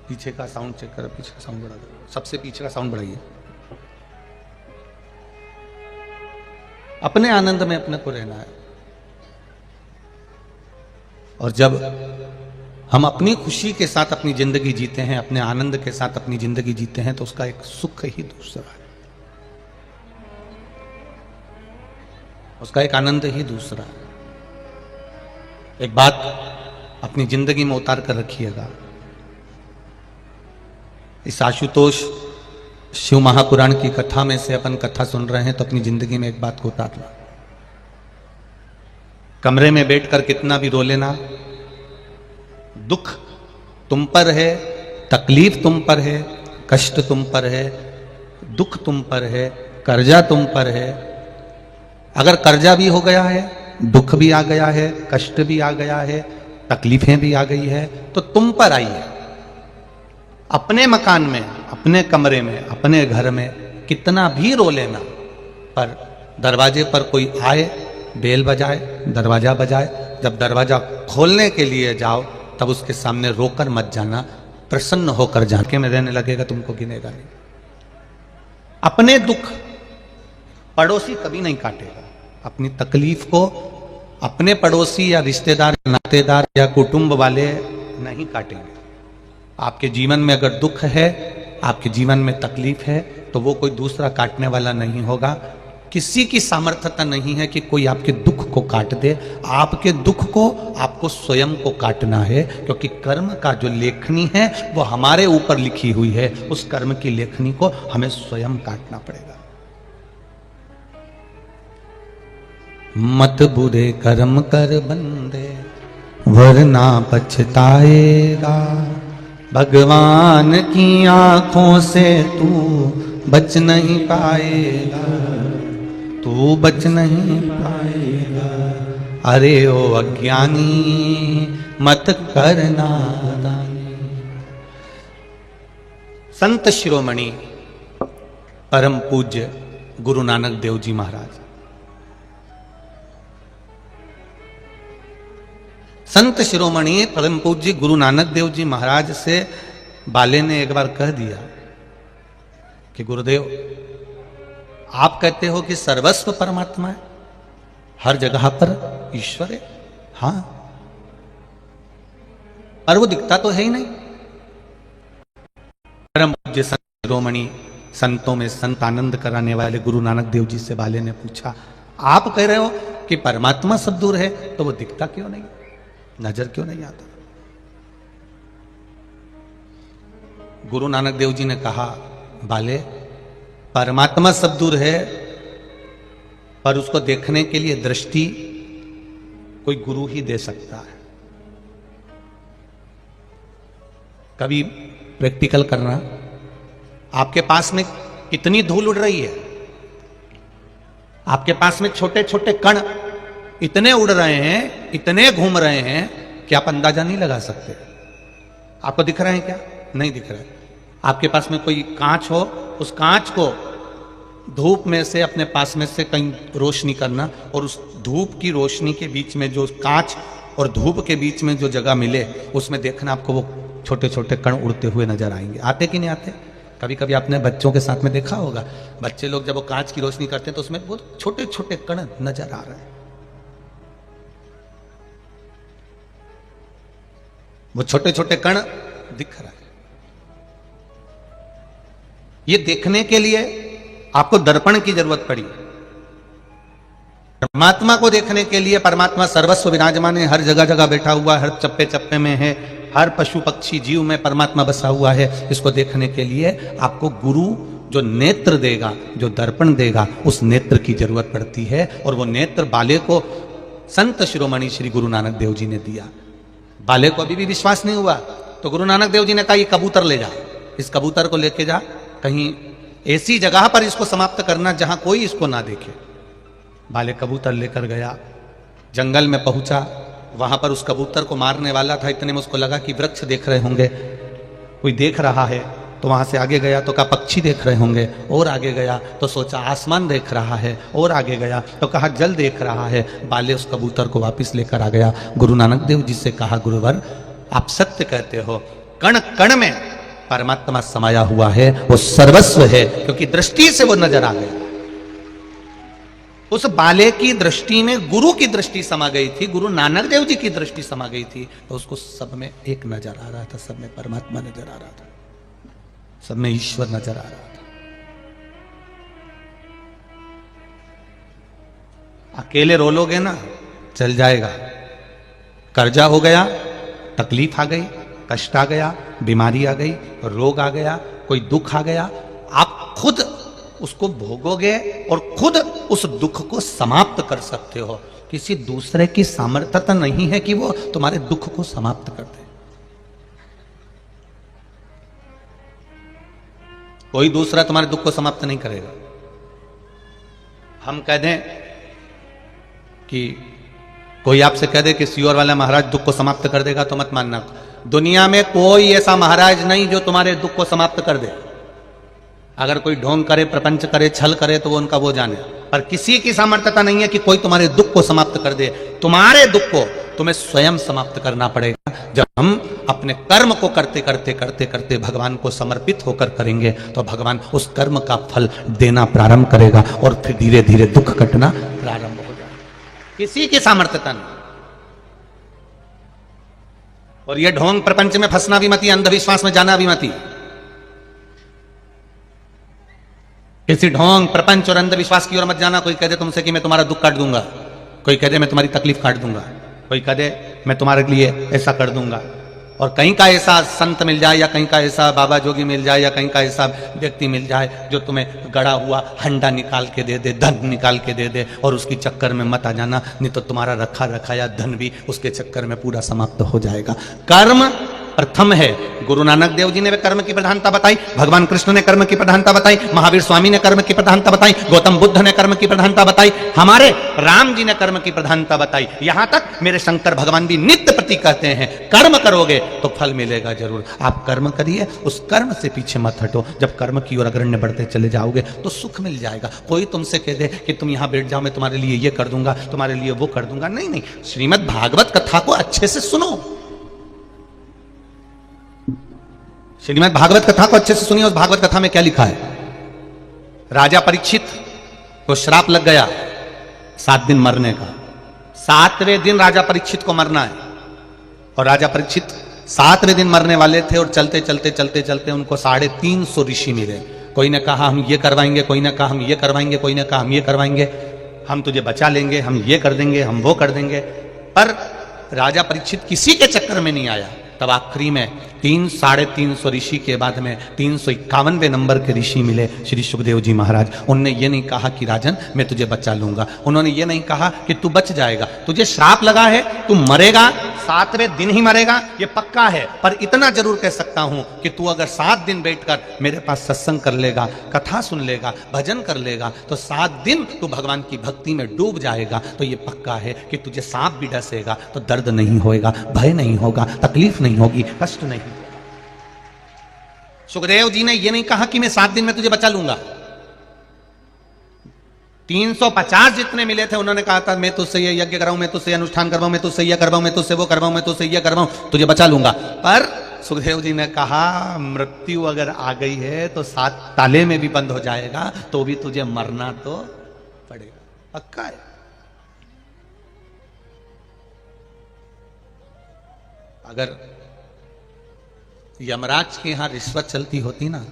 पीछे का साउंड चेक करो, पीछे का साउंड बढ़ा दो, सबसे पीछे का साउंड बढ़ाइए। अपने आनंद में अपने को रहना है। और जब हम अपनी खुशी के साथ अपनी जिंदगी जीते हैं, अपने आनंद के साथ अपनी जिंदगी जीते हैं, तो उसका एक सुख ही दूसरा है, उसका एक आनंद ही दूसरा है। एक बात अपनी जिंदगी में उतार कर रखिएगा। इस आशुतोष शिव महापुराण की कथा में से अपन कथा सुन रहे हैं, तो अपनी जिंदगी में एक बात को उतार लो। कमरे में बैठकर कितना भी रो लेना, दुख तुम पर है, तकलीफ तुम पर है, कष्ट तुम पर है, दुख तुम पर है, कर्जा तुम पर है। अगर कर्जा भी हो गया है, दुख भी आ गया है, कष्ट भी आ गया है, तकलीफें भी आ गई है, तो तुम पर आई है। अपने मकान में, अपने कमरे में, अपने घर में कितना भी रो लेना, पर दरवाजे पर कोई आए, बेल बजाए, दरवाजा बजाए, जब दरवाजा खोलने के लिए जाओ तब उसके सामने रोकर मत जाना, प्रसन्न होकर झांके में रहने लगेगा, तुमको गिनेगा नहीं। अपने दुख पड़ोसी कभी नहीं काटेगा। अपनी तकलीफ को अपने पड़ोसी या रिश्तेदार, नातेदार या कुटुंब वाले नहीं काटेंगे। आपके जीवन में अगर दुख है, आपके जीवन में तकलीफ है, तो वो कोई दूसरा काटने वाला नहीं होगा। किसी की सामर्थ्यता नहीं है कि कोई आपके दुख को काट दे। आपके दुख को आपको स्वयं को काटना है, क्योंकि कर्म का जो लेखनी है वो हमारे ऊपर लिखी हुई है। उस कर्म की लेखनी को हमें स्वयं काटना पड़ेगा। मत बुरे कर्म कर बंदे वरना पछताएगा, भगवान की आंखों से तू बच नहीं पाएगा, तू बच नहीं पाएगा। अरे ओ अज्ञानी मत करना दानी। संत शिरोमणि परम पूज्य गुरु नानक देव जी महाराज, संत शिरोमणि परम पूज्य गुरु नानक देव जी महाराज से बाले ने एक बार कह दिया कि गुरुदेव, आप कहते हो कि सर्वस्व परमात्मा है, हर जगह पर ईश्वर है, हाँ, पर वो दिखता तो है ही नहीं। परम पूज्य संत शिरोमणि, संतों में संत आनंद कराने वाले गुरु नानक देव जी से बाले ने पूछा, आप कह रहे हो कि परमात्मा सब दूर है, तो वो दिखता क्यों नहीं, नजर क्यों नहीं आता? गुरु नानक देव जी ने कहा, बाले, परमात्मा सब दूर है, पर उसको देखने के लिए दृष्टि कोई गुरु ही दे सकता है। कभी प्रैक्टिकल करना, आपके पास में कितनी धूल उड़ रही है, आपके पास में छोटे छोटे कण इतने उड़ रहे हैं, इतने घूम रहे हैं कि आप अंदाजा नहीं लगा सकते। आपको दिख रहे हैं क्या? नहीं दिख रहे। आपके पास में कोई कांच हो, उस कांच को धूप में से अपने पास में से कहीं रोशनी करना, और उस धूप की रोशनी के बीच में जो कांच और धूप के बीच में जो जगह मिले, उसमें देखना आपको वो छोटे छोटे कण उड़ते हुए नजर आएंगे। आते कि नहीं आते? कभी कभी आपने बच्चों के साथ में देखा होगा, बच्चे लोग जब वो कांच की रोशनी करते हैं तो उसमें बहुत छोटे छोटे कण नजर आ रहे हैं, वो छोटे छोटे कण दिख रहा है। ये देखने के लिए आपको दर्पण की जरूरत पड़ी। परमात्मा को देखने के लिए परमात्मा सर्वस्व विराजमान है, हर जगह जगह बैठा हुआ है, हर चप्पे चप्पे में है, हर पशु पक्षी जीव में परमात्मा बसा हुआ है। इसको देखने के लिए आपको गुरु जो नेत्र देगा, जो दर्पण देगा, उस नेत्र की जरूरत पड़ती है। और वो नेत्र बाले को संत शिरोमणि श्री गुरु नानक देव जी ने दिया। बाले को अभी भी विश्वास नहीं हुआ तो गुरु नानक देव जी ने कहा ये कबूतर ले जा, इस कबूतर को लेके जा, कहीं ऐसी जगह पर इसको समाप्त करना जहां कोई इसको ना देखे। बाले कबूतर लेकर गया, जंगल में पहुंचा, वहां पर उस कबूतर को मारने वाला था, इतने में उसको लगा कि वृक्ष देख रहे होंगे, कोई देख रहा है, तो वहां से आगे गया तो कहा पक्षी देख रहे होंगे, और आगे गया तो सोचा आसमान देख रहा है, और आगे गया तो कहा जल देख रहा है। बाले उस कबूतर को वापस लेकर आ गया। गुरु नानक देव जी से कहा गुरुवर आप सत्य कहते हो, कण कण में परमात्मा समाया हुआ है, वो सर्वस्व है, क्योंकि दृष्टि से वो नजर आ गया। उस बाले की दृष्टि में गुरु की दृष्टि समा गई थी, गुरु नानक देव जी की दृष्टि समा गई थी, तो उसको सब में एक नजर आ रहा था, सब में परमात्मा नजर आ रहा था, सब में ईश्वर नजर आ रहा था। अकेले रोलोगे ना चल जाएगा, कर्जा हो गया, तकलीफ आ गई, कष्ट आ गया, बीमारी आ गई, रोग आ गया, कोई दुख आ गया, आप खुद उसको भोगोगे और खुद उस दुख को समाप्त कर सकते हो। किसी दूसरे की सामर्थ्यता नहीं है कि वो तुम्हारे दुख को समाप्त कर दे। कोई दूसरा तुम्हारे दुख को समाप्त नहीं करेगा। हम कह दें कि कोई आपसे कह दे कि सियोर वाला महाराज दुख को समाप्त कर देगा, तो मत मानना। दुनिया में कोई ऐसा महाराज नहीं जो तुम्हारे दुख को समाप्त कर दे। अगर कोई ढोंग करे, प्रपंच करे, छल करे तो वो उनका वो जाने, पर किसी की सामर्थ्यता नहीं है कि कोई तुम्हारे दुख को समाप्त कर दे। तुम्हारे दुख को तुम्हें स्वयं समाप्त करना पड़ेगा। जब हम अपने कर्म को करते करते करते करते भगवान को समर्पित होकर करेंगे तो भगवान उस कर्म का फल देना प्रारंभ करेगा और फिर धीरे धीरे दुख कटना प्रारंभ हो जाएगा। किसी की सामर्थ्यता नहीं। और ये ढोंग प्रपंच में फंसना भी मती, अंधविश्वास में जाना भी मती। किसी ढोंग प्रपंच और अंधविश्वास की ओर मत जाना। कोई कह दे तुमसे कि मैं तुम्हारा दुख काट दूंगा, कोई कह दे मैं तुम्हारी तकलीफ काट दूंगा, कोई कह दे मैं तुम्हारे लिए ऐसा कर दूंगा। और कहीं का ऐसा संत मिल जाए या कहीं का ऐसा बाबा जोगी मिल जाए या कहीं का ऐसा व्यक्ति मिल जाए जो तुम्हें गड़ा हुआ हंडा निकाल के दे दे, धन निकाल के दे दे, और उसकी चक्कर में मत आ जाना, नहीं तो तुम्हारा रखा रखाया धन भी उसके चक्कर में पूरा समाप्त हो जाएगा। कर्म प्रथम है। गुरु नानक देव जी ने भी कर्म की प्रधानता बताई, भगवान कृष्ण ने कर्म की प्रधानता बताई, महावीर स्वामी ने कर्म की प्रधानता बताई, गौतम बुद्ध ने कर्म की प्रधानता बताई, हमारे राम जी ने कर्म की प्रधानता बताई। यहां तक मेरे शंकर भगवान भी नित्य प्रति कहते हैं कर्म करोगे तो फल मिलेगा जरूर। आप कर्म करिए, उस कर्म से पीछे मत हटो। जब कर्म की ओर अग्रण्य बढ़ते चले जाओगे तो सुख मिल जाएगा। कोई तुमसे कह दे कि तुम यहां बैठ जाओ, मैं तुम्हारे लिए ये कर दूंगा, तुम्हारे लिए वो कर दूंगा, नहीं नहीं। श्रीमद् भागवत कथा को अच्छे से सुनो, श्रीमद् भागवत कथा को अच्छे से सुनिए। उस भागवत कथा में क्या लिखा है? राजा परीक्षित को श्राप लग गया 7 दिन मरने का। 7वें दिन राजा परीक्षित को मरना है, और राजा परीक्षित 7वें दिन मरने वाले थे। और चलते चलते चलते चलते उनको 350 ऋषि मिले। कोई ने कहा हम ये करवाएंगे, कोई ने कहा हम ये करवाएंगे, कोई ने कहा हम ये करवाएंगे, हम तुझे बचा लेंगे, हम ये कर देंगे, हम वो कर देंगे। पर राजा परीक्षित किसी के चक्कर में नहीं आया। तब आखिरी में 350 ऋषि के बाद में 351वें नंबर के ऋषि मिले, श्री सुखदेव जी महाराज। उनने ये नहीं कहा कि राजन मैं तुझे बचा लूंगा, उन्होंने ये नहीं कहा कि तू बच जाएगा, तुझे श्राप लगा है, तू मरेगा, 7वें दिन ही मरेगा, ये पक्का है। पर इतना जरूर कह सकता हूं कि तू अगर 7 दिन बैठकर मेरे पास सत्संग कर लेगा, कथा सुन लेगा, भजन कर लेगा, तो 7 दिन तू भगवान की भक्ति में डूब जाएगा। तो ये पक्का है कि तुझे सांप भी डसेगा तो दर्द नहीं होएगा, भय नहीं होगा, तकलीफ नहीं होगी, कष्ट नहीं। सुखदेव जी ने यह नहीं कहा कि मैं 7 दिन में तुझे बचा लूंगा। 350 जितने मिले थे उन्होंने कहा था मैं तुझसे ये यज्ञ कराऊं, मैं तुझसे अनुष्ठान करवाऊं, मैं तुझसे ये करवाऊं, मैं तुझसे वो करवाऊं, मैं तुझसे ये करवाऊं, तुझे बचा लूंगा। पर सुखदेव जी ने कहा मृत्यु अगर आ गई है तो 7 ताले में भी बंद हो जाएगा तो भी तुझे मरना तो पड़ेगा, पक्का है। अगर यमराज के यहां रिश्वत चलती होती ना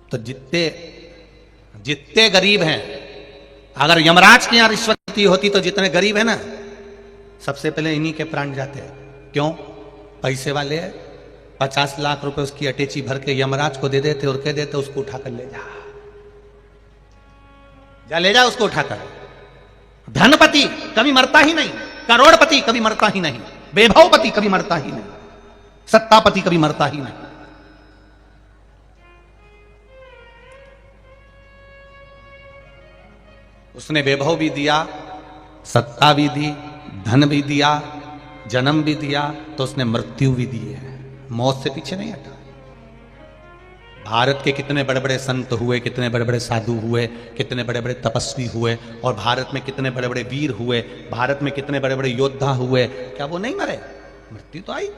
तो जितने गरीब हैं, अगर यमराज के यहां रिश्वत चलती होती तो जितने गरीब हैं ना सबसे पहले इन्हीं के प्राण जाते हैं। क्यों? पैसे वाले 50 लाख रुपए उसकी अटैची भर के यमराज को दे देते और कह देते उसको उठाकर ले जा ले जा उसको उठाकर। धनपति कभी मरता ही नहीं, करोड़पति कभी मरता ही नहीं, वैभवपति कभी मरता ही नहीं, सत्तापति कभी मरता ही नहीं। उसने वैभव भी दिया, सत्ता भी दी, धन भी दिया, जन्म भी दिया, तो उसने मृत्यु भी दी है। मौत से पीछे नहीं हटा। भारत के कितने बड़े बड़े संत हुए, कितने बड़े बड़े साधु हुए, कितने बड़े बड़े तपस्वी हुए, और भारत में कितने बड़े बड़े वीर हुए, भारत में कितने बड़े बड़े योद्धा हुए, क्या वो नहीं मरे? मृत्यु तो आई।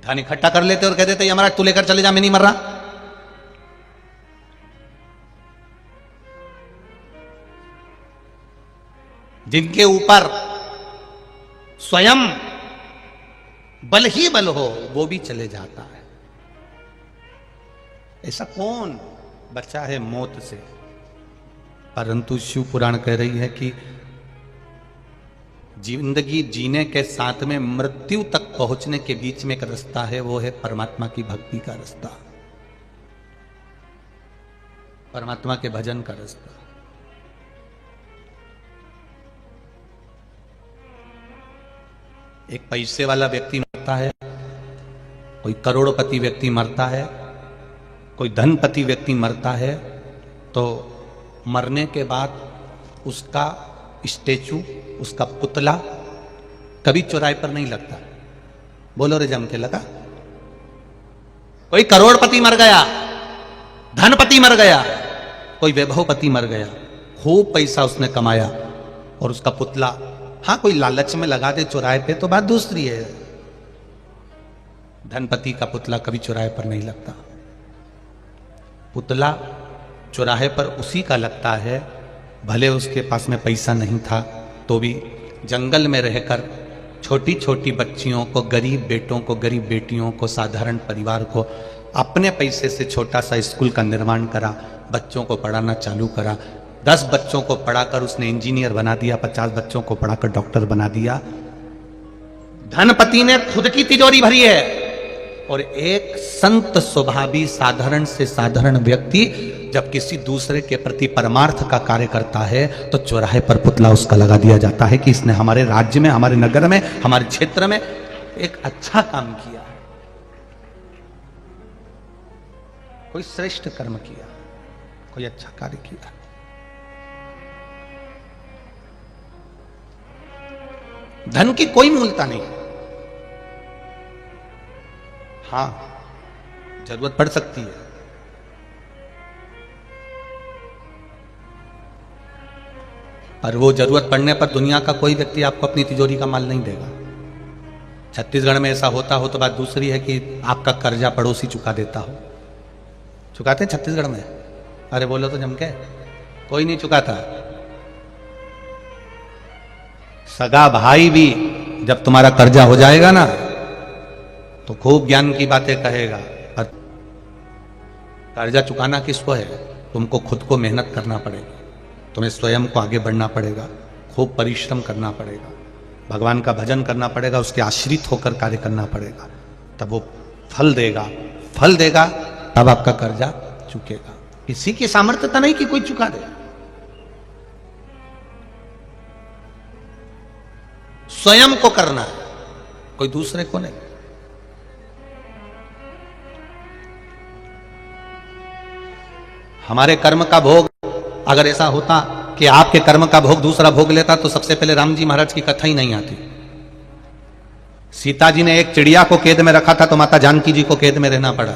धन इकट्ठा कर लेते और कह देते यमराज तू लेकर चले जा, मैं नहीं मर रहा। जिनके ऊपर स्वयं बल ही बल हो वो भी चले जाता है। ऐसा कौन बचा है मौत से? परंतु शिव पुराण कह रही है कि जिंदगी जीने के साथ में मृत्यु तक पहुंचने के बीच में एक रास्ता है, वो है परमात्मा की भक्ति का रास्ता, परमात्मा के भजन का रास्ता। एक पैसे वाला व्यक्ति मरता है, कोई करोड़पति व्यक्ति मरता है, कोई धनपति व्यक्ति मरता है, तो मरने के बाद उसका स्टेचू, उसका पुतला कभी चौराहे पर नहीं लगता। बोलो रे जम के लगा। कोई करोड़पति मर गया, धनपति मर गया, कोई वैभवपति मर गया, खूब पैसा उसने कमाया और उसका पुतला, हाँ कोई लालच में लगा दे चौराहे पे तो बात दूसरी है। धनपति का पुतला कभी चौराहे पर नहीं लगता। पुतला चौराहे पर उसी का लगता है, भले उसके पास में पैसा नहीं था तो भी जंगल में रहकर छोटी छोटी बच्चियों को, गरीब बेटों को, गरीब बेटियों को, साधारण परिवार को अपने पैसे से छोटा सा स्कूल का निर्माण करा, बच्चों को पढ़ाना चालू करा। 10 बच्चों को पढ़ाकर उसने इंजीनियर बना दिया, 50 बच्चों को पढ़ाकर डॉक्टर बना दिया। धनपति ने खुद की तिजोरी भरी है, और एक संत स्वभावी साधारण से साधारण व्यक्ति जब किसी दूसरे के प्रति परमार्थ का कार्य करता है तो चौराहे पर पुतला उसका लगा दिया जाता है कि इसने हमारे राज्य में, हमारे नगर में, हमारे क्षेत्र में एक अच्छा काम किया, कोई श्रेष्ठ कर्म किया, कोई अच्छा कार्य किया। धन की कोई मूलता नहीं। हां, जरूरत पड़ सकती है, पर वो जरूरत पड़ने पर दुनिया का कोई व्यक्ति आपको अपनी तिजोरी का माल नहीं देगा। छत्तीसगढ़ में ऐसा होता हो तो बात दूसरी है कि आपका कर्जा पड़ोसी चुका देता हो। चुकाते हैं छत्तीसगढ़ में? अरे बोलो तो जम के, कोई नहीं चुकाता। सगा भाई भी जब तुम्हारा कर्जा हो जाएगा ना तो खूब ज्ञान की बातें कहेगा, पर कर्जा चुकाना किसको है? तुमको खुद को मेहनत करना पड़ेगा, तुम्हें स्वयं को आगे बढ़ना पड़ेगा, खूब परिश्रम करना पड़ेगा, भगवान का भजन करना पड़ेगा, उसके आश्रित होकर कार्य करना पड़ेगा, तब वो फल देगा। फल देगा तब आपका कर्जा चुकेगा। किसी की सामर्थ्यता नहीं कि कोई चुका दे। स्वयं को करना है, कोई दूसरे को नहीं। हमारे कर्म का भोग अगर ऐसा होता कि आपके कर्म का भोग दूसरा भोग लेता तो सबसे पहले राम जी महाराज की कथा ही नहीं आती। सीता जी ने एक चिड़िया को कैद में रखा था तो माता जानकी जी को कैद में रहना पड़ा।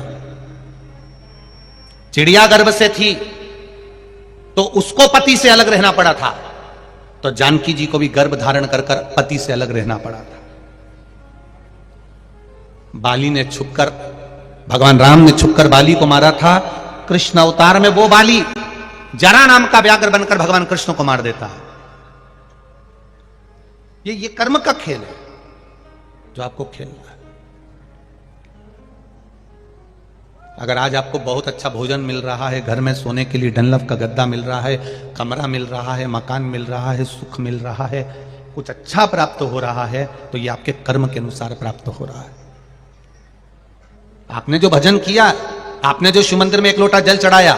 चिड़िया गर्भ से थी तो उसको पति से अलग रहना पड़ा था, तो जानकी जी को भी गर्भ धारण कर कर पति से अलग रहना पड़ा था। बाली ने छुपकर, भगवान राम ने छुपकर बाली को मारा था। कृष्ण अवतार में वो बाली जरा नाम का व्याघ्र बनकर भगवान कृष्ण को मार देता है। ये कर्म का खेल है जो आपको खेलना है। अगर आज आपको बहुत अच्छा भोजन मिल रहा है, घर में सोने के लिए डनलप का गद्दा मिल रहा है, कमरा मिल रहा है, मकान मिल रहा है, सुख मिल रहा है, कुछ अच्छा प्राप्त हो रहा है, तो ये आपके कर्म के अनुसार प्राप्त हो रहा है। आपने जो भजन किया, आपने जो शिव मंदिर में एक लोटा जल चढ़ाया,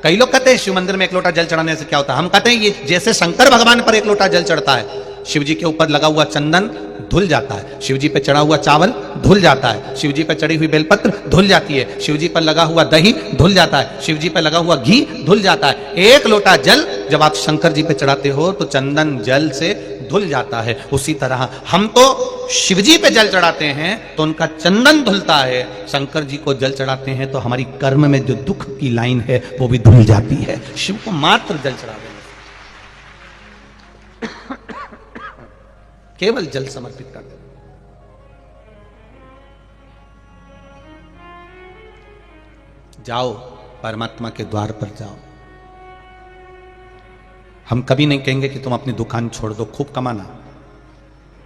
कई लोग कहते हैं शिव मंदिर में एक लोटा जल चढ़ाने से क्या होता है। हम कहते हैं ये जैसे शंकर भगवान पर एक लोटा जल चढ़ता है, शिव जी के ऊपर लगा हुआ चंदन धुल जाता है, शिव जी पे चढ़ा हुआ चावल धुल जाता है, शिव जी पे चढ़ी हुई बेलपत्र धुल जाती है, शिव जी पर लगा हुआ दही धुल जाता है, शिव जी पे लगा हुआ घी धुल जाता है। एक लोटा जल जब आप शंकर जी पे चढ़ाते हो तो चंदन जल से धुल जाता है। उसी तरह हम तो शिव जी पे जल चढ़ाते हैं तो उनका चंदन धुलता है, शंकर जी को जल चढ़ाते हैं तो हमारी कर्म में जो दुख की लाइन है वो भी धुल जाती है। शिव को मात्र जल चढ़ा देना, केवल जल समर्पित कर देना। जाओ परमात्मा के द्वार पर जाओ। हम कभी नहीं कहेंगे कि तुम अपनी दुकान छोड़ दो, खूब कमाना,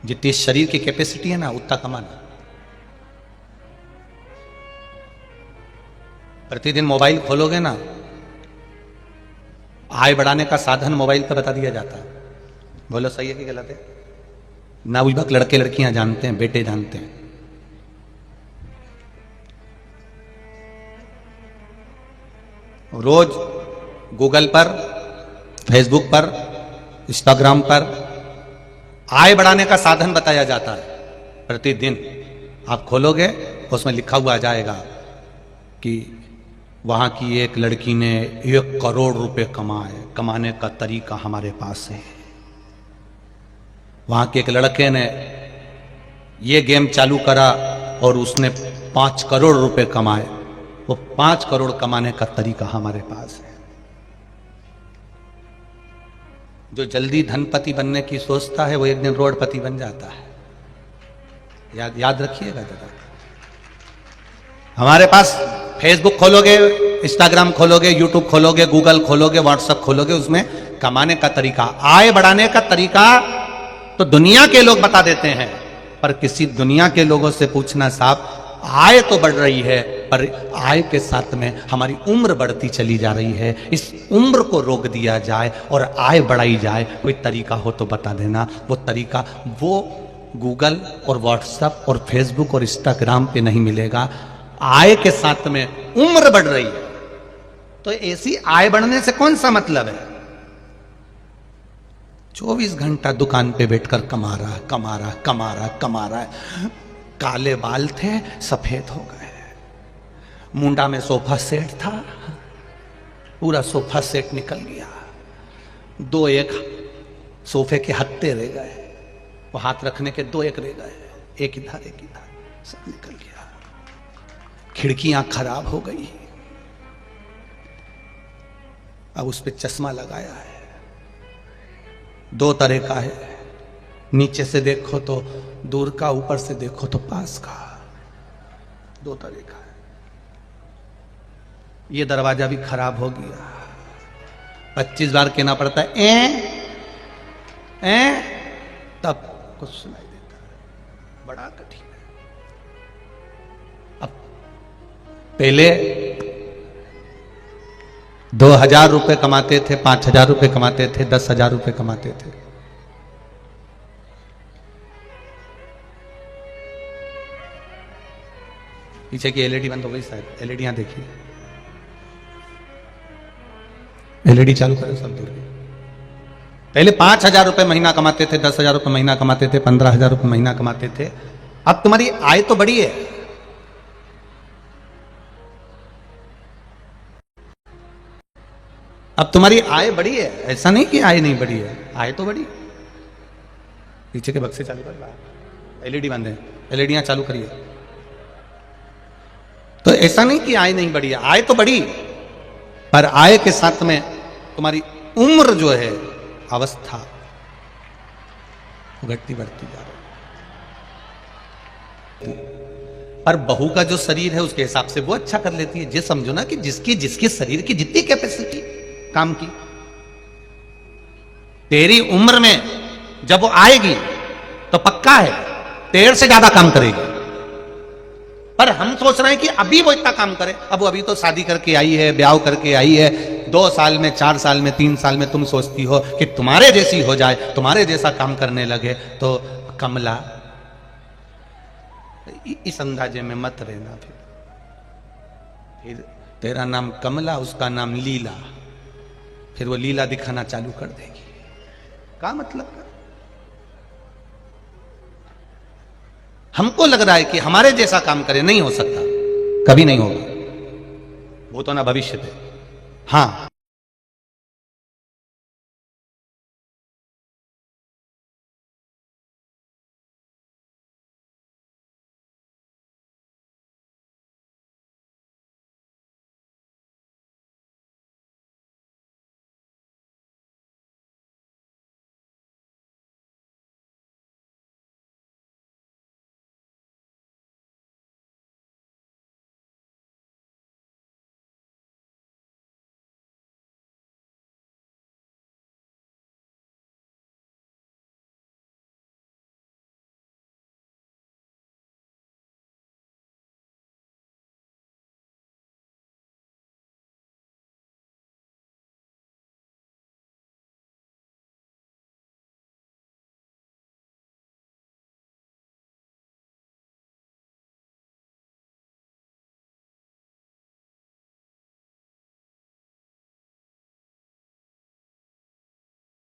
जितनी शरीर की कैपेसिटी है ना उतना कमाना। प्रतिदिन मोबाइल खोलोगे ना, आय बढ़ाने का साधन मोबाइल पर बता दिया जाता है। बोलो सही है कि गलत है? ना उस वक्त लड़के लड़कियां जानते हैं, बेटे जानते हैं। रोज गूगल पर, फेसबुक पर, इंस्टाग्राम पर आय बढ़ाने का साधन बताया जाता है। प्रतिदिन आप खोलोगे उसमें लिखा हुआ आ जाएगा कि वहां की एक लड़की ने 1 करोड़ रुपए कमाए, कमाने का तरीका हमारे पास है। वहां के एक लड़के ने ये गेम चालू करा और उसने 5 करोड़ रुपए कमाए, वो 5 करोड़ कमाने का तरीका हमारे पास है। जो जल्दी धनपति बनने की सोचता है वो एक दिन रोडपति बन जाता है। याद रखिएगा जरा। हमारे पास फेसबुक खोलोगे, इंस्टाग्राम खोलोगे, यूट्यूब खोलोगे, गूगल खोलोगे, व्हाट्सएप खोलोगे, उसमें कमाने का तरीका, आय बढ़ाने का तरीका तो दुनिया के लोग बता देते हैं, पर किसी दुनिया के लोगों से पूछना साहब, आय तो बढ़ रही है पर आय के साथ में हमारी उम्र बढ़ती चली जा रही है। इस उम्र को रोक दिया जाए और आय बढ़ाई जाए, कोई तरीका हो तो बता देना। वो तरीका वो गूगल और व्हाट्सएप और फेसबुक और इंस्टाग्राम पे नहीं मिलेगा। आय के साथ में उम्र बढ़ रही है, तो ऐसी आय बढ़ने से कौन सा मतलब है? 24 घंटा दुकान पे बैठकर कमा रहा है। काले बाल थे, सफेद हो गए। मुंडा में सोफा सेट था, पूरा सोफा सेट निकल गया। 2 एक सोफे के हत्ते रह गए, वो हाथ रखने के 2 एक रह गए, एक इधर, सब निकल गया। खिड़कियां खराब हो गई, अब उस पे चश्मा लगाया है। 2 तरह का है, नीचे से देखो तो दूर का, ऊपर से देखो तो पास का। 2 तरह का है। ये दरवाजा भी खराब हो गया, 25 बार कहना पड़ता है तब कुछ सुनाई देता है। बड़ा कठिन है। अब पहले 2000 रुपए कमाते थे, 5000 रुपए कमाते थे, 10,000 रुपए कमाते थे। पीछे की एलईडी बंद हो गई शायद, एलईडी यहां देखिए, एलईडी चालू करें सब दूर। पहले 5,000 रुपए महीना कमाते थे, 10,000 रुपए महीना कमाते थे, 15,000 रुपए महीना कमाते थे। अब तुम्हारी आय तो बढ़ी है, अब तुम्हारी आय बढ़ी है। ऐसा नहीं कि आय नहीं बढ़ी है, आय तो बढ़ी। पीछे के बक्से चालू कर, एलईडी बंद है, एलईडियां चालू करिए। तो ऐसा नहीं कि आय नहीं बढ़ी है, आय तो बढ़ी, पर आय के साथ में तुम्हारी उम्र जो है, अवस्था घटती बढ़ती जा रही। पर बहू का जो शरीर है उसके हिसाब से वो अच्छा कर लेती है। ये समझो ना कि जिसकी जिसके शरीर की जितनी कैपेसिटी काम की, तेरी उम्र में जब वो आएगी तो पक्का है तेरे से ज्यादा काम करेगी। पर हम सोच रहे हैं कि अभी वो इतना काम करे। अब वो अभी तो शादी करके आई है, ब्याह करके आई है, 2 साल में, 4 साल में, 3 साल में तुम सोचती हो कि तुम्हारे जैसी हो जाए, तुम्हारे जैसा काम करने लगे। तो कमला, इस अंदाजे में मत रहना। फिर तेरा नाम कमला, उसका नाम लीला, फिर वो लीला दिखाना चालू कर देगी। क्या मतलब? हमको लग रहा है कि हमारे जैसा काम करे, नहीं हो सकता, कभी नहीं होगा। वो तो ना भविष्य थे। हाँ,